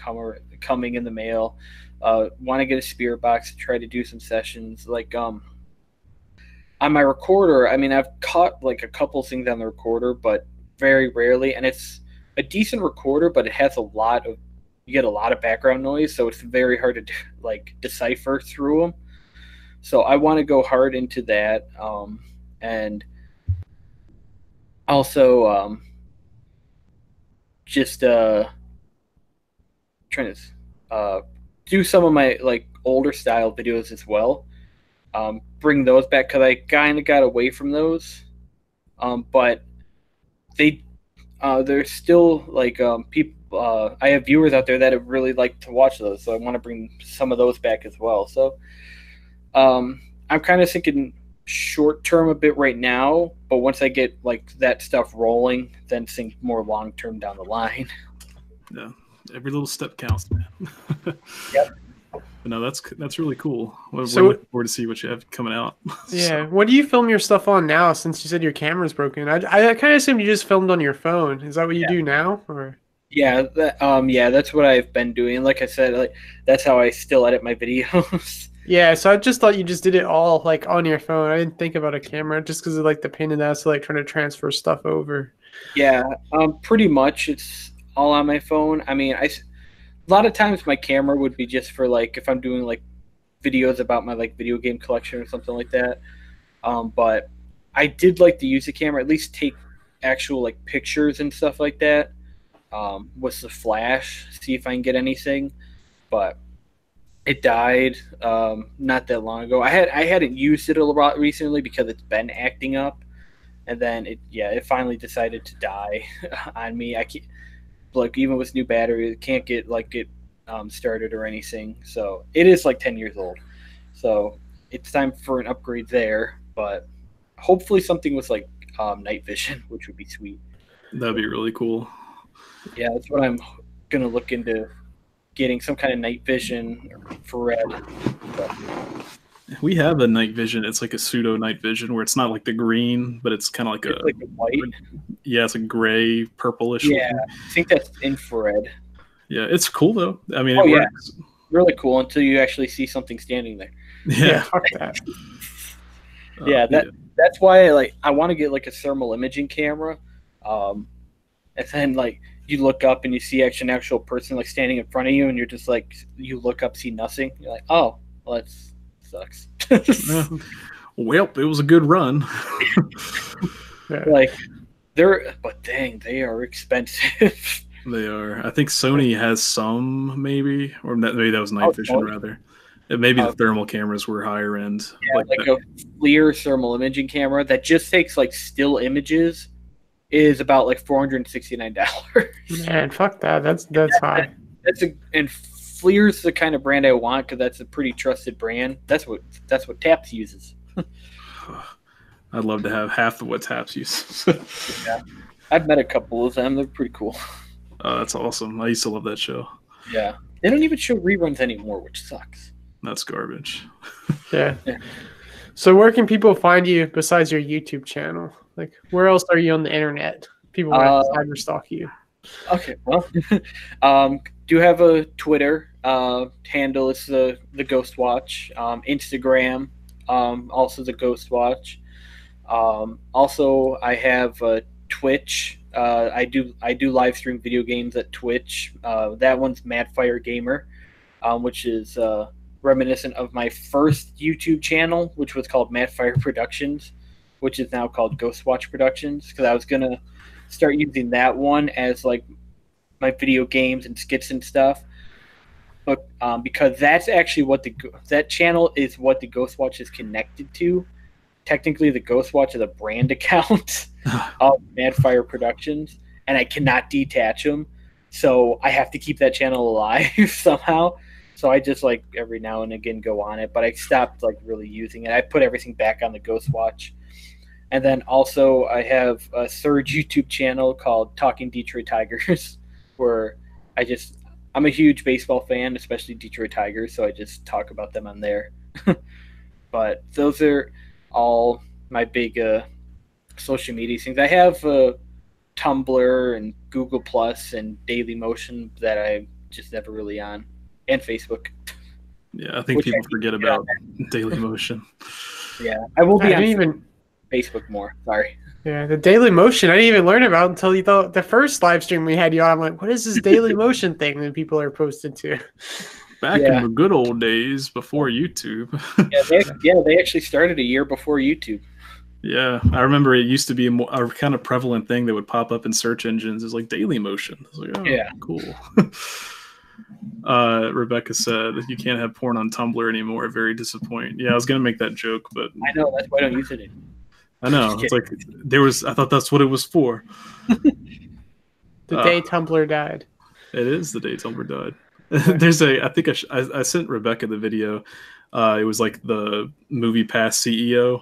Speaker 3: coming in the mail. Want to get a spirit box to try to do some sessions. On my recorder, I mean, I've caught like a couple things on the recorder, but very rarely. And it's a decent recorder, but it has you get a lot of background noise, so it's very hard to decipher through them. So I want to go hard into that, and also just trying to do some of my older style videos as well. Bring those back, because I kind of got away from those, but they're still people. I have viewers out there that have really liked to watch those, so I want to bring some of those back as well. So I'm kind of thinking short term a bit right now, but once I get that stuff rolling, then think more long term down the line.
Speaker 1: Yeah, every little step counts, man.
Speaker 3: Yep.
Speaker 1: But no, that's really cool. We're looking forward to see what you have coming out.
Speaker 2: Yeah. What do you film your stuff on now, since you said your camera's broken? I kind of assumed you just filmed on your phone. Is that what you do now? Or
Speaker 3: yeah, that's what I've been doing. Like I said, that's how I still edit my videos.
Speaker 2: Yeah, so I just thought you just did it all on your phone. I didn't think about a camera, just because of the pain in the ass of trying to transfer stuff over.
Speaker 3: Yeah, pretty much it's all on my phone. I mean, a lot of times my camera would be just for if I'm doing videos about my video game collection or something like that. But I did like to use the camera, at least take actual pictures and stuff like that, with the flash, see if I can get anything. But it died not that long ago. I hadn't used it a lot recently because it's been acting up, and then it finally decided to die on me. I can't, like, even with new battery, it can't get started or anything. So it is like 10 years old. So it's time for an upgrade there. But hopefully something with like night vision, which would be sweet.
Speaker 1: That'd be really cool.
Speaker 3: Yeah, that's what I'm gonna look into, getting some kind of night vision for red. But
Speaker 1: We have a night vision. It's like a pseudo night vision where it's not like the green, but it's kind of like
Speaker 3: it's like a white.
Speaker 1: Yeah, it's a gray, purplish.
Speaker 3: Yeah,
Speaker 1: looking.
Speaker 3: I think that's infrared.
Speaker 1: Yeah, it's cool though. I mean,
Speaker 3: Oh,
Speaker 1: it
Speaker 3: yeah.
Speaker 1: works.
Speaker 3: Really cool until you actually see something standing there.
Speaker 1: Yeah,
Speaker 2: fuck that.
Speaker 3: Yeah, that's why I want to get like a thermal imaging camera, and then like you look up and you see an actual person like standing in front of you, and you're just like, you look up, see nothing. You're like, oh, well, that sucks.
Speaker 1: Well, it was a good run.
Speaker 3: Like but dang, they are expensive.
Speaker 1: They are. I think Sony has some, maybe, or maybe that was night vision rather. Maybe the thermal cameras were higher end.
Speaker 3: Yeah, like a FLIR thermal imaging camera that just takes like still images is about like $469.
Speaker 2: Man, fuck that. That's high.
Speaker 3: And FLIR's the kind of brand I want because that's a pretty trusted brand. That's what TAPS uses.
Speaker 1: I'd love to have half of what TAPS uses.
Speaker 3: Yeah, I've met a couple of them. They're pretty cool.
Speaker 1: Oh, that's awesome. I used to love that show.
Speaker 3: Yeah, they don't even show reruns anymore, which sucks.
Speaker 1: That's garbage.
Speaker 2: Yeah. So where can people find you besides your YouTube channel? Like, where else are you on the internet? People want to cyber stalk you.
Speaker 3: Okay, well, do have a Twitter handle. It's the Ghost Watch. Instagram, also the Ghost Watch. Also, I have Twitch. I do live stream video games at Twitch. That one's Madfire Gamer, which is reminiscent of my first YouTube channel, which was called Madfire Productions, which is now called Ghost Watch Productions, because I was gonna start using that one as like my video games and skits and stuff. But because that's actually that channel is what the Ghost Watch is connected to. Technically, the Ghost Watch is a brand account of Madfire Productions, and I cannot detach them. So I have to keep that channel alive somehow. So I just like every now and again go on it, but I stopped like really using it. I put everything back on the Ghost Watch. And then also I have a third YouTube channel called Talking Detroit Tigers, where I'm a huge baseball fan, especially Detroit Tigers, so I just talk about them on there. But those are all my big social media things. I have Tumblr and Google Plus and Daily Motion that I'm just never really on, and Facebook.
Speaker 1: Yeah, I think people forget about Daily Motion.
Speaker 3: Yeah, I will be on Facebook more. Sorry.
Speaker 2: Yeah, the Daily Motion I didn't even learn about until you thought the first live stream we had you on. I'm like, what is this Daily Motion thing that people are posted to?
Speaker 1: Back in the good old days before YouTube.
Speaker 3: They actually started a year before YouTube.
Speaker 1: Yeah, I remember it used to be a kind of prevalent thing that would pop up in search engines. It's like Daily Motion. I was like, oh, yeah, cool. Rebecca said you can't have porn on Tumblr anymore. Very disappointing. Yeah, I was gonna make that joke, but
Speaker 3: I know that's why I don't use it anymore.
Speaker 1: I know. It's like I thought that's what it was for.
Speaker 2: The day Tumblr died.
Speaker 1: It is the day Tumblr died. There's I think I sent Rebecca the video. It was like the MoviePass CEO.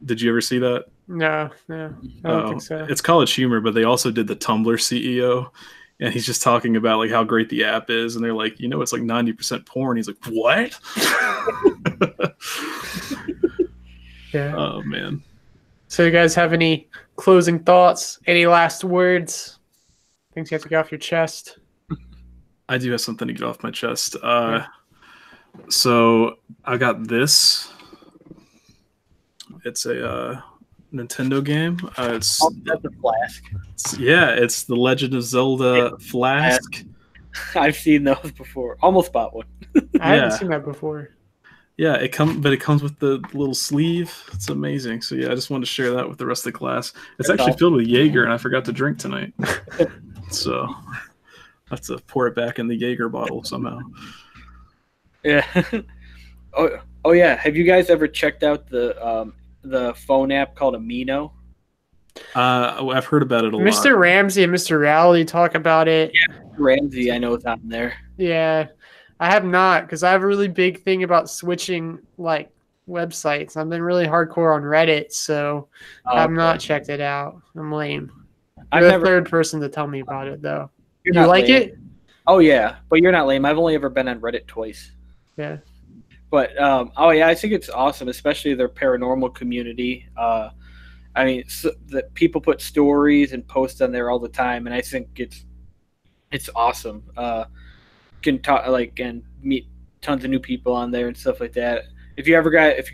Speaker 1: Did you ever see that?
Speaker 2: No, I don't think so.
Speaker 1: It's College Humor, but they also did the Tumblr CEO, and he's just talking about like how great the app is, and they're like, it's like 90% porn. He's like, what?
Speaker 2: Yeah.
Speaker 1: Oh man.
Speaker 2: So you guys have any closing thoughts? Any last words? Things you have to get off your chest?
Speaker 1: I do have something to get off my chest. So I got this. It's a Nintendo game. It's
Speaker 3: the Flask.
Speaker 1: It's the Legend of Zelda Flask.
Speaker 3: I've seen those before. Almost bought one.
Speaker 2: I haven't seen that before.
Speaker 1: Yeah, it comes with the little sleeve. It's amazing. So yeah, I just wanted to share that with the rest of the class. It's actually filled with Jaeger, and I forgot to drink tonight. So I have to pour it back in the Jaeger bottle somehow.
Speaker 3: Yeah. Oh yeah. Have you guys ever checked out the phone app called Amino?
Speaker 1: I've heard about it a lot.
Speaker 2: Mr. Ramsey and Mr. Rowley talk about it.
Speaker 3: Yeah, Ramsey, I know it's on there.
Speaker 2: Yeah, I have not, because I have a really big thing about switching like websites. I've been really hardcore on Reddit, so I've not checked it out. I'm lame. You're the third person to tell me about it, though. You like it?
Speaker 3: Oh yeah, but you're not lame. I've only ever been on Reddit twice.
Speaker 2: Yeah.
Speaker 3: But oh yeah, I think it's awesome, especially their paranormal community. I mean, that people put stories and posts on there all the time, and I think it's awesome. Can talk and meet tons of new people on there and stuff like that. If you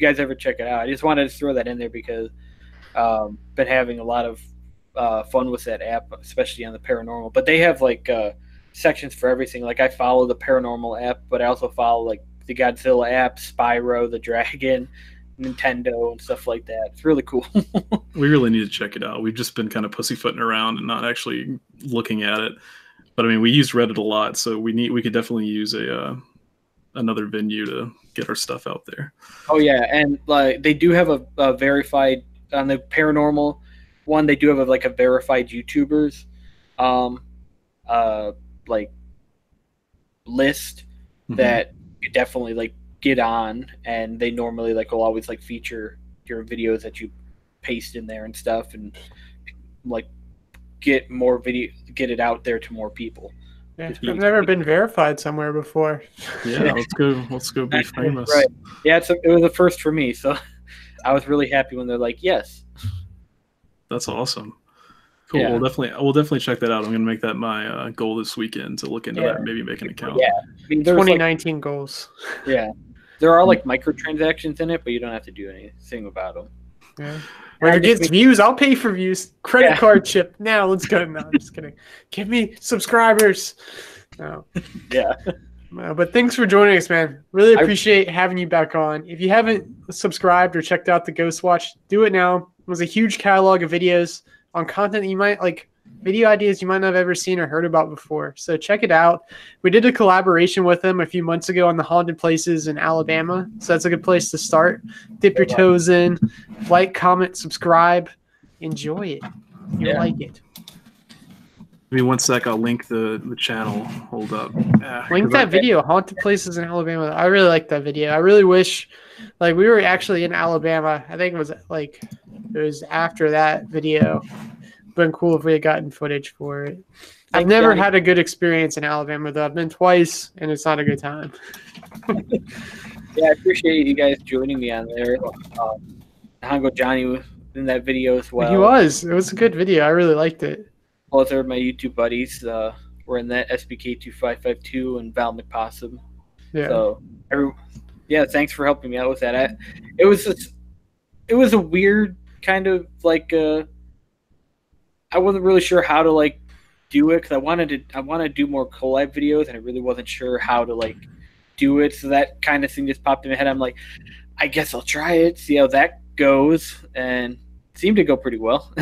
Speaker 3: guys ever check it out, I just wanted to throw that in there because been having a lot of fun with that app, especially on the paranormal. But they have like sections for everything. Like I follow the paranormal app, but I also follow like the Godzilla app, Spyro the Dragon, Nintendo, and stuff like that. It's really cool.
Speaker 1: We really need to check it out. We've just been kind of pussyfooting around and not actually looking at it. But I mean, we use Reddit a lot, so we could definitely use another venue to get our stuff out there.
Speaker 3: Oh yeah, and like they do have a verified on the paranormal one. They do have a verified YouTubers like list that you definitely like get on, and they normally will always feature your videos that you paste in there and stuff, and get it out there to more people.
Speaker 2: Yeah, I've never been verified somewhere before.
Speaker 1: Yeah, let's go be famous.
Speaker 3: Right. Yeah, it was a first for me, so I was really happy when they're like, yes.
Speaker 1: That's awesome. Cool.
Speaker 3: Yeah.
Speaker 1: We'll definitely check that out. I'm gonna make that my goal this weekend to look into that and maybe make an account.
Speaker 3: Yeah. I mean,
Speaker 2: 2019 goals.
Speaker 3: Yeah. There are microtransactions in it, but you don't have to do anything about them.
Speaker 2: Yeah. When it gets views, I'll pay for views. Credit card chip. Now let's go. No, I'm just kidding. Give me subscribers. No.
Speaker 3: Yeah.
Speaker 2: But thanks for joining us, man. Really appreciate having you back on. If you haven't subscribed or checked out the Ghost Watch, do it now. It was a huge catalog of videos on content that you might video ideas you might not have ever seen or heard about before. So check it out. We did a collaboration with them a few months ago on the haunted places in Alabama. So that's a good place to start. Dip your toes in, like, comment, subscribe, enjoy it. You'll like it.
Speaker 1: Give me 1 sec. I'll link the channel. Hold up.
Speaker 2: Link that video, haunted places in Alabama. I really like that video. I really wish, we were actually in Alabama. I think it was after that video. Been cool if we had gotten footage for it. I've never had a good experience in Alabama, though. I've been twice, and it's not a good time.
Speaker 3: Yeah, I appreciate you guys joining me on there. Hongo Johnny was in that video as well.
Speaker 2: He was. It was a good video. I really liked it.
Speaker 3: Both are my YouTube buddies. We're in that SBK2552 and Val McPossum.
Speaker 2: Yeah.
Speaker 3: So, thanks for helping me out with that. It was a weird kind of I wasn't really sure how to do it because I wanted to do more collab videos, and I really wasn't sure how to do it. So that kind of thing just popped in my head. I'm like, I guess I'll try it, see how that goes, and it seemed to go pretty well.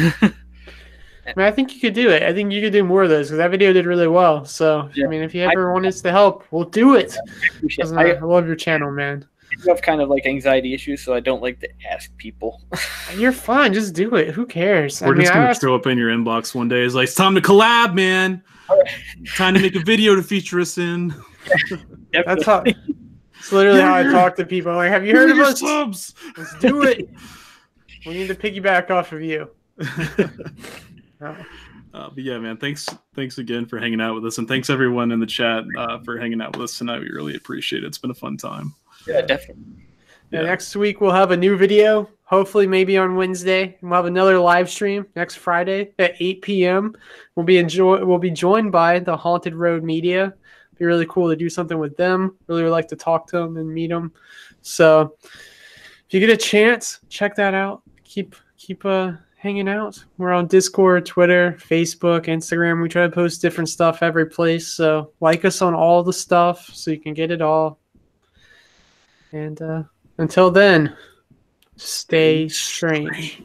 Speaker 2: I think you could do it. I think you could do more of those because that video did really well. So, yeah. I mean, if you ever want us to help, we'll do it. I love your channel, man.
Speaker 3: I have kind of anxiety issues, so I don't like to ask people.
Speaker 2: You're fine. Just do it. Who cares?
Speaker 1: We're just going to show up in your inbox one day. It's time to collab, man. Time to make a video to feature us in.
Speaker 2: That's how. It's literally how I talk to people. Have you heard of us?
Speaker 1: Subs?
Speaker 2: Let's do it. We need to piggyback off of you.
Speaker 1: But yeah, man, thanks again for hanging out with us, and thanks everyone in the chat for hanging out with us tonight. We really appreciate it. It's been a fun time.
Speaker 3: Yeah, definitely.
Speaker 2: Yeah. Next week we'll have a new video, hopefully maybe on Wednesday, and we'll have another live stream next Friday at 8 p.m. We'll be joined by the Haunted Road Media. It'd be really cool to do something with them. Really would like to talk to them and meet them. So if you get a chance, check that out. Keep hanging out. We're on Discord, Twitter, Facebook, Instagram. We try to post different stuff every place. So like us on all the stuff so you can get it all. And until then, stay strange.